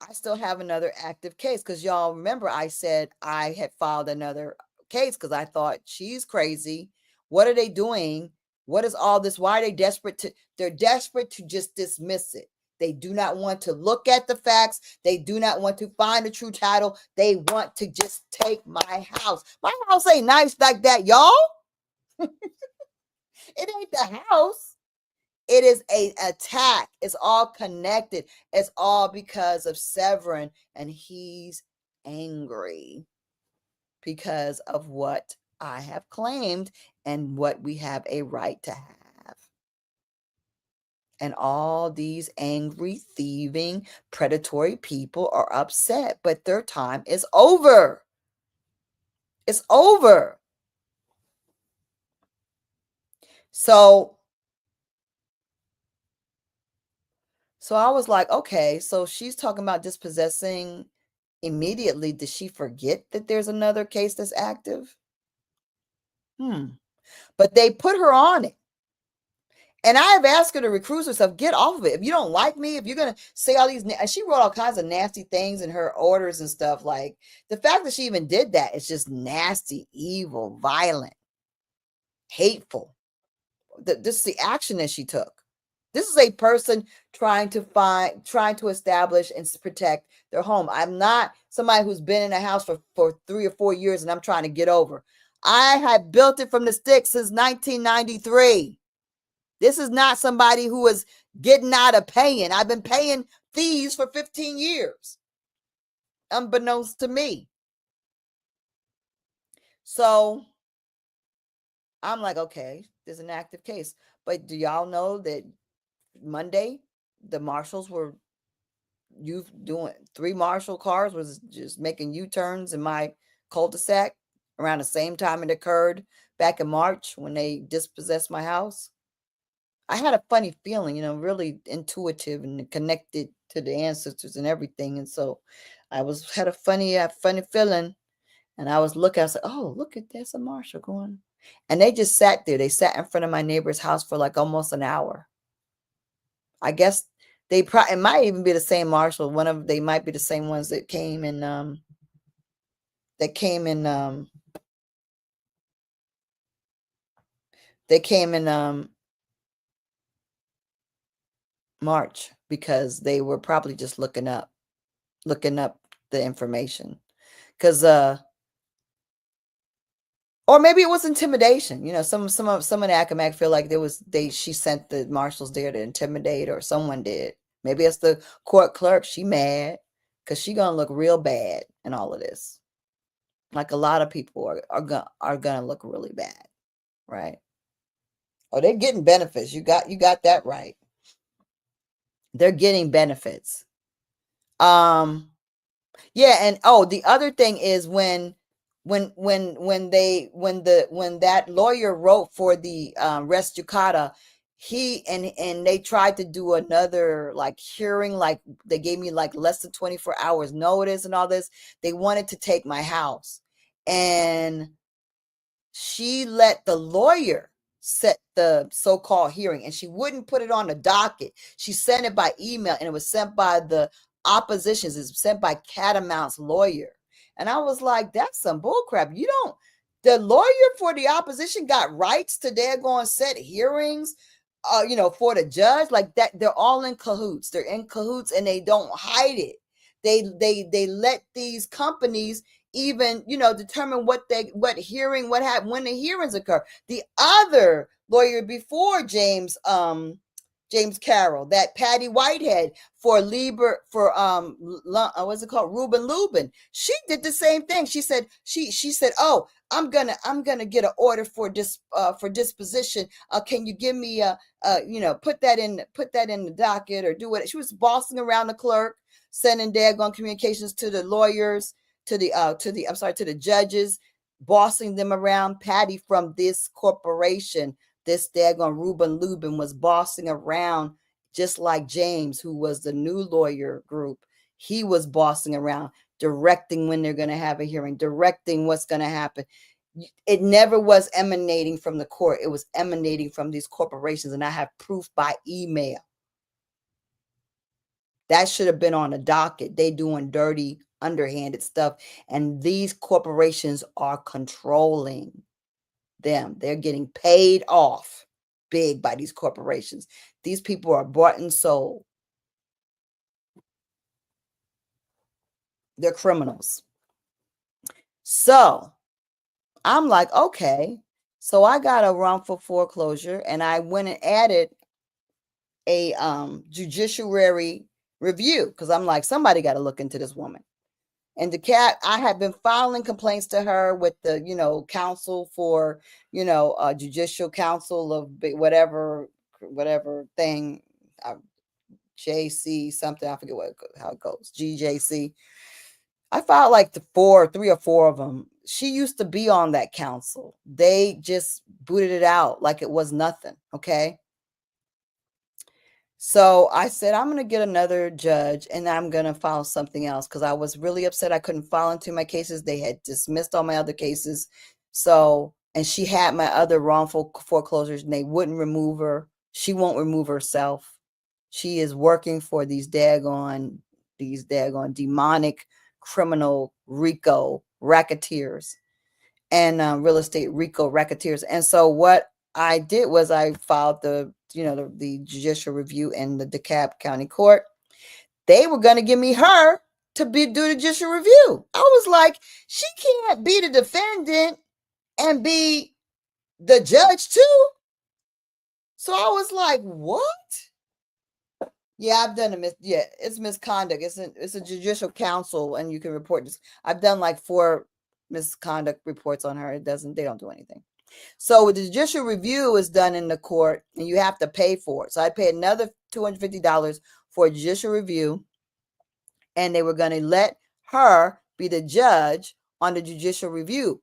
I still have another active case, because y'all remember I said I had filed another case because I thought, she's crazy. What are they doing? What is all this? Why are they desperate they're desperate to just dismiss it. They do not want to look at the facts. They do not want to find the true title. They want to just take my house. My house ain't nice like that, y'all. It ain't the house. It is an attack. It's all connected. It's all because of Severin, and he's angry because of what I have claimed and what we have a right to have. And all these angry, thieving, predatory people are upset, but their time is over. It's over. So I was like, okay, so she's talking about dispossessing immediately. Did she forget that there's another case that's active? But they put her on it. And I have asked her to recuse herself, get off of it. If you don't like me, if you're going to say all these, and she wrote all kinds of nasty things in her orders and stuff. Like, the fact that she even did that is just nasty, evil, violent, hateful. This is the action that she took. This is a person trying to establish and protect their home. I'm not somebody who's been in a house for 3 or 4 years and I'm trying to get over. I had built it from the sticks since 1993. This is not somebody who is getting out of paying. I've been paying thieves for 15 years, unbeknownst to me. So I'm like, okay, there's an active case. But do y'all know that Monday, the marshals were doing 3 marshal cars was just making U-turns in my cul-de-sac around the same time it occurred back in March when they dispossessed my house. I had a funny feeling, really intuitive and connected to the ancestors and everything. And so I had a funny feeling. And I was looking, I was like, oh, look at there's a marshal going. And they just sat there. They sat in front of my neighbor's house for like almost an hour. I guess it might even be the same marshal. They might be the same ones that came in March, because they were probably just looking up the information, because or maybe it was intimidation. Some of the Accawmacke feel like she sent the marshals there to intimidate, or someone did. Maybe it's the court clerk. She mad because she gonna look real bad in all of this. Like a lot of people are gonna look really bad, right? Oh, they're getting benefits. You got that right. They're getting benefits. Yeah, and the other thing is when that lawyer wrote for the res judicata, and they tried to do another like hearing, like they gave me like less than 24 hours notice and all this. They wanted to take my house, and she let the lawyer set the so-called hearing, and she wouldn't put it on the docket. She sent it by email, and it was sent by the oppositions. It's sent by Catamount's lawyer. And I was like, that's some bullcrap. You don't, the lawyer for the opposition got rights to they're going to set hearings, for the judge, like that. They're all in cahoots. They're in cahoots, and they don't hide it. They let these companies even, determine when the hearings occur. The other lawyer before James Carroll, that Patty Whitehead for what's it called, Reuben Lubin, she did the same thing. She said, oh, I'm gonna get an order for disposition. Can you give me put that in the docket, or do it? She was bossing around the clerk, sending daggone communications to the lawyers, to the judges, bossing them around. Patty from this corporation, this daggone Reuben Lubin, was bossing around, just like James, who was the new lawyer group. He was bossing around, directing when they're going to have a hearing, directing what's going to happen. It never was emanating from the court. It was emanating from these corporations, and I have proof by email. That should have been on a docket. They doing dirty, underhanded stuff, and these corporations are controlling them. They're getting paid off big by these corporations. These people are bought and sold. They're criminals. So I'm like, okay. So I got a wrongful foreclosure, and I went and added a judiciary review, because I'm like, somebody got to look into this woman. And I had been filing complaints to her with the, council for, judicial council of whatever thing, JC something, I forget how it goes, GJC. I filed like 3 or 4 of them. She used to be on that council. They just booted it out like it was nothing. Okay. So I said, I'm going to get another judge, and I'm going to file something else, because I was really upset I couldn't file into my cases. They had dismissed all my other cases. So, and she had my other wrongful foreclosures, and they wouldn't remove her. She won't remove herself. She is working for these daggone demonic criminal RICO racketeers and real estate RICO racketeers. And so what I did was I filed the judicial review in the DeKalb County Court. They were going to give me her to do the judicial review. I was like, she can't be the defendant and be the judge too. So I was like, what? Yeah, I've done it's misconduct. It's a judicial council, and you can report this. I've done like 4 misconduct reports on her. They don't do anything. So the judicial review is done in the court, and you have to pay for it. So I paid another $250 for a judicial review, and they were going to let her be the judge on the judicial review,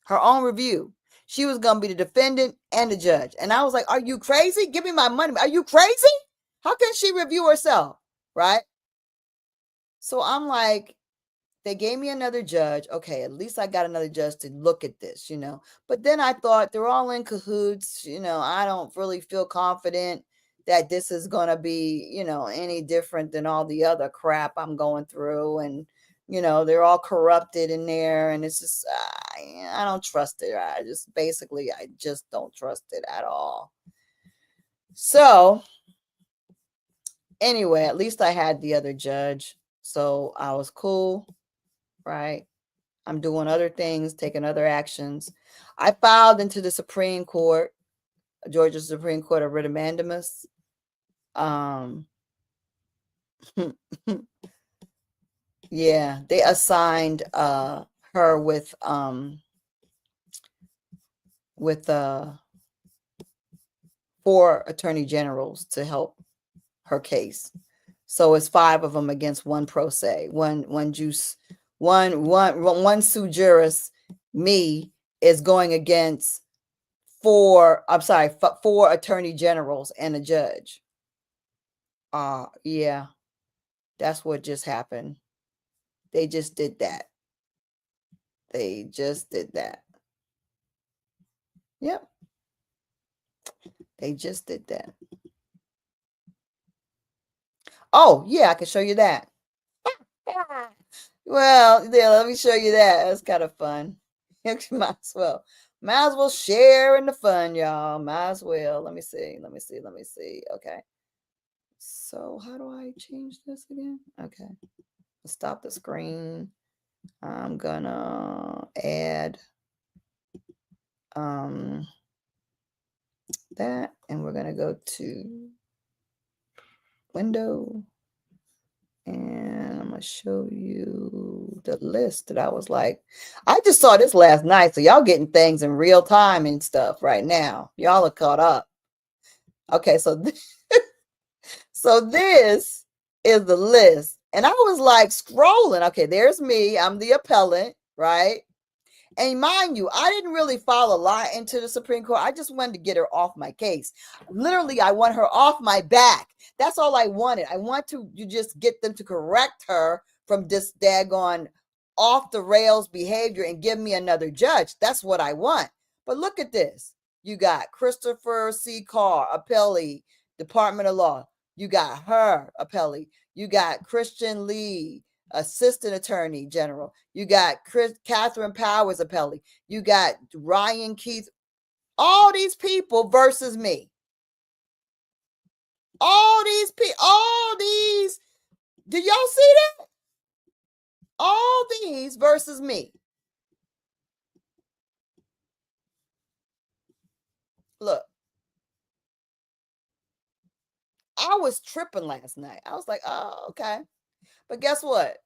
her own review. She was going to be the defendant and the judge. And I was like, are you crazy? Give me my money. Are you crazy? How can she review herself? Right? So I'm like, they gave me another judge. Okay, at least I got another judge to look at this, But then I thought, they're all in cahoots. I don't really feel confident that this is going to be, any different than all the other crap I'm going through. And, they're all corrupted in there. And it's just, I don't trust it. I just don't trust it at all. So anyway, at least I had the other judge. So I was cool. Right. I'm doing other things, taking other actions. I filed into the Supreme Court, Georgia Supreme Court, a writ of mandamus. Yeah, they assigned her with 4 attorney generals to help her case. So it's 5 of them against 1 pro se, one sue juris, me, is going against 4 attorney generals and a judge. Yeah, that's what just happened. They just did that. They just did that. Yep. They just did that. Oh, yeah, I can show you that. Well, yeah, let me show you that. That's kind of fun. Might as well share in the fun, y'all. Might as well. Let me see. Okay. So how do I change this again? Okay. Stop the screen. I'm gonna add that, and we're gonna go to window, and I'm gonna show you the list that I was like, I just saw this last night, so y'all getting things in real time and stuff right now. Y'all are caught up. Okay, so so this is the list, and I was like scrolling. Okay, there's me. I'm the appellant, right? And mind you, I didn't really file a lot into the Supreme Court. I just wanted to get her off my case. Literally, I want her off my back. That's all I wanted. I want to you just get them to correct her from this daggone off the rails behavior and give me another judge. That's what I want. But look at this. You got Christopher C. Carr, appellee, Department of Law. You got her, appellee. You got Christian Lee, Assistant Attorney General. You got Catherine Powers, appellee. You got Ryan Keith. All these people versus me. All these. Do y'all see that? All these versus me. Look. I was tripping last night. I was like, oh, okay. But guess what?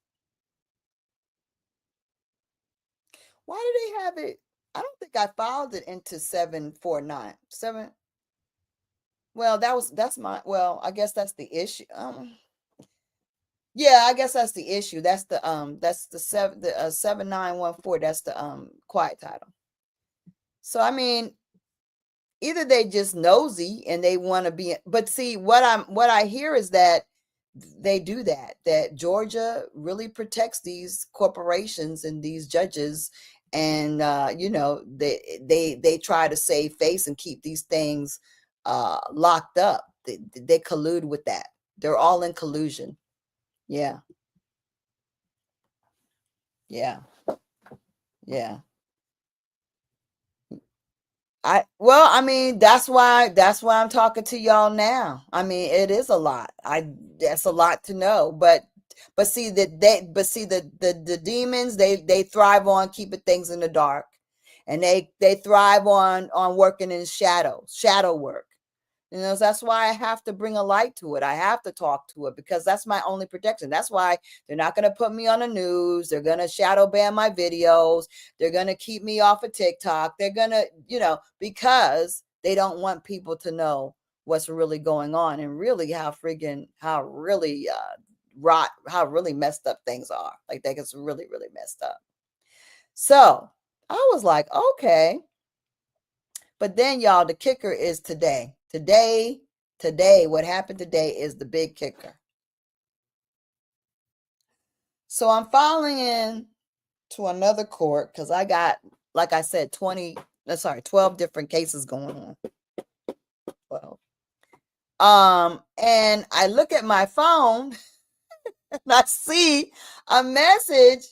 Why do they have it? I don't think I filed it into 749. Well, I guess that's the issue. Yeah, I guess that's the issue. That's the 7914. That's the quiet title. So I mean, either they just nosy and they want to be, but see what I hear is that they do that Georgia really protects these corporations and these judges, and they try to save face and keep these things locked up. They collude with that. They're all in collusion. Yeah. Yeah. I mean, that's why I'm talking to y'all now. I mean, it is a lot. That's a lot to know, but see that the demons, they thrive on keeping things in the dark, and they thrive on working in shadow work. That's why I have to bring a light to it. I have to talk to it, because that's my only protection. That's why they're not going to put me on the news. They're going to shadow ban my videos. They're going to keep me off of TikTok. They're going to, because they don't want people to know what's really going on, and really how really messed up things are. Like, that gets really, really messed up. So I was like, okay. But then, y'all, the kicker is today. Today, what happened today is the big kicker. So I'm filing in to another court because I got, like I said, 12 different cases going on. 12. And I look at my phone and I see a message,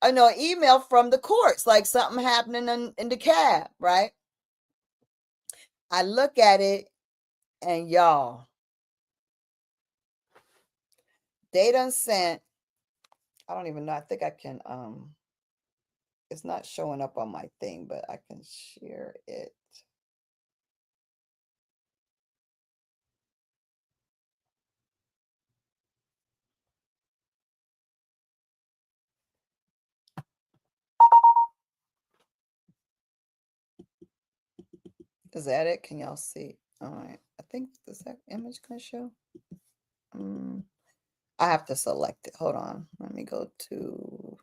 email from the courts, like something happening in the cab, right? I look at it, and y'all, they done sent, I don't even know, I think I can, it's not showing up on my thing, but I can share it. Is that it? Can y'all see? All right. I think, is that image gonna show? I have to select it. Hold on. Let me go to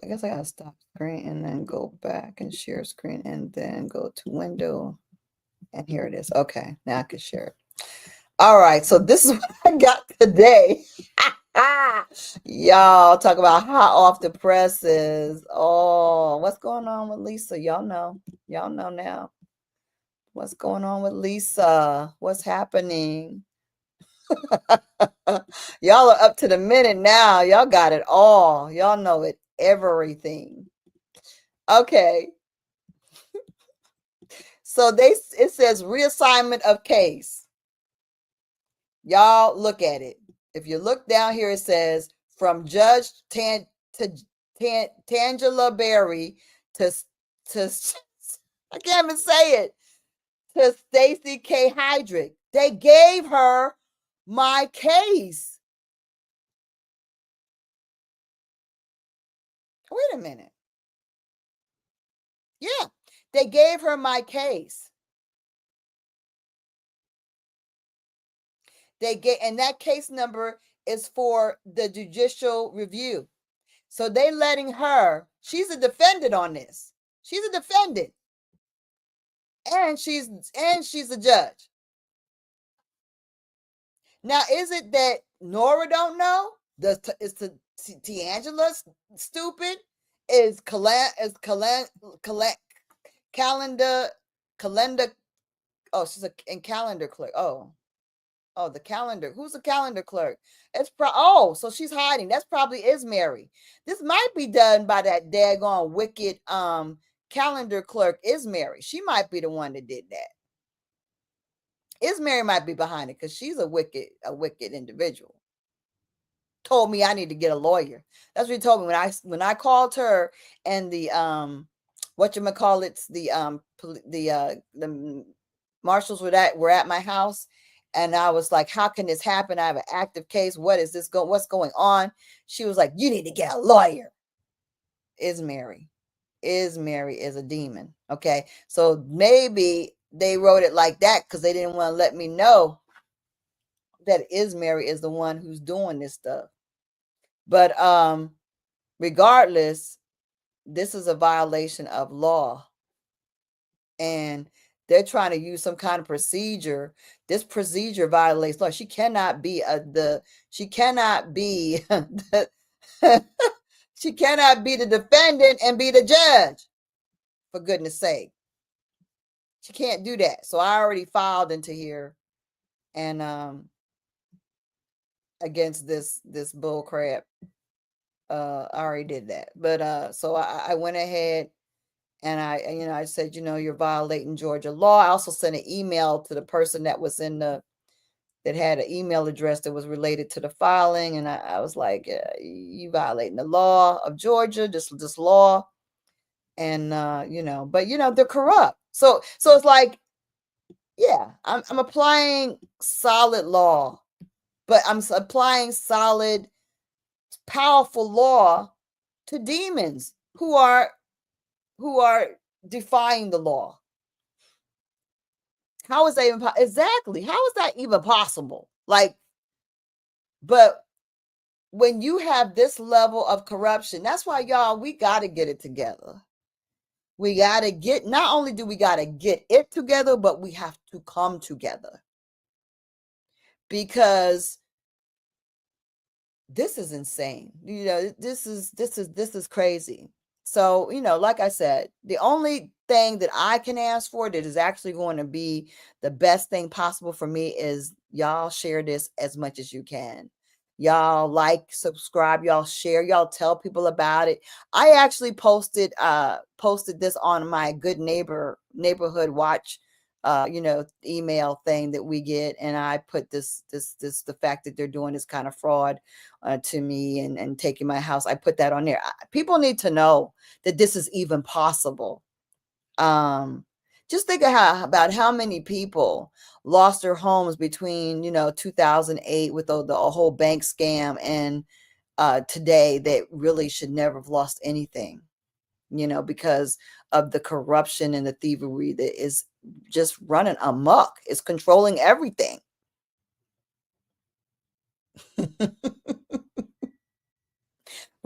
I guess I gotta stop screen and then go back and share screen and then go to window. And here it is. Okay, now I can share it. All right, so this is what I got today. Y'all talk about hot off the presses. Oh, what's going on with Lisa? Y'all know now. What's going on with Lisa? What's happening? Y'all are up to the minute now. Y'all got it all. Y'all know it, everything. Okay. So it says reassignment of case. Y'all look at it. If you look down here, it says from Judge Tangela Berry to I can't even say it, to Stacey K. Hydrick. They gave her my case. Wait a minute. Yeah, they gave her my case. And that case number is for the judicial review. So they letting her, she's a defendant on this. She's a defendant. And she's a judge. Now, is it that Nora don't know? Is T'Angela stupid? Is calendar? Oh, she's in calendar clerk. Oh, the calendar. Who's the calendar clerk? So she's hiding. That's probably is Mary. This might be done by that daggone wicked calendar clerk is Mary. She might be the one that did that. Is Mary might be behind it because she's a wicked individual. Told me I need to get a lawyer. That's what he told me when I called her and the the marshals were at my house, and I was like, how can this happen? I have an active case. What's going on? She was like, you need to get a lawyer. Is Mary is a demon. Okay, so maybe they wrote it like that because they didn't want to let me know that Mary is the one who's doing this stuff. But regardless, this is a violation of law, and they're trying to use some kind of procedure. This procedure violates law. She cannot be she cannot be she cannot be the defendant and be the judge, for goodness sake. She can't do that. So I already filed into here and against this bull crap. I already did that. But so I went ahead and I said, you're violating Georgia law. I also sent an email to the person that was that had an email address that was related to the filing. And I was like, you violating the law of Georgia, this law. And, but they're corrupt. So it's like, yeah, I'm applying solid law, but I'm applying solid, powerful law to demons who are defying the law. How is that even exactly? How is that even possible? Like, but when you have this level of corruption, that's why, y'all, we got to get it together. We got to not only do we got to get it together, but we have to come together, because this is insane. This is crazy. So, like I said, the only thing that I can ask for that is actually going to be the best thing possible for me is y'all share this as much as you can. Y'all like, subscribe, y'all share, y'all tell people about it. I actually posted this on my Good Neighborhood Watch email thing that we get, and I put the fact that they're doing this kind of fraud to me and taking my house. I put that on there. People need to know that this is even possible. Just think about how many people lost their homes between 2008 with the whole bank scam and today that really should never have lost anything, because of the corruption and the thievery that is just running amok. It's controlling everything.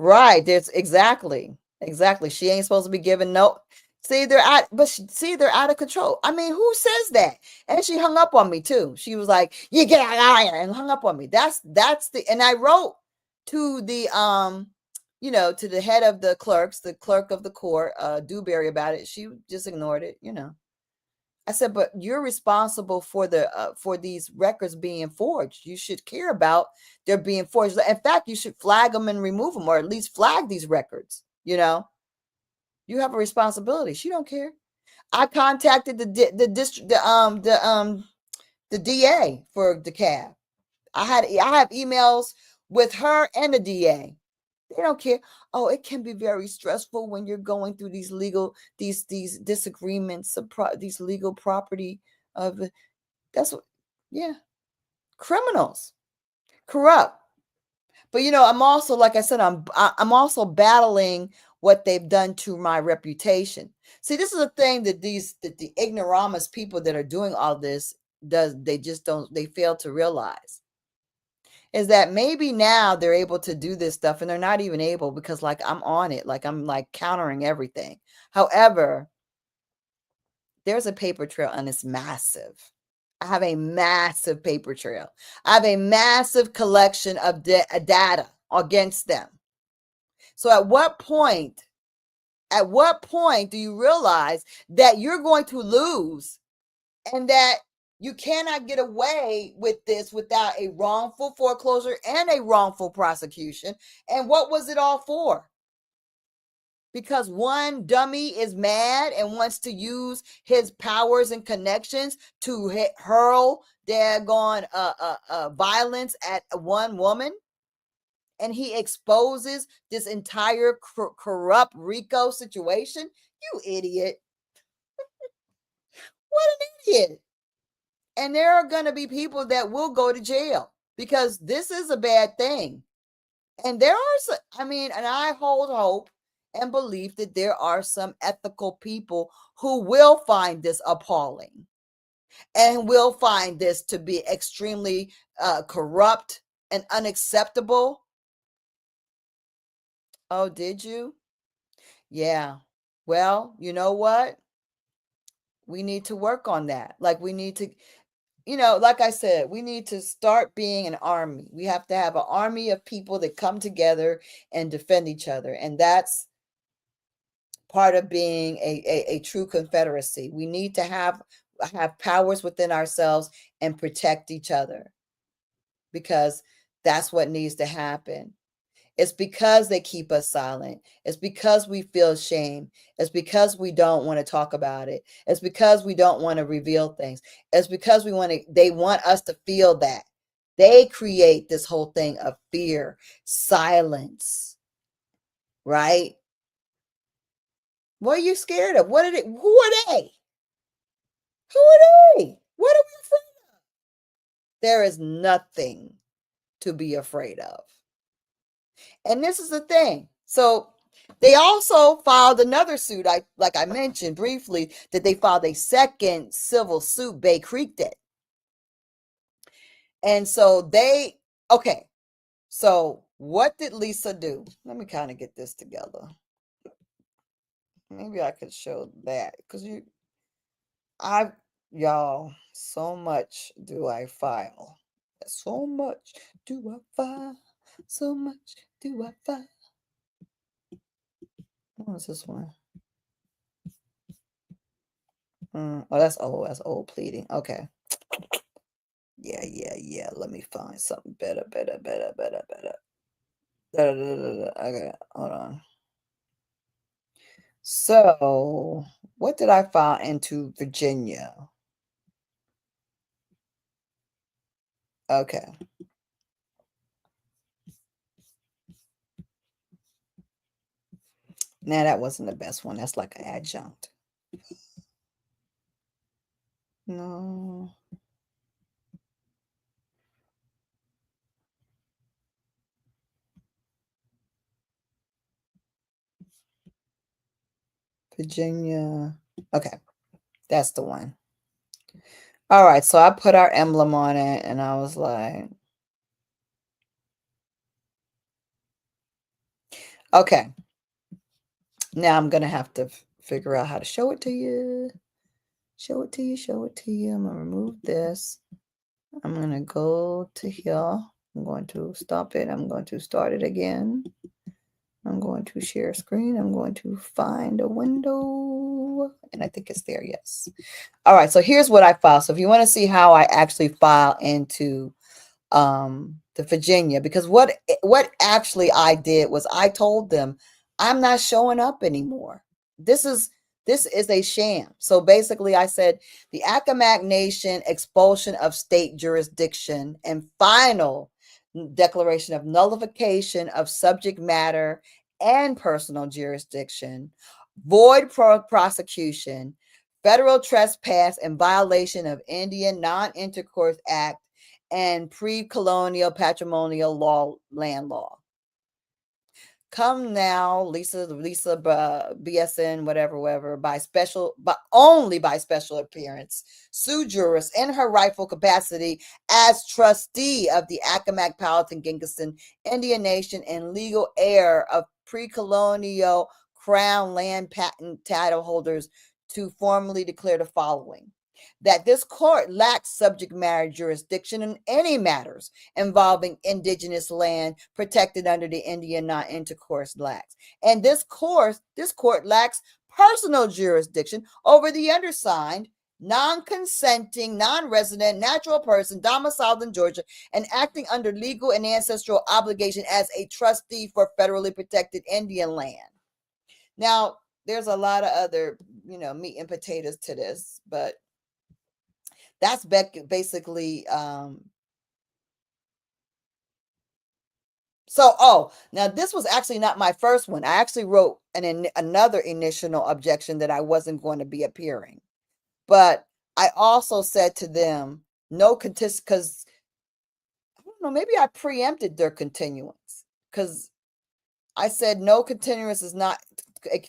Right. There's exactly. She ain't supposed to be giving no. See, they're out of control. I mean, who says that? And she hung up on me too. She was like, "You get out of here," and hung up on me. That's the. And I wrote to the to the head of the clerks, the clerk of the court, Dewberry, about it. She just ignored it. I said, but you're responsible for these records being forged. You should care about they're being forged. In fact, you should flag them and remove them, or at least flag these records. You have a responsibility. She don't care. I contacted the district, the DA for DeKalb. I have emails with her and the DA. They don't care. Oh, it can be very stressful when you're going through these legal these disagreements, these legal property of that's what. Yeah, criminals, corrupt. But I'm also, like I said, I'm also battling what they've done to my reputation. See, this is a thing that the ignoramus people that are doing all this they fail to realize is that maybe now they're able to do this stuff, and they're not even able because, like, I'm on it, like I'm like countering everything. However, there's a paper trail, and it's massive. I have a massive paper trail. I have a massive collection of data against them. So at what point do you realize that you're going to lose, and that you cannot get away with this without a wrongful foreclosure and a wrongful prosecution? And what was it all for? Because one dummy is mad and wants to use his powers and connections to hurl daggone violence at one woman, and he exposes this entire corrupt RICO situation. You idiot. What an idiot. And there are going to be people that will go to jail because this is a bad thing. And there are and I hold hope and belief that there are some ethical people who will find this appalling and will find this to be extremely corrupt and unacceptable. Oh, did you? Yeah. Well, you know what? We need to work on that. Like, we need to, like I said, we need to start being an army. We have to have an army of people that come together and defend each other. And that's part of being a true confederacy. We need to have powers within ourselves and protect each other, because that's what needs to happen. It's because they keep us silent. It's because we feel shame. It's because we don't want to talk about it. It's because we don't want to reveal things. It's because they want us to feel that. They create this whole thing of fear, silence, right? What are you scared of? Who are they? Who are they? What are we afraid of? There is nothing to be afraid of. And this is the thing. So they also filed another suit. Like I mentioned briefly, that they filed a second civil suit. Bay Creek did. And so okay. So what did Lisa do? Let me kind of get this together. Maybe I could show that, because y'all, so much do I file. So much do I file. So much do I file. What was this one? Oh, that's old. That's old pleading. Okay. Yeah. Let me find something better. Okay, hold on. So, what did I file into Virginia? Okay. Now, that wasn't the best one. That's like an adjunct. No. Virginia. Okay. That's the one. All right. So I put our emblem on it, and I was like, Okay. Now I'm going to have to figure out how to show it to you. Show it to you. Show it to you. I'm going to remove this. I'm going to go to here. I'm going to stop it. I'm going to start it again. I'm going to share screen. I'm going to find a window. And I think it's there. Yes. All right. So here's what I file. So if you want to see how I actually file into the Virginia, because what actually I did was I told them I'm not showing up anymore. This is a sham. So basically I said the Accawmacke Nation expulsion of state jurisdiction and final declaration of nullification of subject matter and personal jurisdiction, void prosecution, federal trespass and violation of Indian Non-Intercourse Act and pre-colonial patrimonial law, land law. Come now, Lisa, BSN, whatever, but only by special appearance, sue jurist in her rightful capacity as trustee of the Accawmacke, Powhatan, Gingiston, Indian Nation, and legal heir of pre-colonial crown land patent title holders to formally declare the following: that this court lacks subject matter jurisdiction in any matters involving indigenous land protected under the Indian Non-Intercourse Acts. And this court lacks personal jurisdiction over the undersigned, non-consenting, non-resident, natural person domiciled in Georgia and acting under legal and ancestral obligation as a trustee for federally protected Indian land. Now, there's a lot of other, meat and potatoes to this, but that's basically now this was actually not my first one. I actually wrote another initial objection that I wasn't going to be appearing, but I also said to them no contest, because I don't know, maybe I preempted their continuance, because I said no continuance is not,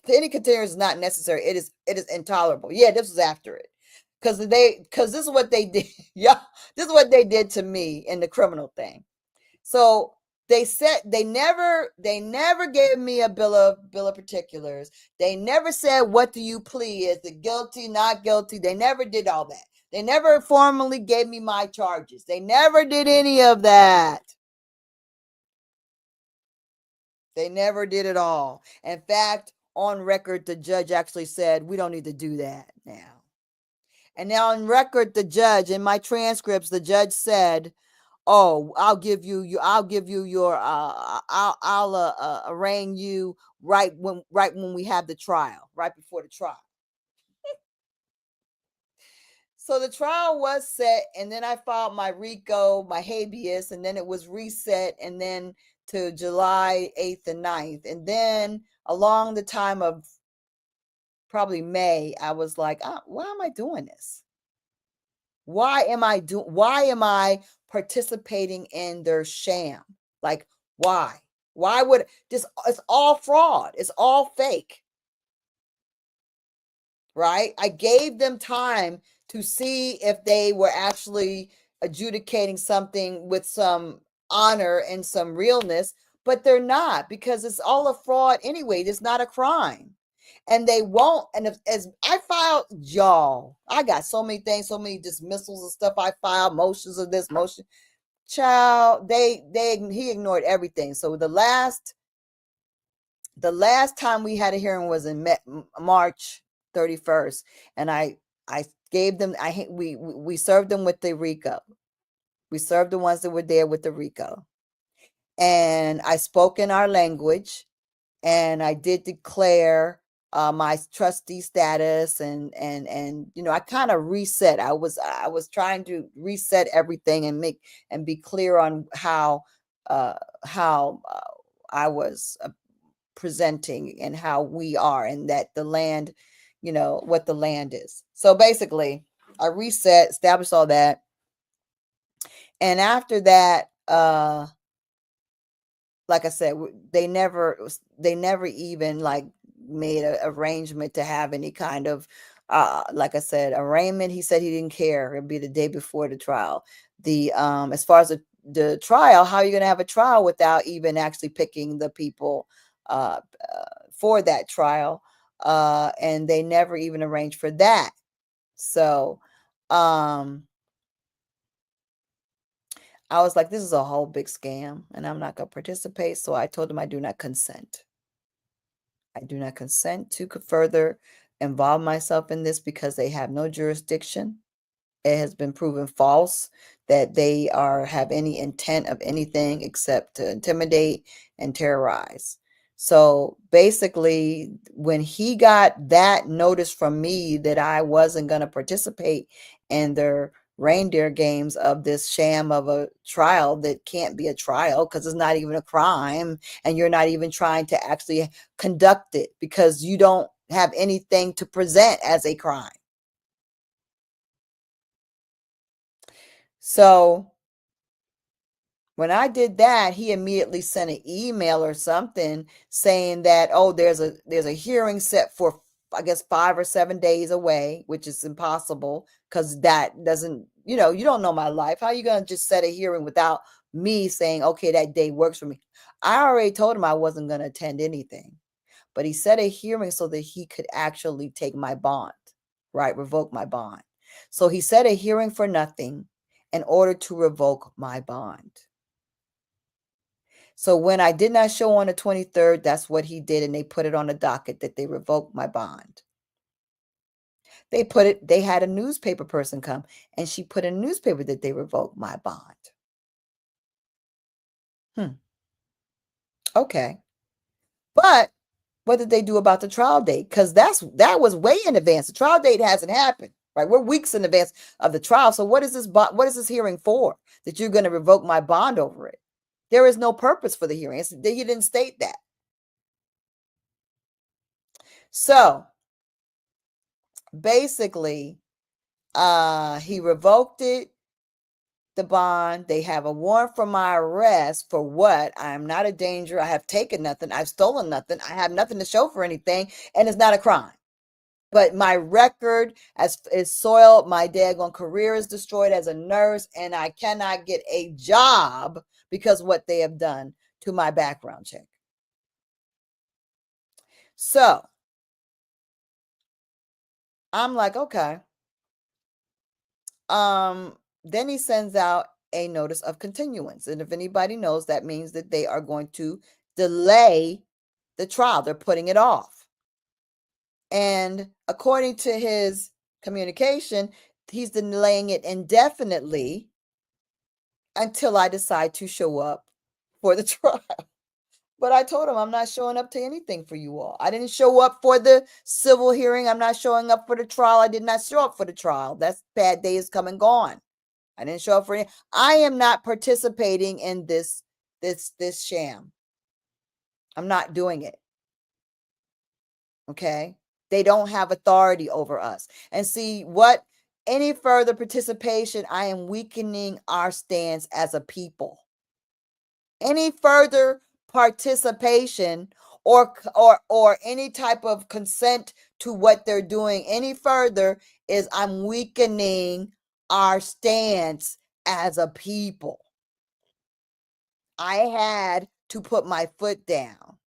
any continuance is not necessary. It is intolerable. Yeah, this was after it. Because this is what they did. Yeah, this is what they did to me in the criminal thing. So they said they never gave me a bill of particulars. They never said, what do you plead? Is it guilty, not guilty? They never did all that. They never formally gave me my charges. They never did any of that. They never did it all. In fact, on record, the judge actually said, we don't need to do that now. And now on record, the judge, in my transcripts, the judge said, oh, I'll give you your, I'll arraign you right when we have the trial, right before the trial. So the trial was set, and then I filed my RICO, my habeas, and then it was reset, and then to July 8th and 9th. And then along the time of probably May, I was like, why am I doing this? Why am I participating in their sham? Like, why? Why would this? It's all fraud. It's all fake. Right? I gave them time to see if they were actually adjudicating something with some honor and some realness, but they're not, because it's all a fraud anyway. It's not a crime. And they won't. And as I filed, y'all, I got so many things, so many dismissals and stuff. I filed motions of this motion. Child, he ignored everything. So the last time we had a hearing was in March 31st, and I gave them. We served them with the RICO. We served the ones that were there with the RICO, and I spoke in our language, and I did declare my trustee status, and I kind of reset. I was trying to reset everything and be clear on how I was presenting and how we are, and that the land, what the land is. So basically, I reset, established all that, and after that, like I said, they never even like made an arrangement to have any kind of like I said, arraignment. He said he didn't care. It'd be the day before the trial. The as far as the trial, how are you going to have a trial without even actually picking the people for that trial, and they never even arranged for that. So I was like, this is a whole big scam, and I'm not going to participate. So I told them I do not consent. I do not consent to further involve myself in this because they have no jurisdiction. It has been proven false that they have any intent of anything except to intimidate and terrorize. So basically, when he got that notice from me that I wasn't going to participate in their reindeer games of this sham of a trial that can't be a trial because it's not even a crime, and you're not even trying to actually conduct it because you don't have anything to present as a crime. So when I did that, he immediately sent an email or something saying that, oh, there's a hearing set for, I guess, 5 or 7 days away, which is impossible because that doesn't, you don't know my life. How are you going to just set a hearing without me saying, okay, that day works for me? I already told him I wasn't going to attend anything, but he set a hearing so that he could actually take my bond, right? Revoke my bond. So he set a hearing for nothing in order to revoke my bond. So when I did not show on the 23rd, that's what he did, and they put it on the docket that they revoked my bond. They had a newspaper person come, and she put in a newspaper that they revoked my bond. Okay. But what did they do about the trial date? Because that was way in advance. The trial date hasn't happened, right? We're weeks in advance of the trial. So what is this hearing for? That you're going to revoke my bond over it? There is no purpose for the hearing. You didn't state that. So basically, he revoked the bond. They have a warrant for my arrest for what? I am not a danger. I have taken nothing. I've stolen nothing. I have nothing to show for anything, and it's not a crime. But my record is soiled. My daggone career is destroyed as a nurse, and I cannot get a job because what they have done to my background check. So I'm like, okay. Then he sends out a notice of continuance. And if anybody knows, that means that they are going to delay the trial. They're putting it off. And according to his communication, he's delaying it indefinitely until I decide to show up for the trial. But I told him I'm not showing up to anything for you all. I didn't show up for the civil hearing. I'm not showing up for the trial. I did not show up for the trial. That bad day is come and gone. I didn't show up for any. I am not participating in this sham. I'm not doing it. Okay? They don't have authority over us. And see, what any further participation, I am weakening our stance as a people. Any further participation or any type of consent to what they're doing any further is I'm weakening our stance as a people. I had to put my foot down.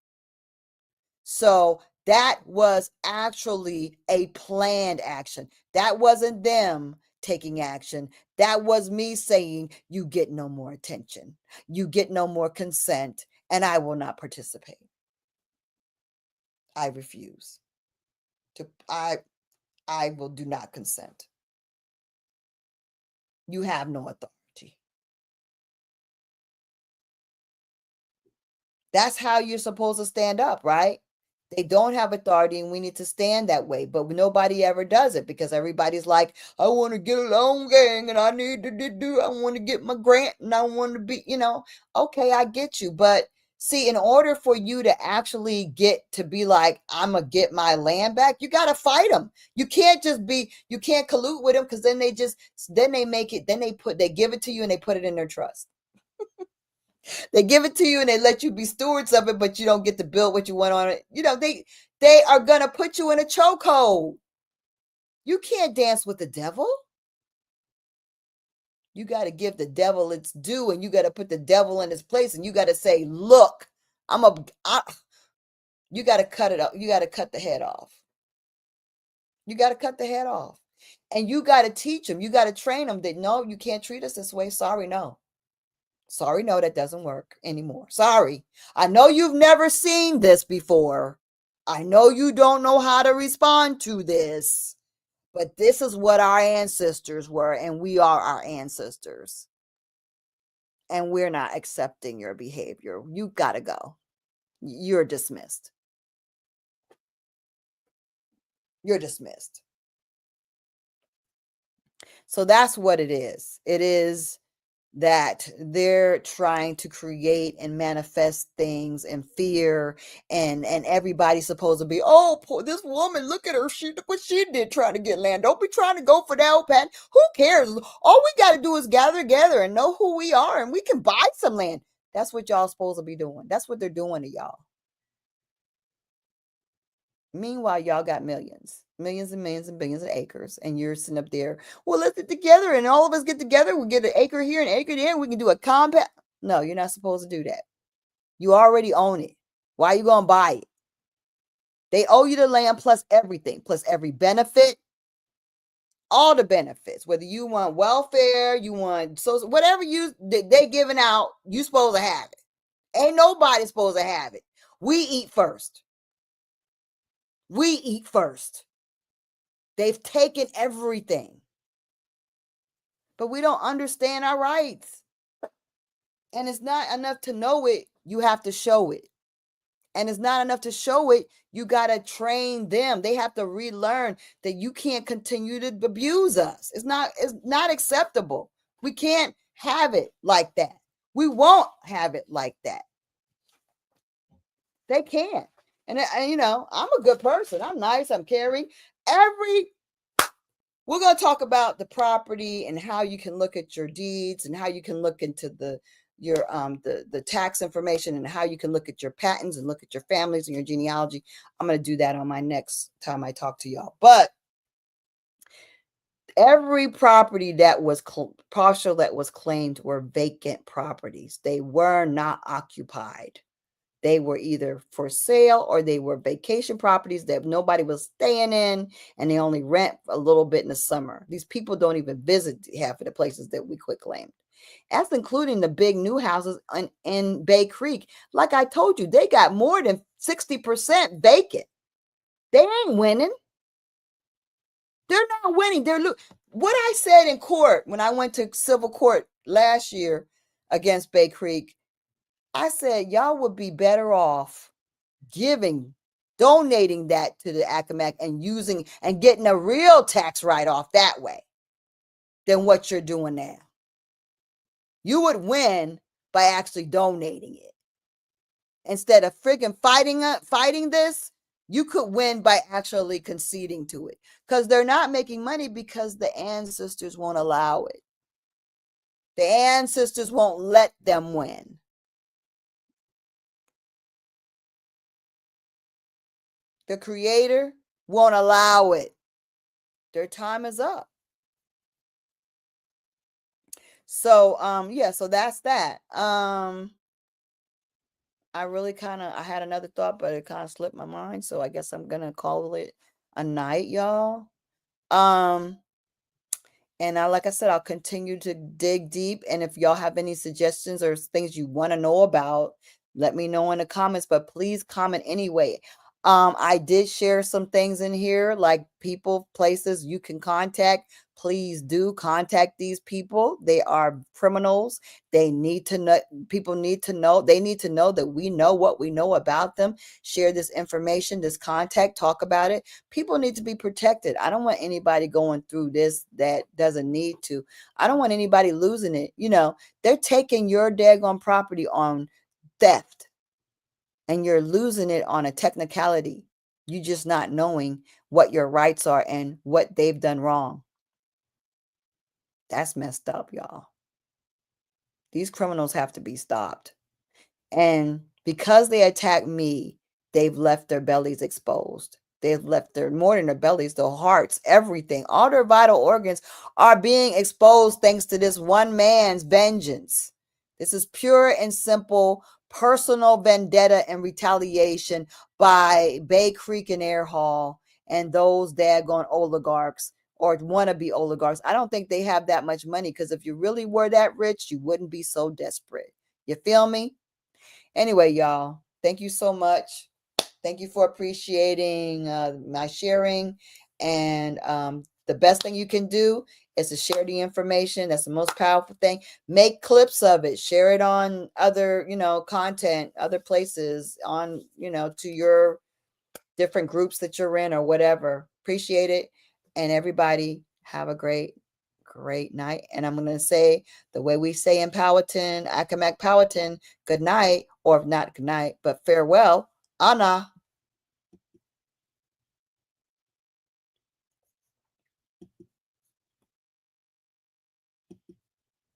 So that was actually a planned action. That wasn't them taking action. That was me saying, you get no more attention. You get no more consent, and I will not participate. I refuse to, I will do not consent. You have no authority. That's how you're supposed to stand up, right? They don't have authority, and we need to stand that way. But nobody ever does it because everybody's like, I want to get along, gang, and I need to do, I want to get my grant, and I want to be, okay, I get you. But see, in order for you to actually get to be like, I'm going to get my land back, you got to fight them. You can't collude with them because then they give it to you and they put it in their trust. They give it to you and they let you be stewards of it, but you don't get to build what you want on it. They are going to put you in a chokehold. You can't dance with the devil. You got to give the devil its due, and you got to put the devil in his place, and you got to say, look, You got to cut it up. You got to cut the head off. You got to cut the head off. And you got to teach them. You got to train them that, no, you can't treat us this way. Sorry, no. Sorry, no, that doesn't work anymore. Sorry. I know you've never seen this before. I know you don't know how to respond to this. But this is what our ancestors were, and we are our ancestors. And we're not accepting your behavior. You got to go. You're dismissed. You're dismissed. So that's what it is. It is that they're trying to create and manifest things and fear, and everybody's supposed to be, oh, poor this woman, look at her, look what she did trying to get land. Don't be trying to go for that old patent. Who cares? All we got to do is gather together and know who we are, and we can buy some land. That's what y'all supposed to be doing. That's what they're doing to y'all. Meanwhile, y'all got millions and millions and billions of acres, and you're sitting up there, well, let's get together, and all of us get together. We get an acre here, an acre there, and we can do a compound. No, you're not supposed to do that. You already own it. Why are you going to buy it? They owe you the land plus everything, plus every benefit, all the benefits, whether you want welfare, you want social, whatever they giving out, you supposed to have it. Ain't nobody supposed to have it. We eat first. We eat first. They've taken everything. But we don't understand our rights. And it's not enough to know it. You have to show it. And it's not enough to show it. You got to train them. They have to relearn that you can't continue to abuse us. It's not acceptable. We can't have it like that. We won't have it like that. They can't. And you know, I'm a good person. I'm nice. I'm caring. We're going to talk about the property and how you can look at your deeds and how you can look into the tax information and how you can look at your patents and look at your families and your genealogy. I'm going to do that on my next time I talk to y'all. But every property that was partial that was claimed were vacant properties. They were not occupied. They were either for sale or they were vacation properties that nobody was staying in, and they only rent a little bit in the summer. These people don't even visit half of the places that we quit claimed. That's including the big new houses in Bay Creek. Like I told you, they got more than 60% vacant. They ain't winning. They're not winning. What I said in court when I went to civil court last year against Bay Creek, I said, y'all would be better off donating that to the Accawmacke and getting a real tax write-off that way than what you're doing now. You would win by actually donating it. Instead of friggin' fighting this, you could win by actually conceding to it. Because they're not making money because the ancestors won't allow it. The ancestors won't let them win. The creator won't allow it. Their time is up. So, yeah, so that's that. I had another thought, but it kind of slipped my mind. So I guess I'm going to call it a night, y'all. And like I said, I'll continue to dig deep. And if y'all have any suggestions or things you want to know about, let me know in the comments, but please comment anyway. I did share some things in here, like people, places you can contact. Please do contact these people. They are criminals. They need to know, people need to know, they need to know that we know what we know about them. Share this information, this contact, talk about it. People need to be protected. I don't want anybody going through this that doesn't need to. I don't want anybody losing it. You know, they're taking your daggone property on theft. And you're losing it on a technicality. You just not knowing what your rights are and what they've done wrong. That's messed up, y'all. These criminals have to be stopped. And because they attacked me, they've left their bellies exposed. They've left more than their bellies, their hearts, everything. All their vital organs are being exposed thanks to this one man's vengeance. This is pure and simple personal vendetta and retaliation by Bay Creek and Air Hall and those daggone oligarchs or wannabe oligarchs. I don't think they have that much money, because if you really were that rich, you wouldn't be so desperate. You feel me? Anyway, y'all, thank you so much. Thank you for appreciating my sharing. And the best thing you can do is to share the information. That's the most powerful thing. Make clips of it. Share it on other, content, other places, on, to your different groups that you're in or whatever. Appreciate it. And everybody have a great night. And I'm going to say the way we say in Powhatan, Accawmacke Powhatan, good night, or if not good night, but farewell. Anna.